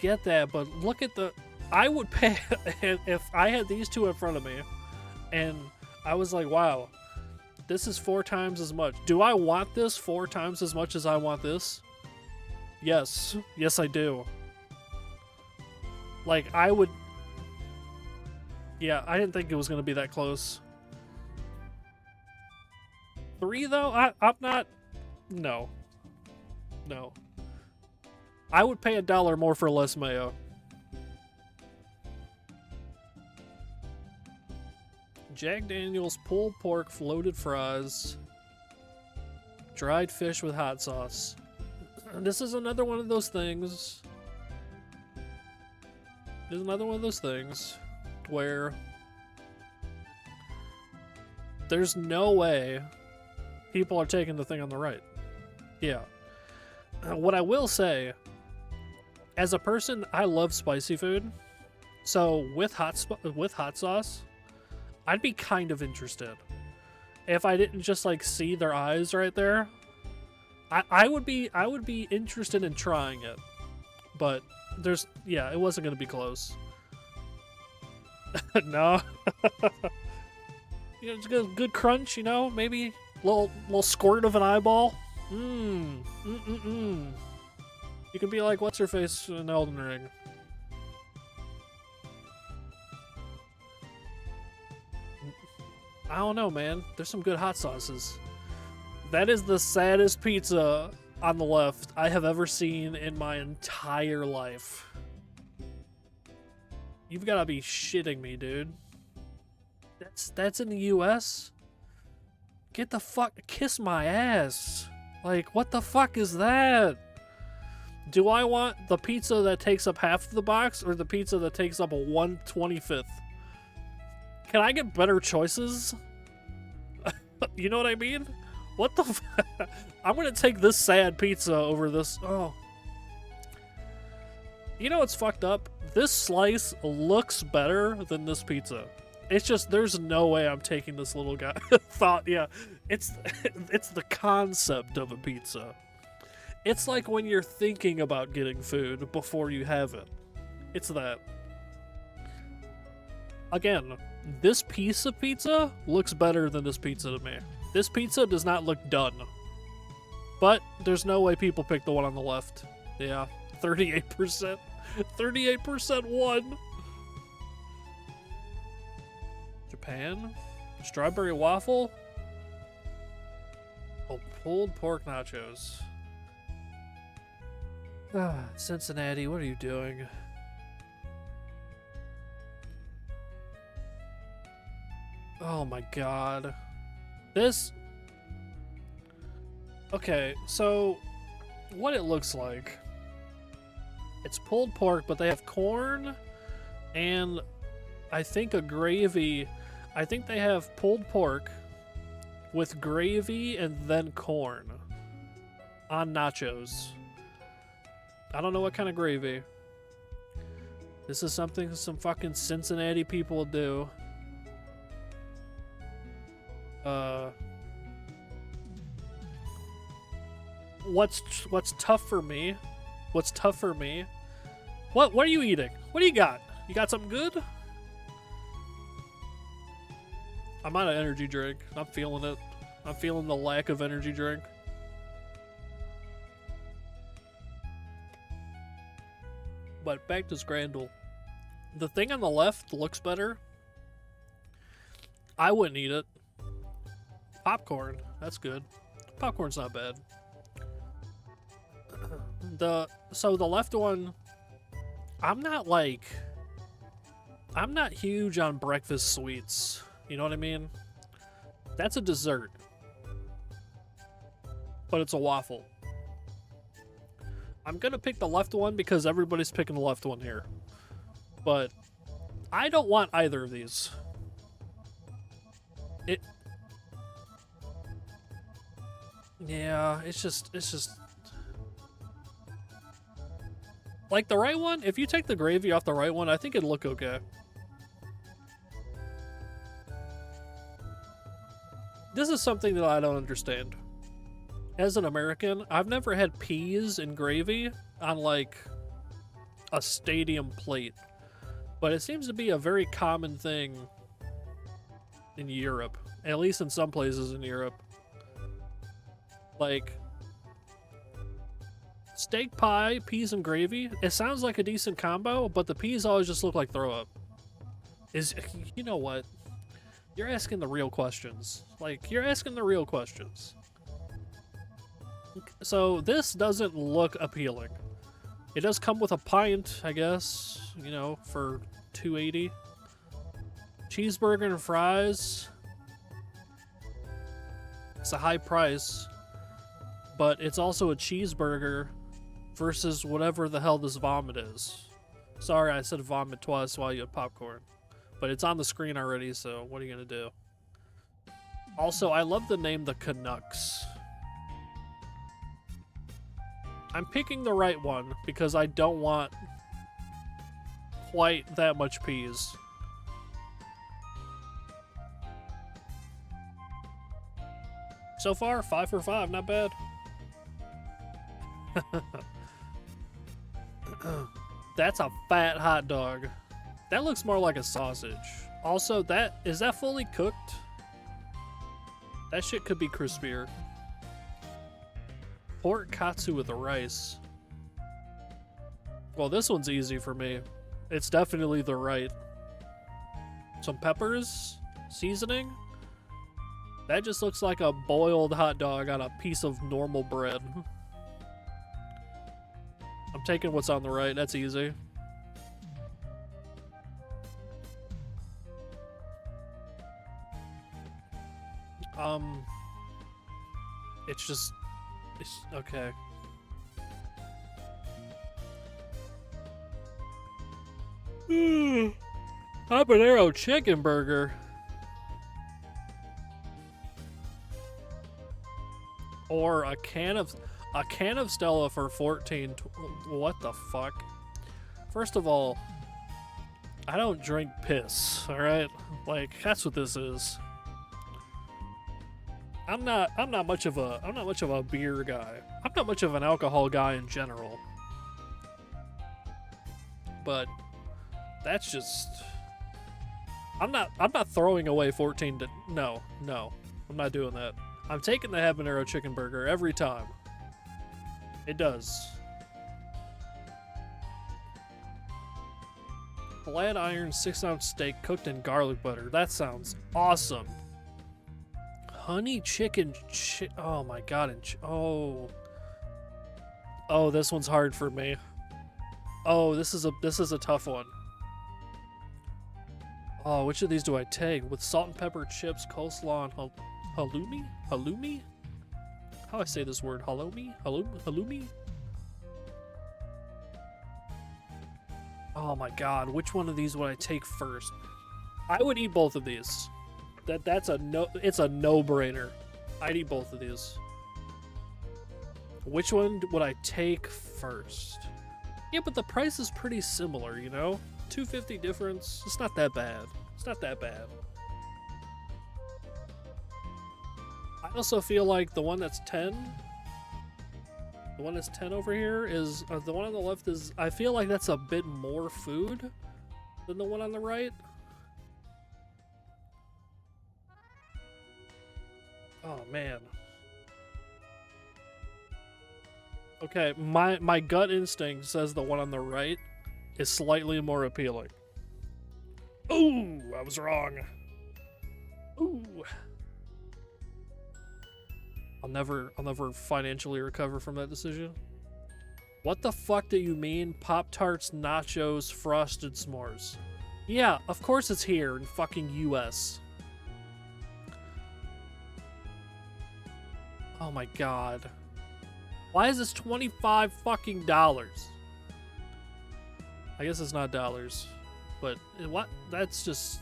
get that, but look at the. I would pay if I had these two in front of me, and I was like, wow, this is 4 times as much. Do I want this 4 times as much as I want this? Yes, yes, I do. Like I would. Yeah, I didn't think it was gonna be that close. 3 though, I'm not. No. No. I would pay $1 more for less mayo. Jack Daniel's pulled pork floated fries. Dried fish with hot sauce. This is another one of those things. This is another one of those things where there's no way people are taking the thing on the right. Yeah. What I will say, as a person, I love spicy food. So with hot sauce, I'd be kind of interested. If I didn't just like see their eyes right there, I would be interested in trying it. But it wasn't gonna be close. No. You know, just a good crunch, you know, maybe little squirt of an eyeball. You can be like, what's her face in Elden Ring? I don't know, man. There's some good hot sauces. That is the saddest pizza on the left I have ever seen in my entire life. You've got to be shitting me, dude. That's in the US? Get the fuck... Kiss my ass. Like, what the fuck is that? Do I want the pizza that takes up half of the box or the pizza that takes up a 1/25th? Can I get better choices? You know what I mean? What the fuck? I'm gonna take this sad pizza over this. Oh. You know what's fucked up? This slice looks better than this pizza. It's just, there's no way I'm taking this little guy. It's the concept of a pizza. It's like when you're thinking about getting food before you have it. It's that. Again, this piece of pizza looks better than this pizza to me. This pizza does not look done. But there's no way people pick the one on the left. Yeah, 38%. 38% won. Japan? Strawberry waffle? Oh, pulled pork nachos. Cincinnati, what are you doing? Oh my god. This... Okay, so... what it looks like... It's pulled pork, but they have corn and I think a gravy. I think they have pulled pork with gravy and then corn on nachos. I don't know what kind of gravy. This is something some fucking Cincinnati people do. What's tough for me? What's tough for me? What are you eating? What do you got? You got something good? I'm out of energy drink. I'm feeling it. I'm feeling the lack of energy drink. But back to Scrandle. The thing on the left looks better. I wouldn't eat it. Popcorn. That's good. Popcorn's not bad. So the left one, I'm not huge on breakfast sweets. You know what I mean? That's a dessert. But it's a waffle. I'm gonna pick the left one because everybody's picking the left one here. But I don't want either of these. It. Yeah, it's just like the right one. If you take the gravy off the right one, I think it'd look okay. This is something that I don't understand. As an American, I've never had peas and gravy on like a stadium plate, but it seems to be a very common thing in Europe, at least in some places in Europe. Like steak pie, peas and gravy. It sounds like a decent combo, but the peas always just look like throw up. You know what? You're asking the real questions. Like, you're asking the real questions. So this doesn't look appealing. It does come with a pint, I guess, you know, for $2.80. Cheeseburger and fries. It's a high price, but it's also a cheeseburger versus whatever the hell this vomit is. Sorry, I said vomit twice while you had popcorn. But it's on the screen already, so what are you gonna do? Also, I love the name the Canucks. I'm picking the right one because I don't want quite that much peas. So far, 5 for 5, not bad. That's a fat hot dog. That looks more like a sausage. Also, is that fully cooked? That shit could be crispier. Pork katsu with the rice. Well, this one's easy for me. It's definitely the right. Some peppers, seasoning. That just looks like a boiled hot dog on a piece of normal bread. I'm taking what's on the right. That's easy. It's okay. Habanero chicken burger. Or a can of Stella for 14. What the fuck? First of all, I don't drink piss, all right? Like, that's what this is. I'm not much of a beer guy. I'm not much of an alcohol guy in general. But that's just, I'm not throwing away 14 to no. I'm not doing that. I'm taking the habanero chicken burger every time. It does. Flat iron 6-ounce steak cooked in garlic butter. That sounds awesome. Honey chicken oh my god, and oh, this one's hard for me. Oh, this is a tough one. Oh, which of these do I take? With salt and pepper chips, coleslaw, and halloumi? How do I say this word? Halloumi? Oh my god, which one of these would I take first? I would eat both of these. It's a no-brainer. I'd eat both of these. Which one would I take first? Yeah, but the price is pretty similar, you know? $2.50 difference. It's not that bad. It's not that bad. I also feel like the one that's 10, the one that's 10 over here is, the one on the left is, I feel like that's a bit more food than the one on the right. Oh man. Okay, my gut instinct says the one on the right is slightly more appealing. Ooh, I was wrong. Ooh. I'll never financially recover from that decision. What the fuck do you mean? Pop-Tarts, nachos, frosted s'mores. Yeah, of course it's here in fucking US. Oh my god. Why is this $25 fucking dollars? I guess it's not dollars, but what? That's just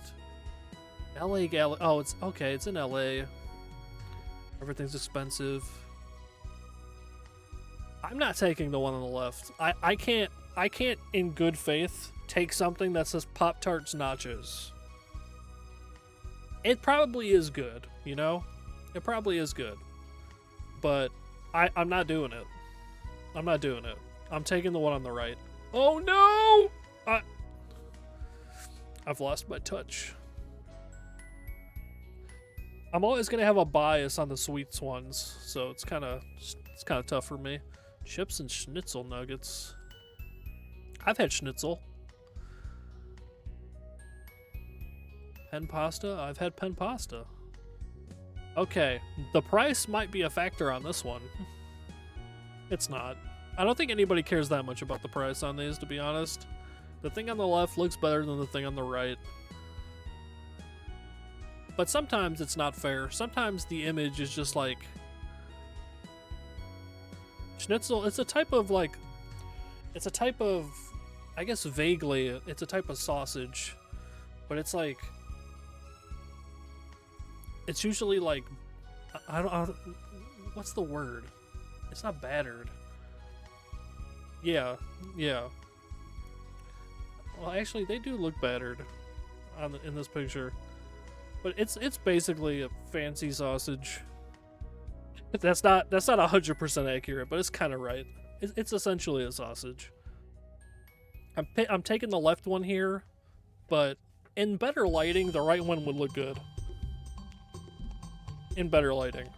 LA Gal. Oh, it's okay. It's in LA. Everything's expensive. I'm not taking the one on the left. I can't in good faith take something that says Pop-Tarts Nachos. It probably is good, you know? It probably is good. But I'm not doing it. I'm not doing it. I'm taking the one on the right. Oh no! I've lost my touch. I'm always gonna have a bias on the sweets ones, so it's kind of tough for me. Chips and schnitzel nuggets. I've had schnitzel. Pen pasta? I've had pen pasta. Okay, the price might be a factor on this one. It's not. I don't think anybody cares that much about the price on these, to be honest. The thing on the left looks better than the thing on the right. But sometimes it's not fair. Sometimes the image is just like... Schnitzel, it's a type of like... It's a type of... I guess vaguely, it's a type of sausage. But it's like... It's usually like... I don't what's the word? It's not battered. Yeah. Well, actually, they do look battered in this picture. But it's basically a fancy sausage. That's not 100% accurate, but it's kind of right. It's essentially a sausage. I'm taking the left one here, but in better lighting, the right one would look good. In better lighting.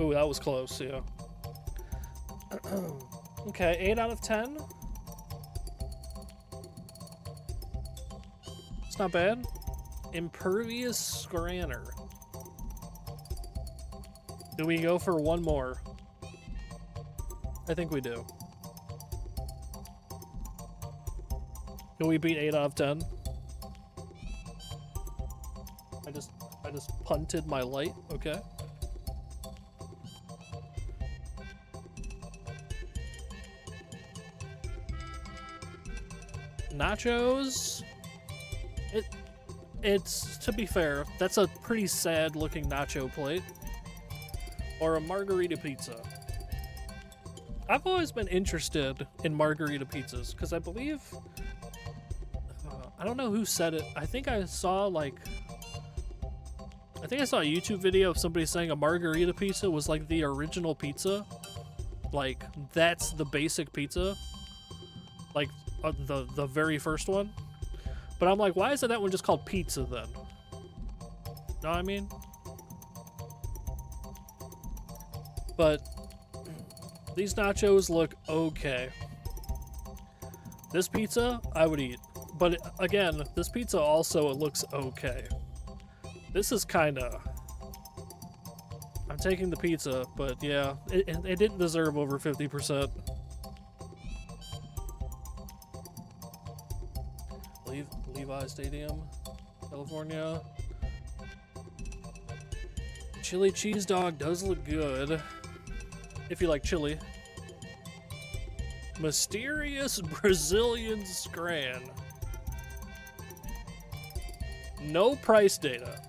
Ooh, that was close, yeah. Okay, 8 out of 10. It's not bad. Impervious Scranner. Do we go for one more? I think we do. Do we beat 8 out of 10? I just punted my light, okay. Nachos. It's, to be fair, that's a pretty sad looking nacho plate. Or a margarita pizza. I've always been interested in margarita pizzas, because I believe... I don't know who said it. I think I saw, like... I think I saw a YouTube video of somebody saying a margarita pizza was like the original pizza. Like, that's the basic pizza. Like, the very first one. But I'm like, why isn't that one just called pizza then? Know what I mean? But these nachos look okay. This pizza, I would eat. But again, this pizza also looks okay. This is kinda... I'm taking the pizza, but yeah, it didn't deserve over 50%. Levi Stadium, California. Chili cheese dog does look good. If you like chili. Mysterious Brazilian Scran. No price data.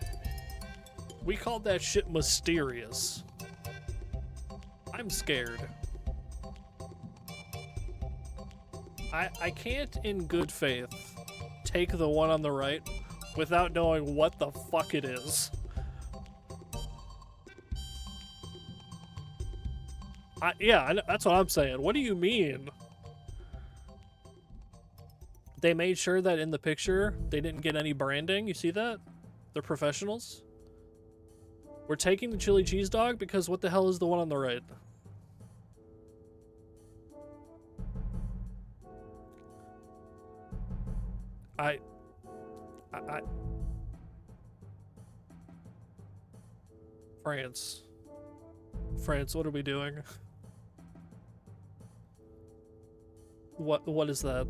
We called that shit mysterious. I'm scared. I can't in good faith take the one on the right without knowing what the fuck it is. Yeah, that's what I'm saying. What do you mean? They made sure that in the picture they didn't get any branding. You see that? They're professionals. We're taking the chili cheese dog because what the hell is the one on the right? France, what are we doing? What is that?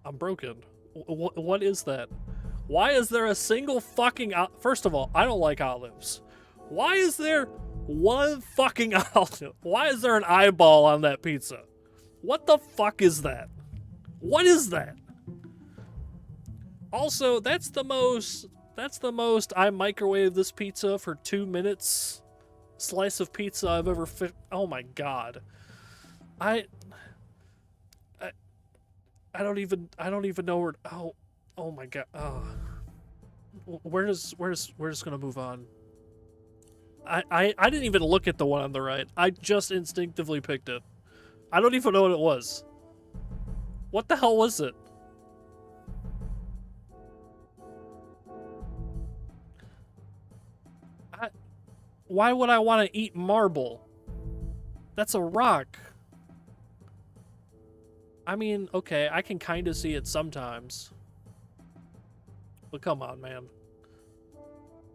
I'm broken. What is that? Why is there a single fucking First of all, I don't like olives. Why is there one fucking olive? Why is there an eyeball on that pizza? What the fuck is that? What is that? Also, that's the most I microwave this pizza for 2 minutes slice of pizza I've ever oh my god. I don't even know where. Oh my god. Oh. We're just gonna move on. I didn't even look at the one on the right. I just instinctively picked it. I don't even know what it was. What the hell was it? Why would I want to eat marble? That's a rock. I mean, okay, I can kind of see it sometimes. But come on, man.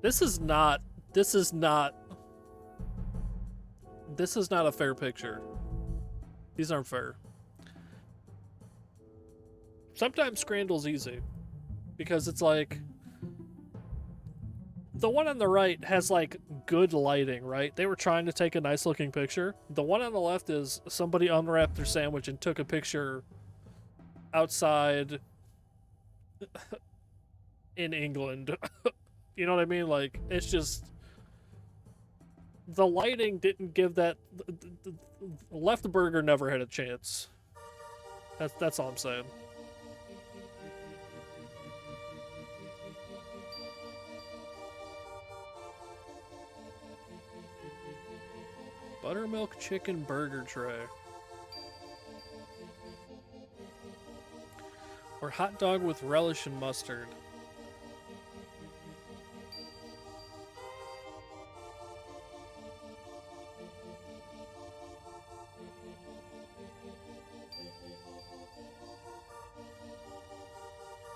This is not a fair picture. These aren't fair. Sometimes Scrandal's easy. Because it's like... The one on the right has, like, good lighting, right? They were trying to take a nice-looking picture. The one on the left is somebody unwrapped their sandwich and took a picture outside in England. You know what I mean? Like, it's just... The lighting didn't give that... Left Burger never had a chance. That's all I'm saying. Buttermilk chicken burger tray. Or hot dog with relish and mustard.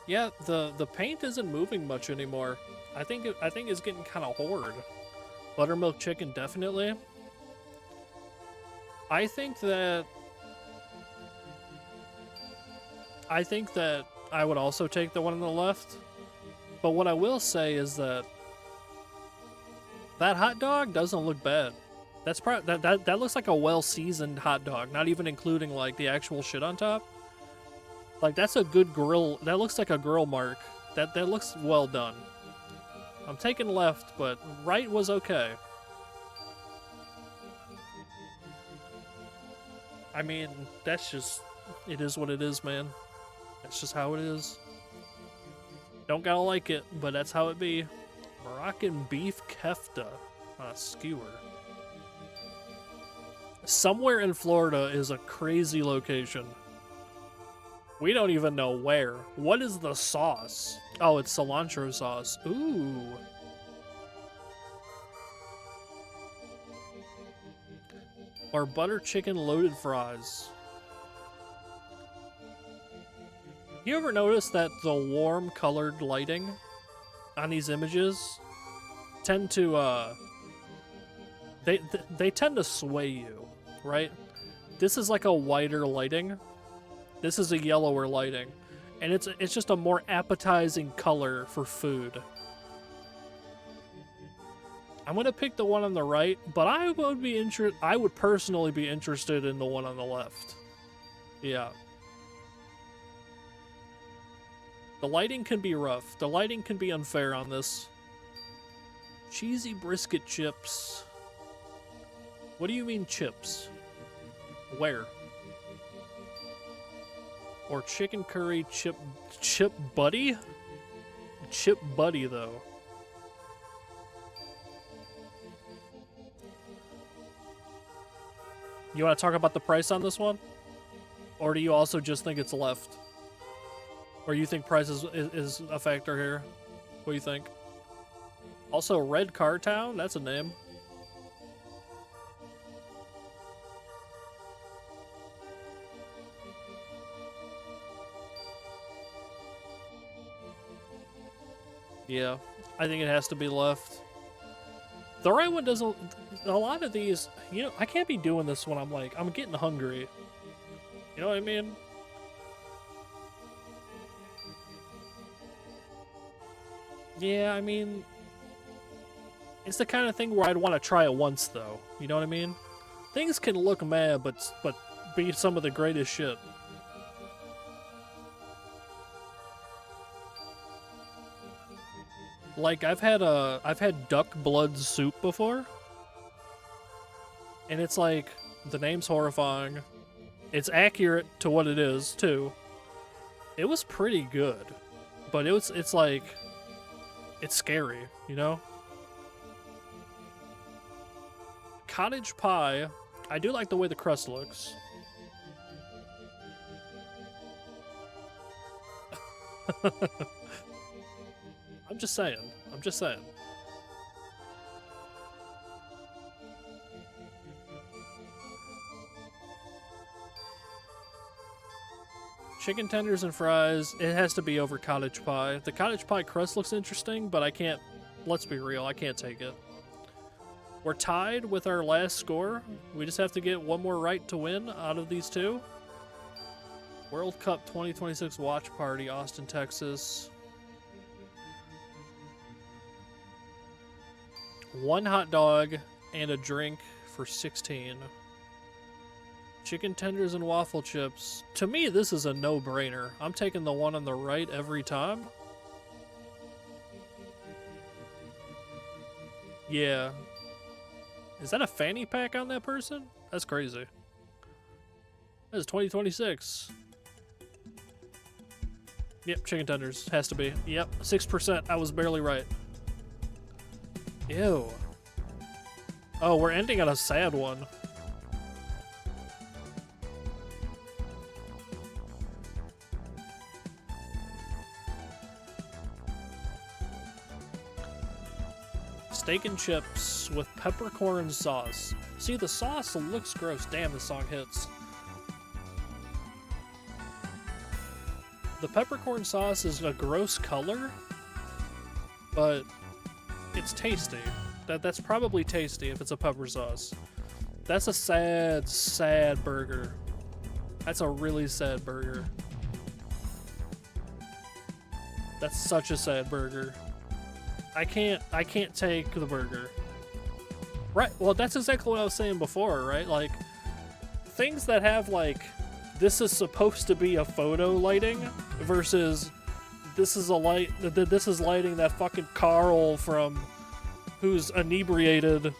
Yeah, the paint isn't moving much anymore. I think it's getting kind of horrid. Buttermilk chicken definitely. I think that I would also take the one on the left. But what I will say is that hot dog doesn't look bad. That's that looks like a well-seasoned hot dog, not even including like the actual shit on top. Like that's a good grill. That looks like a grill mark. That looks well done. I'm taking left, but right was okay. I mean, that's just, it is what it is, man. That's just how it is. Don't gotta like it, but that's how it be. Moroccan beef kefta on a skewer. Somewhere in Florida is a crazy location. We don't even know where. What is the sauce? Oh, it's cilantro sauce. Ooh. Or butter chicken loaded fries. You ever notice that the warm colored lighting on these images tend to they tend to sway you, right? This is like a whiter lighting. This is a yellower lighting. And it's just a more appetizing color for food. I'm gonna pick the one on the right, but I would personally be interested in the one on the left. Yeah. The lighting can be rough. The lighting can be unfair on this. Cheesy brisket chips. What do you mean chips? Where? Or chicken curry chip buddy? Chip buddy though. You want to talk about the price on this one? Or do you also just think it's left? Or you think price is a factor here? What do you think? Also, Red Car Town? That's a name. Yeah, I think it has to be left. The right one doesn't... A lot of these... You know, I can't be doing this when I'm getting hungry. You know what I mean? Yeah, I mean... It's the kind of thing where I'd want to try it once, though. You know what I mean? Things can look mad, but be some of the greatest shit. Like I've had duck blood soup before, and it's like the name's horrifying. It's accurate to what it is too. It was pretty good, but it's like it's scary, you know? Cottage pie. I do like the way the crust looks. I'm just saying. I'm just saying. Chicken tenders and fries, it has to be over cottage pie. The cottage pie crust looks interesting, but I can't, let's be real, I can't take it. We're tied with our last score. We just have to get one more right to win out of these two. World Cup 2026 watch party, Austin, Texas. 1 hot dog and a drink for 16. Chicken tenders and waffle chips. To me, this is a no-brainer. I'm taking the one on the right every time. Yeah. Is that a fanny pack on that person? That's crazy. That is 2026. Yep, chicken tenders. Has to be. Yep, 6%. I was barely right. Ew. Oh, we're ending on a sad one. Steak and chips with peppercorn sauce. See, the sauce looks gross. Damn, this song hits. The peppercorn sauce is a gross color, but it's tasty. That's probably tasty if it's a pepper sauce. That's a sad, sad burger. That's a really sad burger. That's such a sad burger. I can't take the burger. Right, well that's exactly what I was saying before, right? Like, things that have like, this is supposed to be a photo lighting versus this is a light, this is lighting that fucking Carl from, who's inebriated.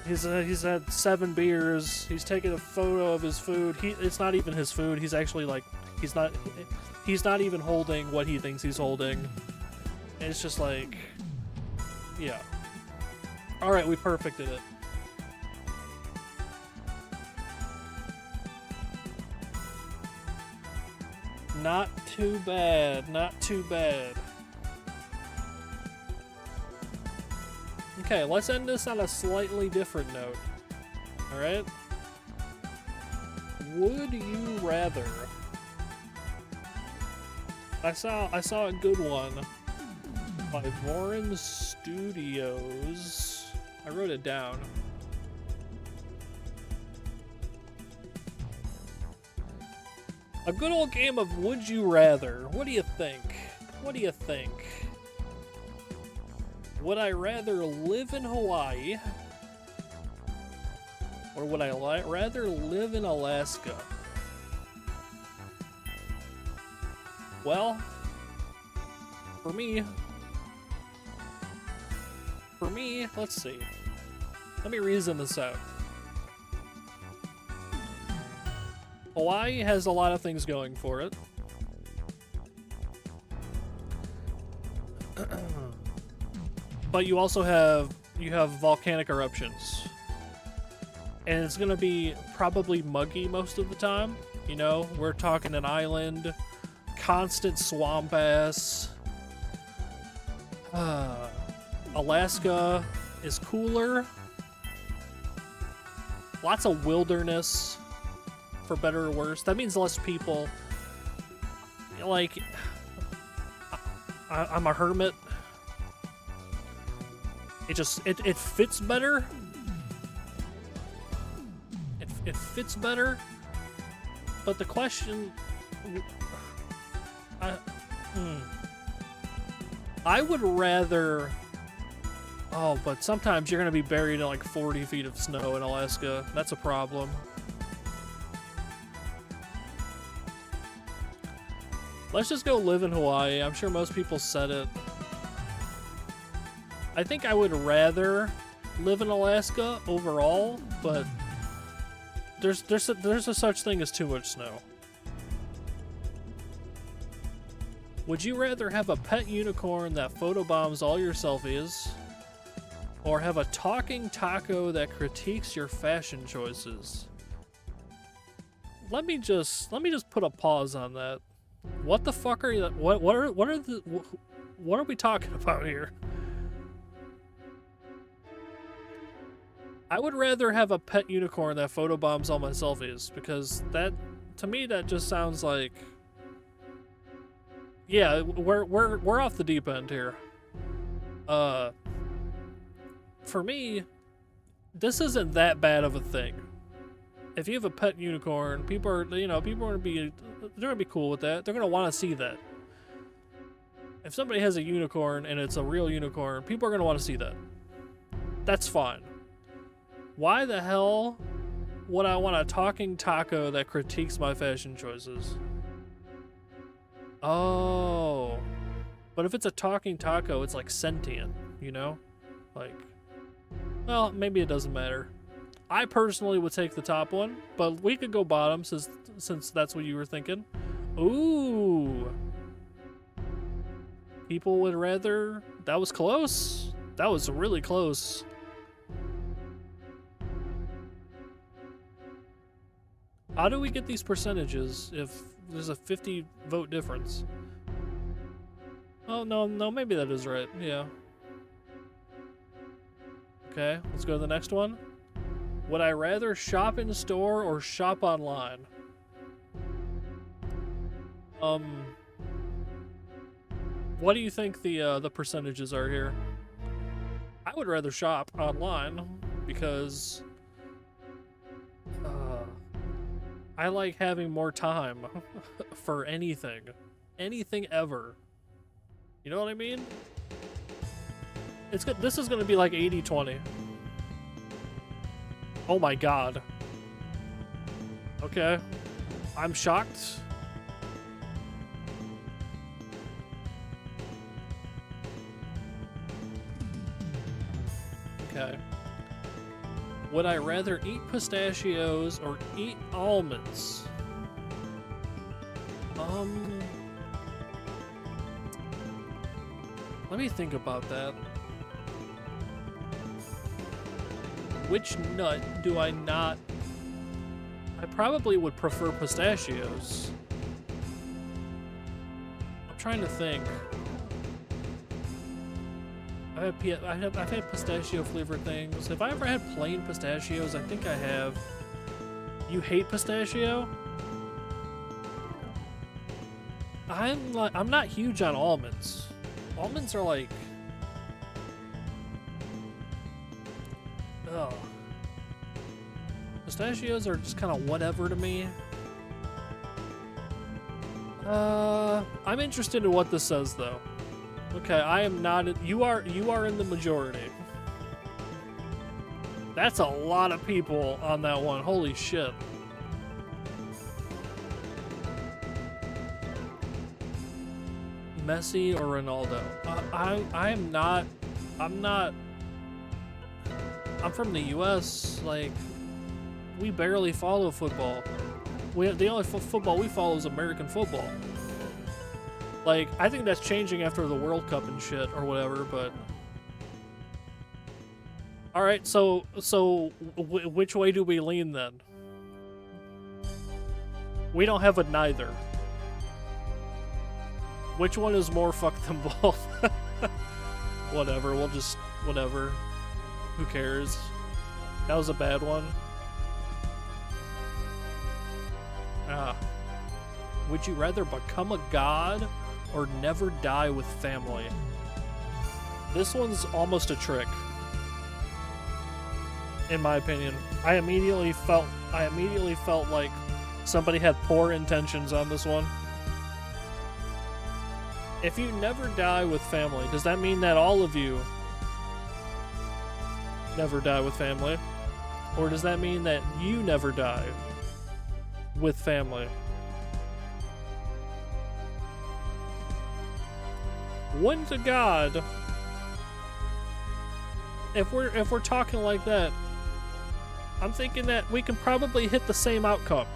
He's had 7 beers, he's taking a photo of his food. It's not even his food, he's actually like, he's not even holding what he thinks he's holding. And it's just like, yeah. Alright, we perfected it. Not too bad, not too bad. Okay, let's end this on a slightly different note. Alright? Would you rather? I saw a good one by Vorin Studios. I wrote it down. A good old game of Would You Rather. What do you think? What do you think? Would I rather live in Hawaii? Or would I rather live in Alaska? Well, for me, let's see. Let me reason this out. Hawaii has a lot of things going for it. But you also have volcanic eruptions. And it's going to be probably muggy most of the time. You know, we're talking an island, constant swamp ass. Alaska is cooler. Lots of wilderness, for better or worse. That means less people. Like, I'm a hermit. It fits better. It fits better. But the question, I would rather. Oh, but sometimes you're gonna be buried in like 40 feet of snow in Alaska. That's a problem. Let's just go live in Hawaii. I'm sure most people said it. I think I would rather live in Alaska overall, but there's a such thing as too much snow. Would you rather have a pet unicorn that photobombs all your selfies, or have a talking taco that critiques your fashion choices? Let me just put a pause on that. What the fuck are you? What are we talking about here? I would rather have a pet unicorn that photobombs all my selfies, because that, to me, that just sounds like, yeah, we're off the deep end here. For me, this isn't that bad of a thing. If you have a pet unicorn, people are gonna be cool with that. They're gonna want to see that. If somebody has a unicorn and it's a real unicorn, people are gonna want to see that. That's fine. Why the hell would I want a talking taco that critiques my fashion choices? Oh. But if it's a talking taco, it's like sentient, you know? Like, well, maybe it doesn't matter. I personally would take the top one, but we could go bottom since that's what you were thinking. Ooh. People would rather... That was close. That was really close. How do we get these percentages if there's a 50 vote difference? Oh, no, maybe that is right. Yeah. Okay, let's go to the next one. Would I rather shop in store or shop online? What do you think the percentages are here? I would rather shop online because I like having more time for anything ever. You know what I mean? It's good. This is going to be like 80-20. Oh my god. Okay. I'm shocked. Okay. Would I rather eat pistachios or eat almonds? Let me think about that. Which nut do I not... I probably would prefer pistachios. I'm trying to think. I've had pistachio flavored things. Have I ever had plain pistachios? I think I have. You hate pistachio? I'm not huge on almonds. Almonds are like... Ugh. Pistachios are just kind of whatever to me. I'm interested in what this says though. Okay, I am not. You are in the majority. That's a lot of people on that one. Holy shit. Messi or Ronaldo? I'm not. I'm from the U.S. Like, we barely follow football. The only football we follow is American football. Like, I think that's changing after the World Cup and shit or whatever, but... Alright, so which way do we lean then? We don't have a neither. Which one is more fuck them both? Whatever, we'll just... Whatever. Who cares? That was a bad one. Would you rather become a god or never die with family? This one's almost a trick, in my opinion. I immediately felt like somebody had poor intentions on this one. If you never die with family, does that mean that all of you never die with family? Or does that mean that you never die with family? When's a god if we're talking like that, I'm thinking that we can probably hit the same outcome.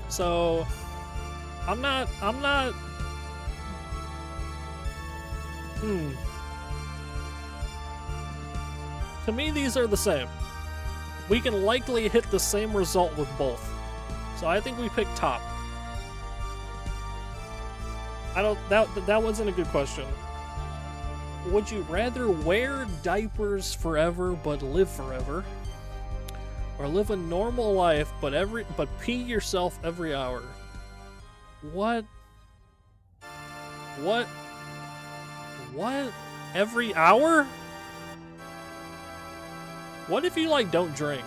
So I'm not to me these are the same. We can likely hit the same result with both. So I think we pick top. That wasn't a good question. Would you rather wear diapers forever but live forever? Or live a normal life but pee yourself every hour? What? What? What? Every hour? What if you like don't drink?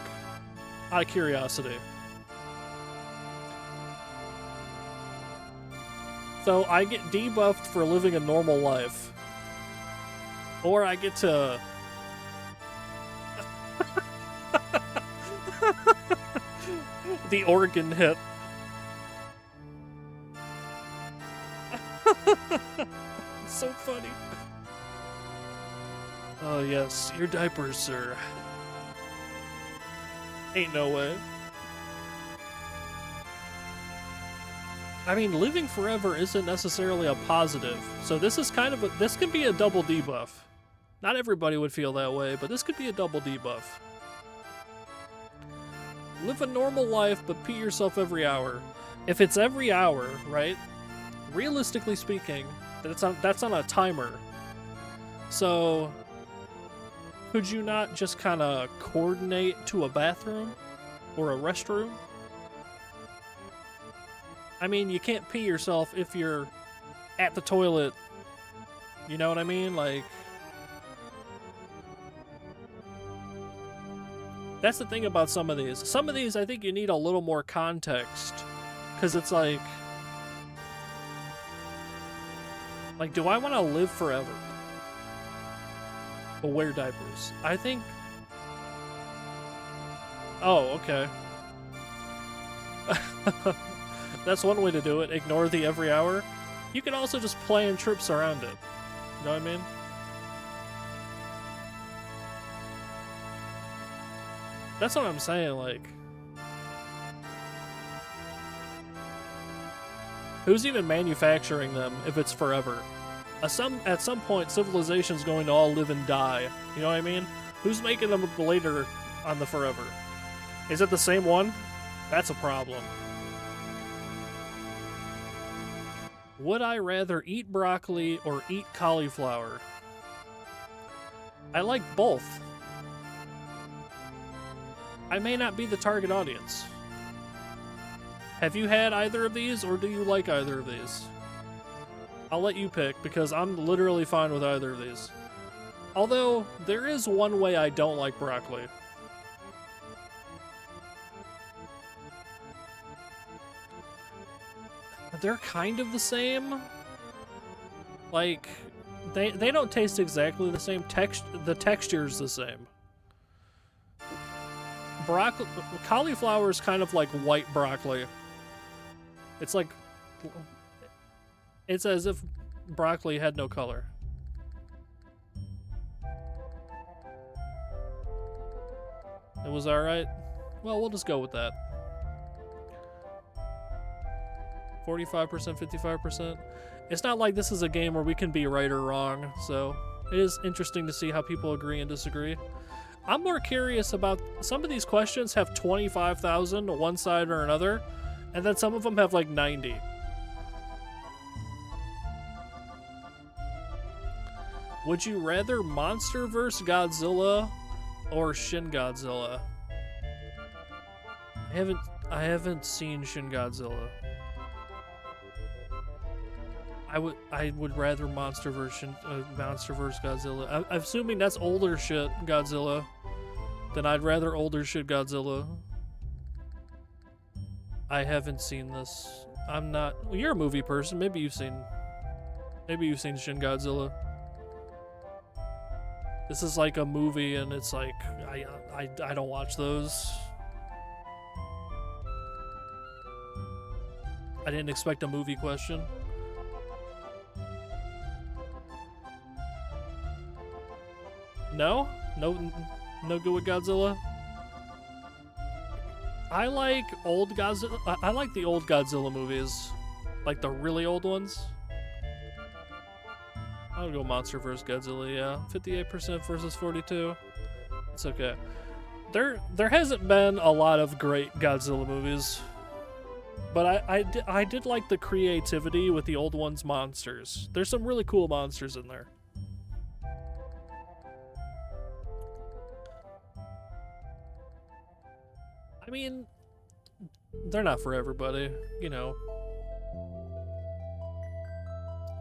Out of curiosity. So I get debuffed for living a normal life. Or I get to... the organ hit. It's so funny. Oh yes, your diapers, sir. Ain't no way. I mean, living forever isn't necessarily a positive, so this is kind of this could be a double debuff. Not everybody would feel that way, but this could be a double debuff. Live a normal life, but pee yourself every hour. If it's every hour, right? Realistically speaking, that's on a timer. So, could you not just kind of coordinate to a bathroom or a restroom? I mean, you can't pee yourself if you're at the toilet. You know what I mean? Like, that's the thing about some of these. Some of these, I think you need a little more context. Because it's like, do I want to live forever? But wear diapers? I think... Oh, okay. That's one way to do it. Ignore the every hour. You can also just plan trips around it. You know what I mean? That's what I'm saying, like... Who's even manufacturing them if it's forever? At some point, civilization's going to all live and die. You know what I mean? Who's making them later on the forever? Is it the same one? That's a problem. Would I rather eat broccoli or eat cauliflower? I like both. I may not be the target audience. Have you had either of these, or do you like either of these? I'll let you pick, because I'm literally fine with either of these. Although, there is one way I don't like broccoli. They're kind of the same. Like, they don't taste exactly the same. The texture's the same. Cauliflower is kind of like white broccoli. It's like... It's as if broccoli had no color. It was alright? Well, we'll just go with that. 45%, 55%. It's not like this is a game where we can be right or wrong, so it is interesting to see how people agree and disagree. I'm more curious about some of these questions have 25,000 on one side or another, and then some of them have like 90. Would you rather Monster vs. Godzilla or Shin Godzilla? I haven't seen Shin Godzilla. I would rather Monster vs. Godzilla. I'm assuming that's older shit Godzilla. Then I'd rather older shit Godzilla. I haven't seen this. I'm not. Well, you're a movie person. Maybe you've seen Shin Godzilla. This is like a movie, and it's like I don't watch those. I didn't expect a movie question. No? No good with Godzilla? I like old Godzilla. I like the old Godzilla movies. Like the really old ones. I'll go Monster vs. Godzilla, yeah. 58% versus 42. It's okay. There hasn't been a lot of great Godzilla movies. But I did like the creativity with the old ones' monsters. There's some really cool monsters in there. I mean, they're not for everybody, you know.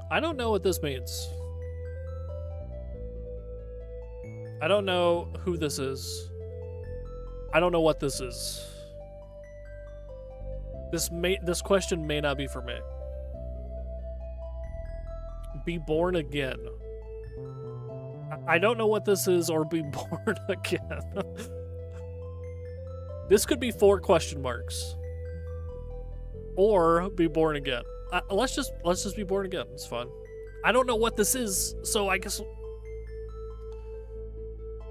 I don't know what this means. I don't know who this is. I don't know what this is. This question may not be for me. Be born again. I don't know what this is or be born again. This could be 4 question marks. Or be born again. Let's just be born again. It's fun. I don't know what this is, so I guess.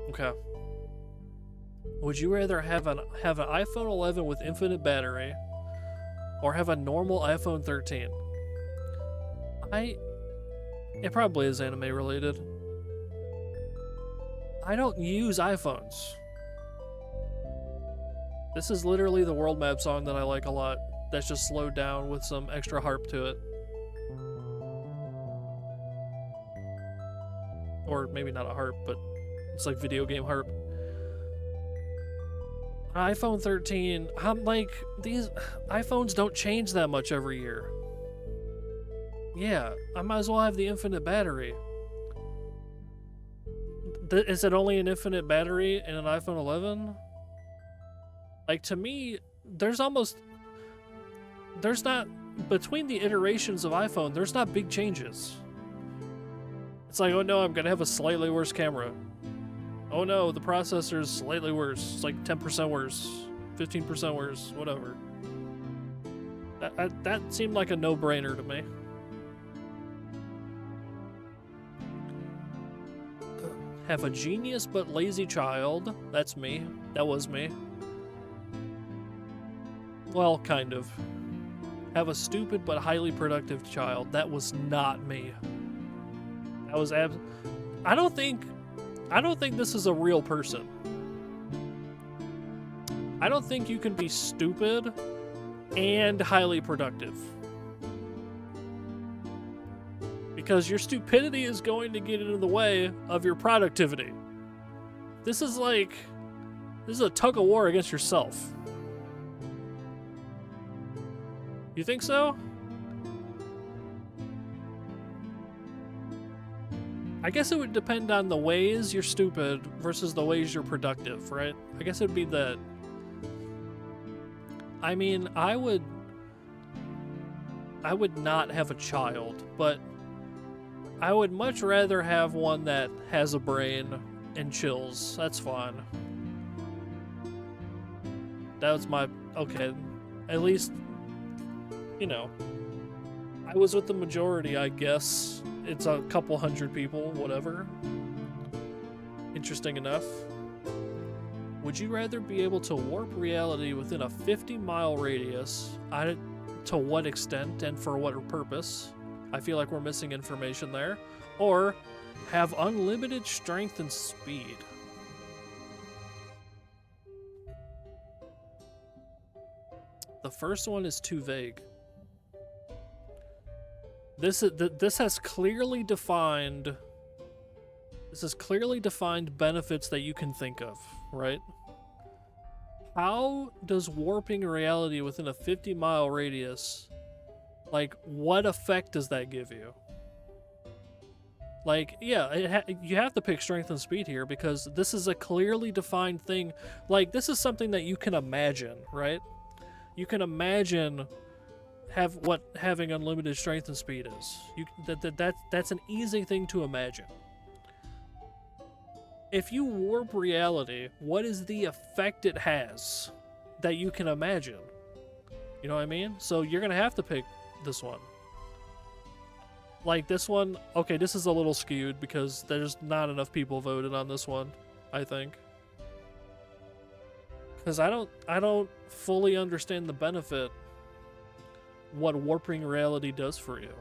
Okay. Would you rather have an iPhone 11 with infinite battery, or have a normal iPhone 13? It probably is anime related. I don't use iPhones. This is literally the World Map song that I like a lot. That's just slowed down with some extra harp to it. Or maybe not a harp, but it's like video game harp. iPhone 13, I'm like, these iPhones don't change that much every year. Yeah, I might as well have the infinite battery. Is it only an infinite battery in an iPhone 11? Like, to me, there's not, between the iterations of iPhone, there's not big changes. It's like, oh no, I'm gonna have a slightly worse camera. Oh no, the processor's slightly worse. It's like 10% worse, 15% worse, whatever. That seemed like a no-brainer to me. Have a genius but lazy child. That's me. That was me. Well, kind of. Have a stupid but highly productive child. That was not me. That was I don't think this is a real person. I don't think you can be stupid and highly productive. Because your stupidity is going to get in the way of your productivity. This is a tug of war against yourself. You think so? I guess it would depend on the ways you're stupid versus the ways you're productive, right? I guess it would be that. I mean, I would not have a child, but I would much rather have one that has a brain and chills. That's fine. That was my... Okay. At least, you know, I was with the majority, I guess. It's a couple hundred people, whatever. Interesting enough. Would you rather be able to warp reality within a 50-mile radius? To what extent and for what purpose? I feel like we're missing information there. Or have unlimited strength and speed. The first one is too vague. This has clearly defined. This is clearly defined benefits that you can think of, right? How does warping reality within a 50-mile radius, like, what effect does that give you? Like, yeah, you have to pick strength and speed here because this is a clearly defined thing. Like, this is something that you can imagine, right? You can imagine what having unlimited strength and speed is. That's an easy thing to imagine. If you warp reality, what is the effect it has that you can imagine? You know what I mean? So you're gonna have to pick this one. Like this one, okay, this is a little skewed because there's not enough people voted on this one, I think. Because I don't fully understand the benefit what warping reality does for you.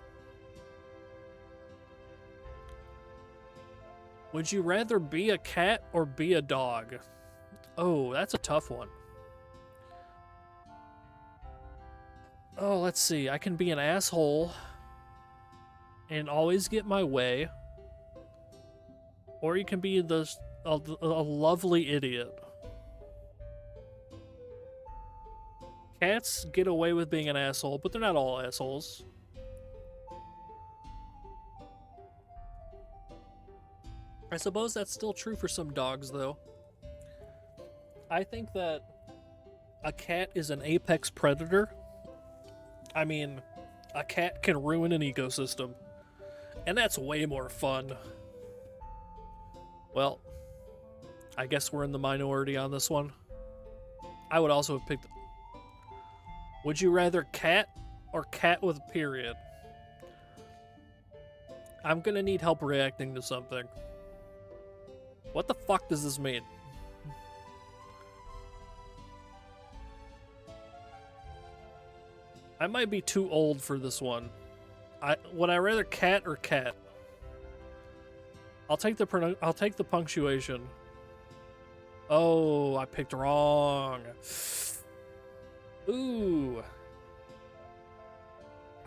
Would you rather be a cat or be a dog? Oh, that's a tough one. Oh, let's see. I can be an asshole and always get my way. Or you can be a lovely idiot. Cats get away with being an asshole, but they're not all assholes. I suppose that's still true for some dogs, though. I think that a cat is an apex predator. I mean, a cat can ruin an ecosystem. And that's way more fun. Well, I guess we're in the minority on this one. I would also have picked... Would you rather cat or cat with a period? I'm gonna need help reacting to something. What the fuck does this mean? I might be too old for this one. Would I rather cat or cat? I'll take the punctuation. Oh, I picked wrong. Ooh.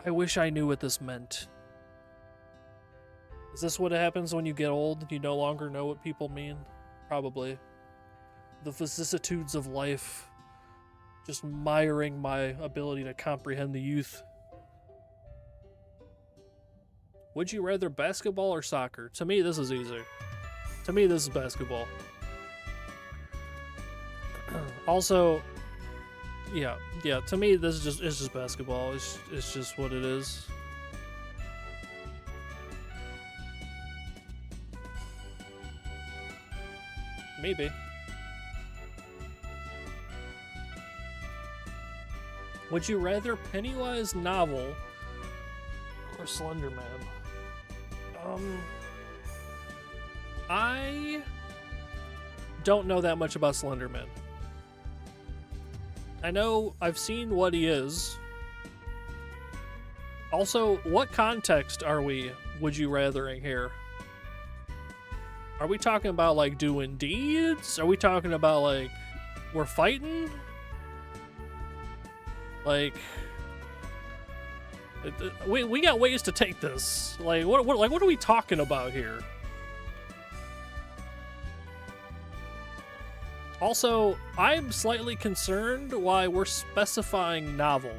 I wish I knew what this meant. Is this what happens when you get old? You no longer know what people mean? Probably. The vicissitudes of life just miring my ability to comprehend the youth. Would you rather basketball or soccer? To me, this is easy. To me, this is basketball. Also, yeah. To me, this is just basketball. It's just what it is. Maybe. Would you rather Pennywise novel or Slender Man? I don't know that much about Slender Man. I know I've seen what he is. Also, what context are we would you rathering here? Are we talking about like doing deeds? Are we talking about like we're fighting? Like we got ways to take this. Like what are we talking about here? Also, I'm slightly concerned why we're specifying novel.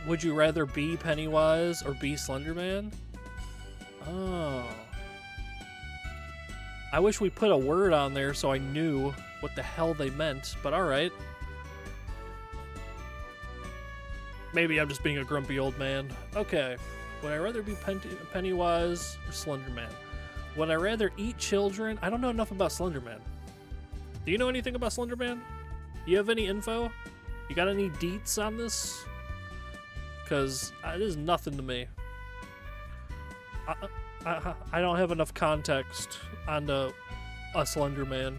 Would you rather be Pennywise or be Slender Man? Oh. I wish we put a word on there so I knew what the hell they meant, but alright. Maybe I'm just being a grumpy old man. Okay. Would I rather be Pennywise or Slender Man? Would I rather eat children? I don't know enough about Slender Man. Do you know anything about Slender Man? Do you have any info? You got any deets on this? Because it is nothing to me. I don't have enough context on a Slender Man.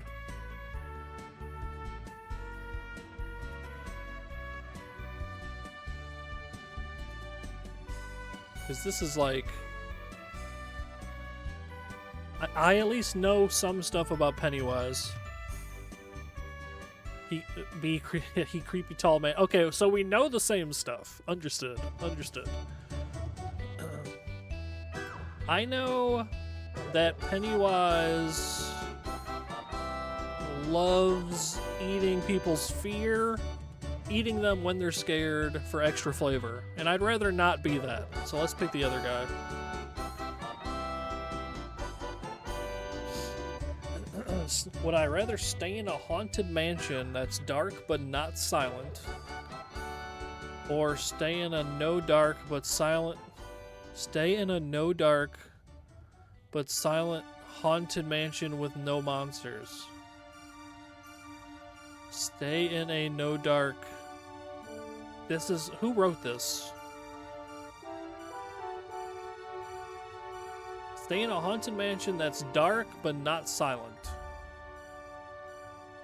Because this is like... I at least know some stuff about Pennywise. He creepy tall man. Okay, so we know the same stuff. Understood. I know that Pennywise loves eating people's fear, eating them when they're scared for extra flavor. And I'd rather not be that. So let's pick the other guy. Would I rather stay in a haunted mansion that's dark but not silent? Or stay in a no dark but silent haunted mansion with no monsters? Stay in a no dark. This is who wrote this? Stay in a haunted mansion that's dark but not silent.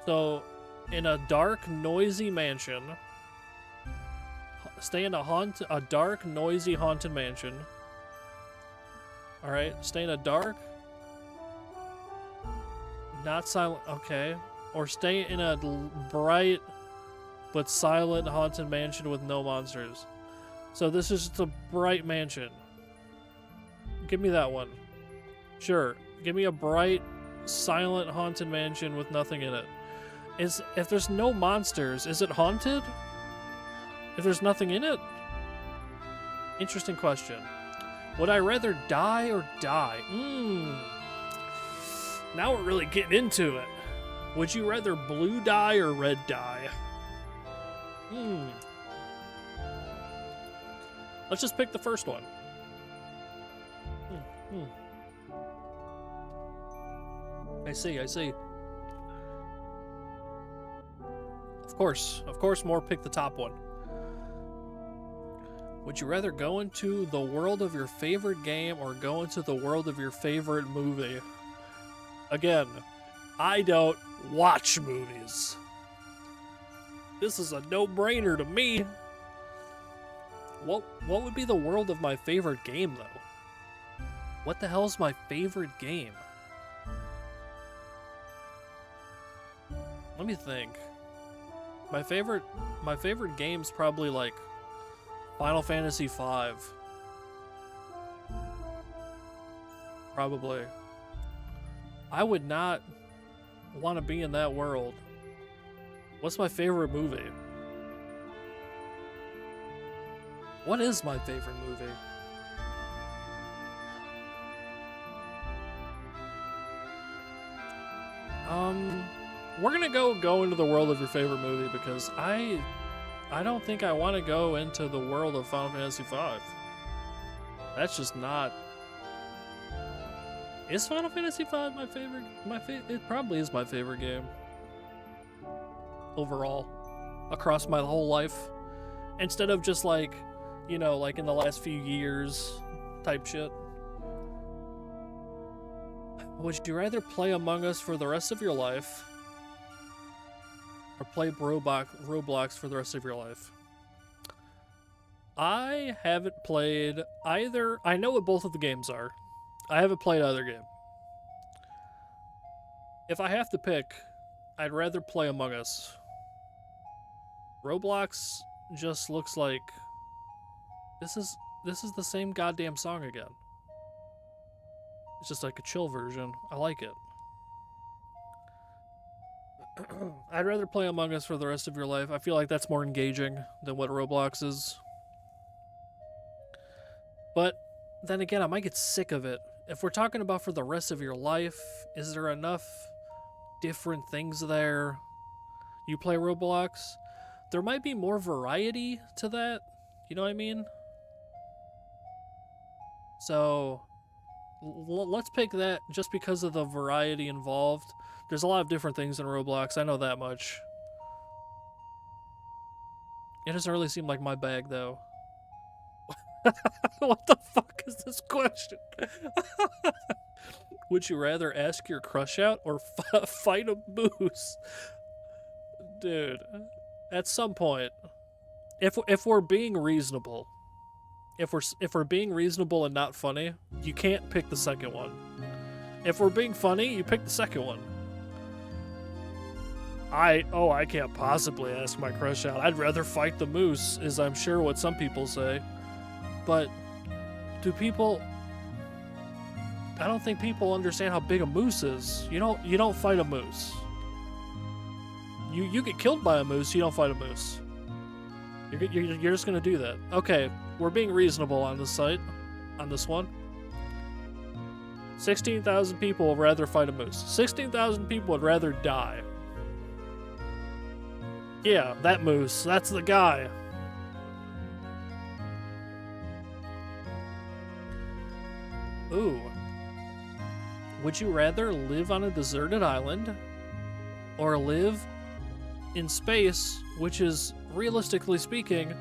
So, in a dark, noisy mansion. Stay in a dark, noisy haunted mansion. All right, stay in a dark, not silent. Okay, or stay in a bright but silent haunted mansion with no monsters. So this is just a bright mansion. Give me that one. Sure, give me a bright, silent haunted mansion with nothing in it. If there's no monsters, is it haunted? If there's nothing in it? Interesting question. Would I rather die or die? Now we're really getting into it. Would you rather blue die or red die? Let's just pick the first one. I see. Of course, more pick the top one. Would you rather go into the world of your favorite game or go into the world of your favorite movie? Again, I don't watch movies. This is a no-brainer to me. What would be the world of my favorite game, though? What the hell's my favorite game? Let me think. My favorite game's probably like Final Fantasy V. Probably. I would not want to be in that world. What's my favorite movie? What is my favorite movie? We're gonna go into the world of your favorite movie because I don't think I want to go into the world of Final Fantasy V. That's just not. Is Final Fantasy V my favorite? It probably is my favorite game. Overall, across my whole life, instead of just like, you know, like in the last few years type shit. Would you rather play Among Us for the rest of your life or play Roblox for the rest of your life? I haven't played either. I know what both of the games are. I haven't played either game. If I have to pick, I'd rather play Among Us. Roblox just looks like this is the same goddamn song again. It's just like a chill version. I like it. I'd rather play Among Us for the rest of your life. I feel like that's more engaging than what Roblox is. But then again, I might get sick of it. If we're talking about for the rest of your life, is there enough different things there? You play Roblox? There might be more variety to that. You know what I mean? So let's pick that just because of the variety involved. There's a lot of different things in Roblox. I know that much. It doesn't really seem like my bag, though. What the fuck is this question? Would you rather ask your crush out or fight a moose? Dude, at some point, if we're being reasonable, if we're being reasonable and not funny, you can't pick the second one. If we're being funny, you pick the second one. I can't possibly ask my crush out. I'd rather fight the moose, is I'm sure what some people say. But do people? I don't think people understand how big a moose is. You don't fight a moose. You get killed by a moose. You don't fight a moose. You're just gonna do that. Okay, we're being reasonable on this site, on this one. 16,000 people would rather fight a moose. 16,000 people would rather die. Yeah, that moose. That's the guy. Ooh. Would you rather live on a deserted island or live in space, which is, realistically speaking,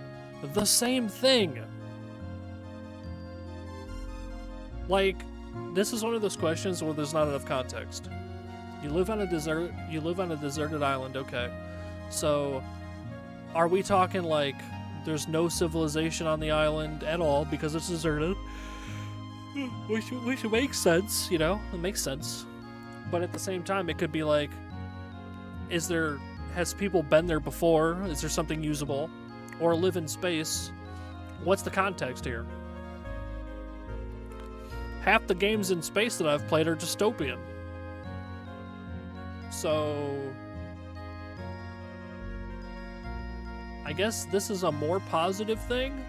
the same thing. Like, this is one of those questions where there's not enough context. You live on a deserted island, okay. So, are we talking like there's no civilization on the island at all because it's deserted? Which makes sense, you know? It makes sense. But at the same time, it could be like, has people been there before? Is there something usable? Or live in space? What's the context here? Half the games in space that I've played are dystopian. So, I guess this is a more positive thing.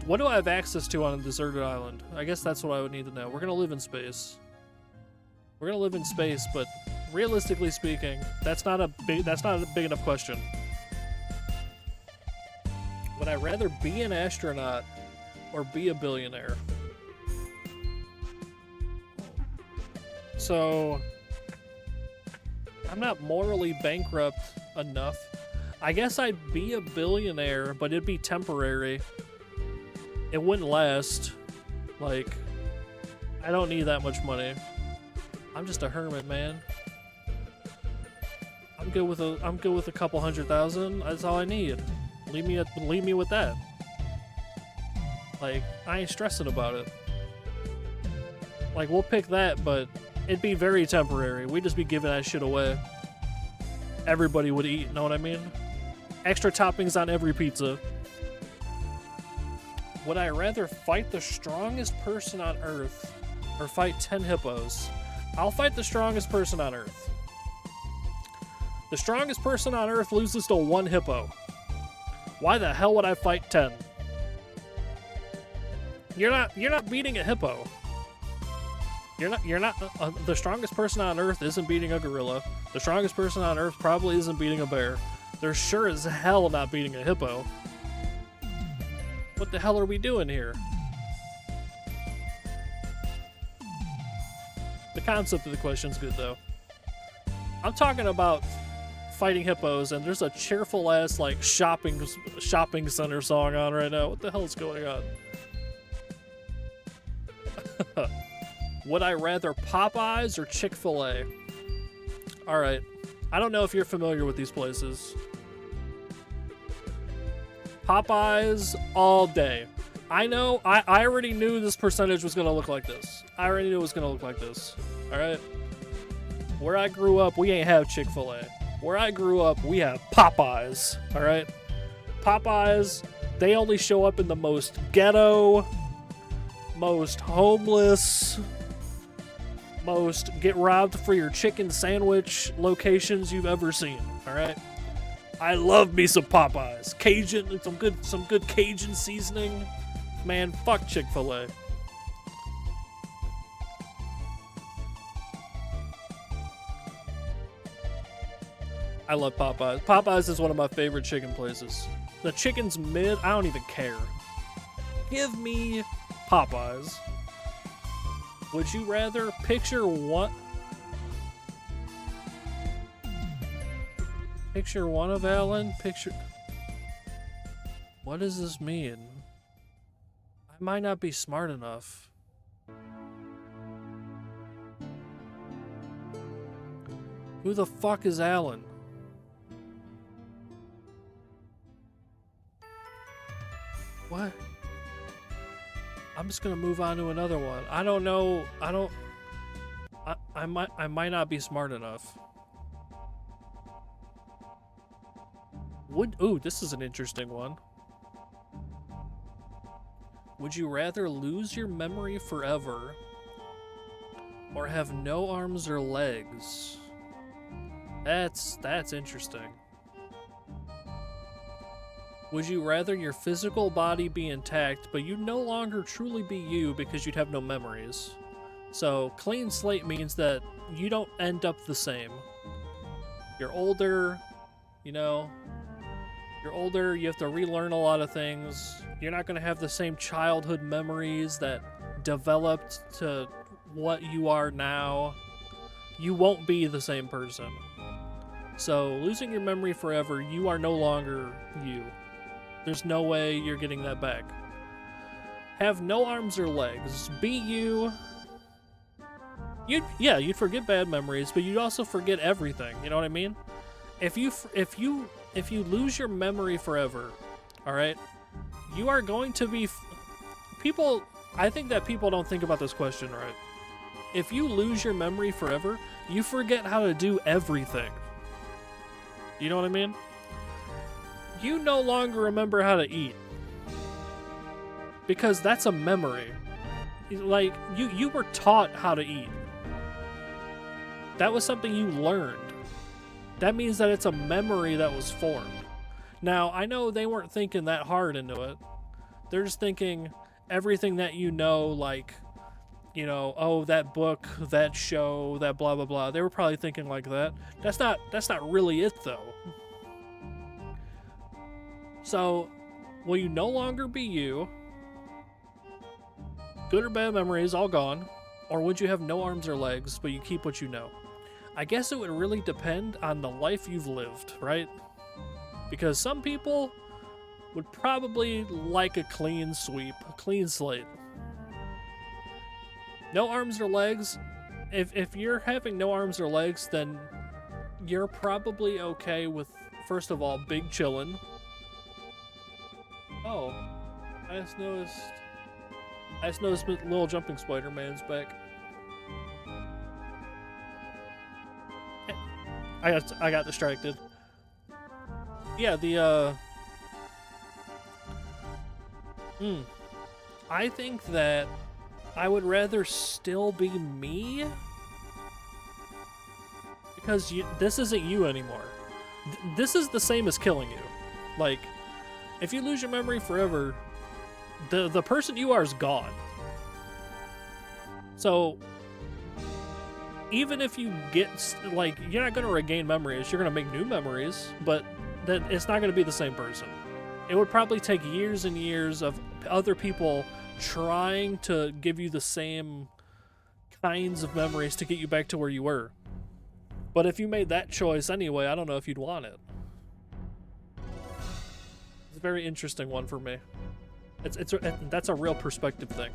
What do I have access to on a deserted island? I guess that's what I would need to know. We're gonna live in space. We're gonna live in space, but realistically speaking, that's not a big enough question. Would I rather be an astronaut or be a billionaire? So, I'm not morally bankrupt enough. I guess I'd be a billionaire, but it'd be temporary. It wouldn't last. Like, I don't need that much money. I'm just a hermit, man. I'm good with a couple $100,000. That's all I need. Leave me with that. Like, I ain't stressing about it. Like, we'll pick that, but it'd be very temporary. We'd just be giving that shit away. Everybody would eat, know what I mean? Extra toppings on every pizza. Would I rather fight the strongest person on Earth or fight 10 hippos? I'll fight the strongest person on Earth. The strongest person on Earth loses to 1 hippo. Why the hell would I fight 10? You're not beating a hippo. You're not the strongest person on Earth isn't beating a gorilla. The strongest person on Earth probably isn't beating a bear. They're sure as hell not beating a hippo. What the hell are we doing here? The concept of the question's good, though. I'm talking about fighting hippos, and there's a cheerful ass like shopping center song on right now. What the hell is going on? Would I rather Popeyes or Chick-fil-A? All right. I don't know if you're familiar with these places. Popeyes all day. I know, I already knew this percentage was going to look like this. I already knew it was going to look like this. All right? Where I grew up, we ain't have Chick-fil-A. Where I grew up, we have Popeyes. All right? Popeyes, they only show up in the most ghetto, most homeless, most get robbed for your chicken sandwich locations you've ever seen. All right? I love me some Popeyes. Cajun, some good Cajun seasoning. Man, fuck Chick-fil-A. I love Popeyes. Popeyes is one of my favorite chicken places. The chicken's mid, I don't even care. Give me Popeyes. Would you rather picture one of Alan? What does this mean? I might not be smart enough. Who the fuck is Alan? What? I'm just gonna move on to another one. I don't know. I might not be smart enough. Ooh, this is an interesting one. Would you rather lose your memory forever or have no arms or legs? That's interesting. Would you rather your physical body be intact, but you no longer truly be you because you'd have no memories? So, clean slate means that you don't end up the same. You're older, you know, you have to relearn a lot of things. You're not going to have the same childhood memories that developed to what you are now. you won't be the same person. So losing your memory forever, you are no longer you. There's no way you're getting that back. Have no arms or legs. Be you. You'd forget bad memories, but you'd also forget everything. You know what I mean? If you lose your memory forever, all right, you are going to be people. I think that people don't think about this question right. If you lose your memory forever, you forget how to do everything. You know what I mean? You no longer remember how to eat. Because that's a memory. Like, you were taught how to eat. That was something you learned. That means that it's a memory that was formed. Now, I know they weren't thinking that hard into it. They're just thinking everything that you know, like, you know, oh, that book, that show, that blah, blah, blah. They were probably thinking like that. That's not really it, though. So, will you no longer be you? Good or bad memories, all gone. Or would you have no arms or legs, but you keep what you know? I guess it would really depend on the life you've lived, right? Because some people would probably like a clean sweep, a clean slate. No arms or legs. If you're having no arms or legs, then you're probably okay with, first of all, big chillin'. Oh, I just noticed little jumping Spider-Man's back. I got distracted. Yeah, I think that I would rather still be me, because this isn't you anymore. This is the same as killing you. Like, if you lose your memory forever, the person you are is gone. So even if you get, like, you're not going to regain memories, you're going to make new memories, but that it's not going to be the same person. It would probably take years and years of other people trying to give you the same kinds of memories to get you back to where you were. But if you made that choice anyway, I don't know if you'd want it. It's a very interesting one for me. That's a real perspective thing.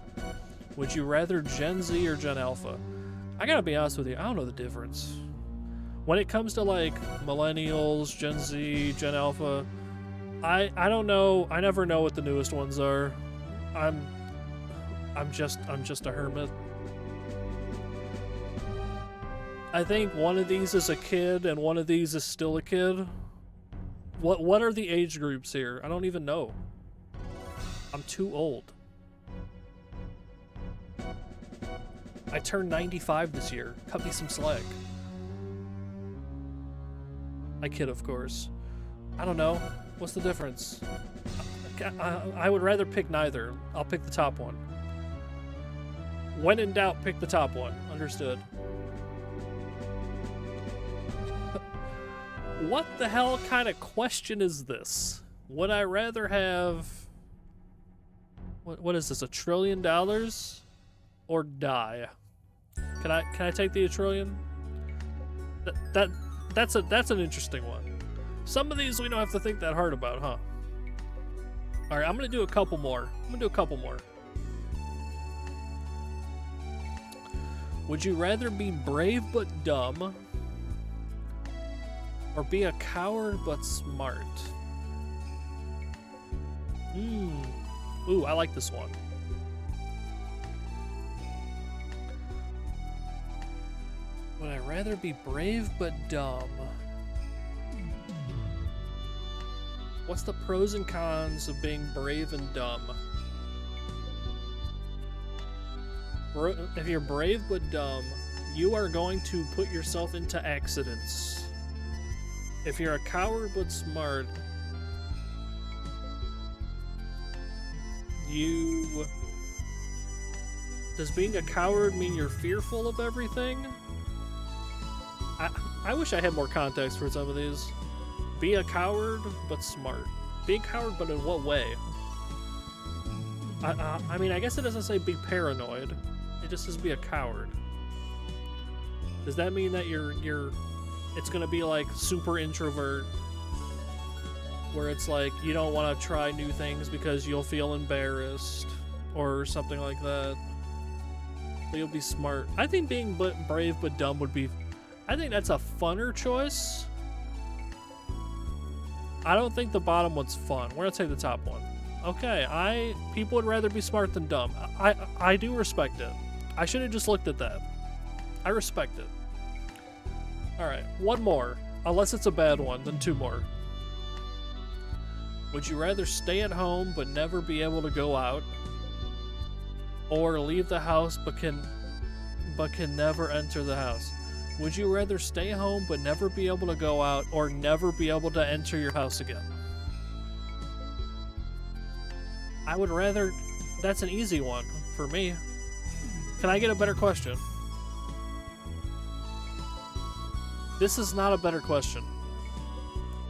Would you rather Gen Z or Gen Alpha? I gotta be honest with you, I don't know the difference. When it comes to like millennials, Gen Z, Gen Alpha, I don't know. I never know what the newest ones are. I'm just a hermit. I think one of these is a kid and one of these is still a kid. What are the age groups here? I don't even know. I'm too old. I turned 95 this year. Cut me some slack. I kid, of course. I don't know. What's the difference? I would rather pick neither. I'll pick the top one. When in doubt, pick the top one. Understood. What the hell kind of question is this? Would I rather have... What is this, $1 trillion? Or die? Can I take the $1 trillion? That's an interesting one. Some of these we don't have to think that hard about, huh? Alright, I'm gonna do a couple more. Would you rather be brave but dumb, or be a coward but smart? Ooh, I like this one. Would I rather be brave but dumb? What's the pros and cons of being brave and dumb? If you're brave but dumb, you are going to put yourself into accidents. If you're a coward but smart, does being a coward mean you're fearful of everything? I wish I had more context for some of these. Be a coward but smart. Be a coward, but in what way? I mean, I guess it doesn't say be paranoid. It just says be a coward. Does that mean that it's gonna be like super introvert, where it's like you don't want to try new things because you'll feel embarrassed or something like that? But you'll be smart. I think being brave but dumb would be... I think that's a funner choice. I don't think the bottom one's fun. We're gonna take the top one. Okay, people would rather be smart than dumb. I do respect it. I should have just looked at that. I respect it. Alright, one more. Unless it's a bad one, then two more. Would you rather stay at home but never be able to go out? Or leave the house but can never enter the house? Would you rather stay home but never be able to go out, or never be able to enter your house again? I would rather... That's an easy one for me. Can I get a better question? This is not a better question.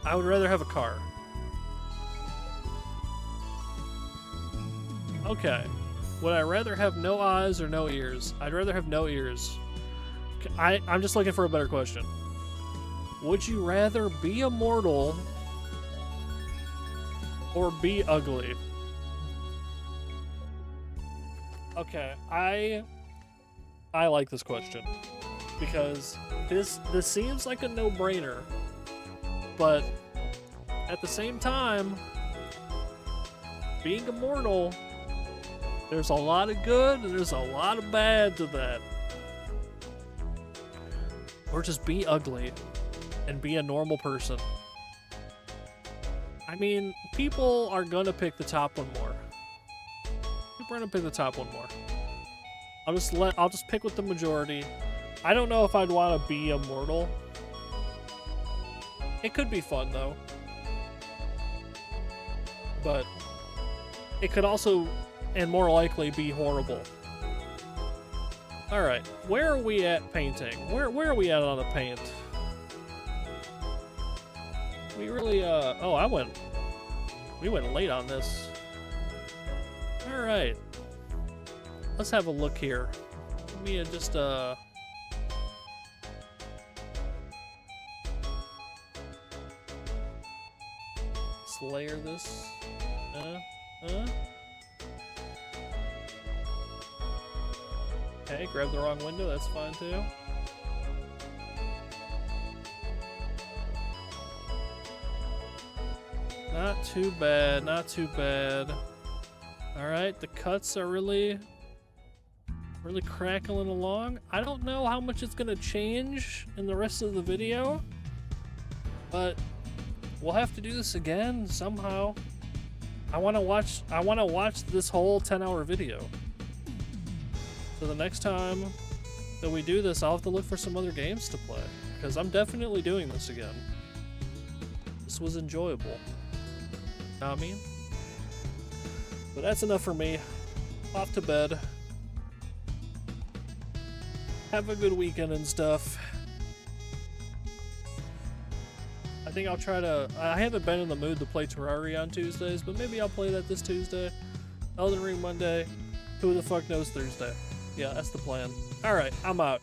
I would rather have a car. Okay. Would I rather have no eyes or no ears? I'd rather have no ears. I'm just looking for a better question. Would you rather be immortal or be ugly? Okay, I like this question because this seems like a no-brainer, but at the same time, being immortal, there's a lot of good and there's a lot of bad to that. Or just be ugly and be a normal person. I mean, people are gonna pick the top one more. People are gonna pick the top one more. I'll just pick with the majority. I don't know if I'd want to be immortal. It could be fun though. But it could also, and more likely, be horrible. Alright, where are we at painting? Where are we at on the paint? We really, we went late on this. Alright. Let's have a look here. Let me just, let's layer this. Okay, grab the wrong window, that's fine too. Not too bad, not too bad. Alright, the cuts are really crackling along. I don't know how much it's gonna change in the rest of the video, but we'll have to do this again somehow. I wanna watch this whole 10-hour video. So the next time that we do this, I'll have to look for some other games to play, because I'm definitely doing this again. This was enjoyable. Know what I mean? But that's enough for me. Off to bed. Have a good weekend and stuff. I think I'll try to... I haven't been in the mood to play Terraria on Tuesdays, but maybe I'll play that this Tuesday. Elden Ring Monday. Who the fuck knows Thursday? Yeah, that's the plan. Alright, I'm out.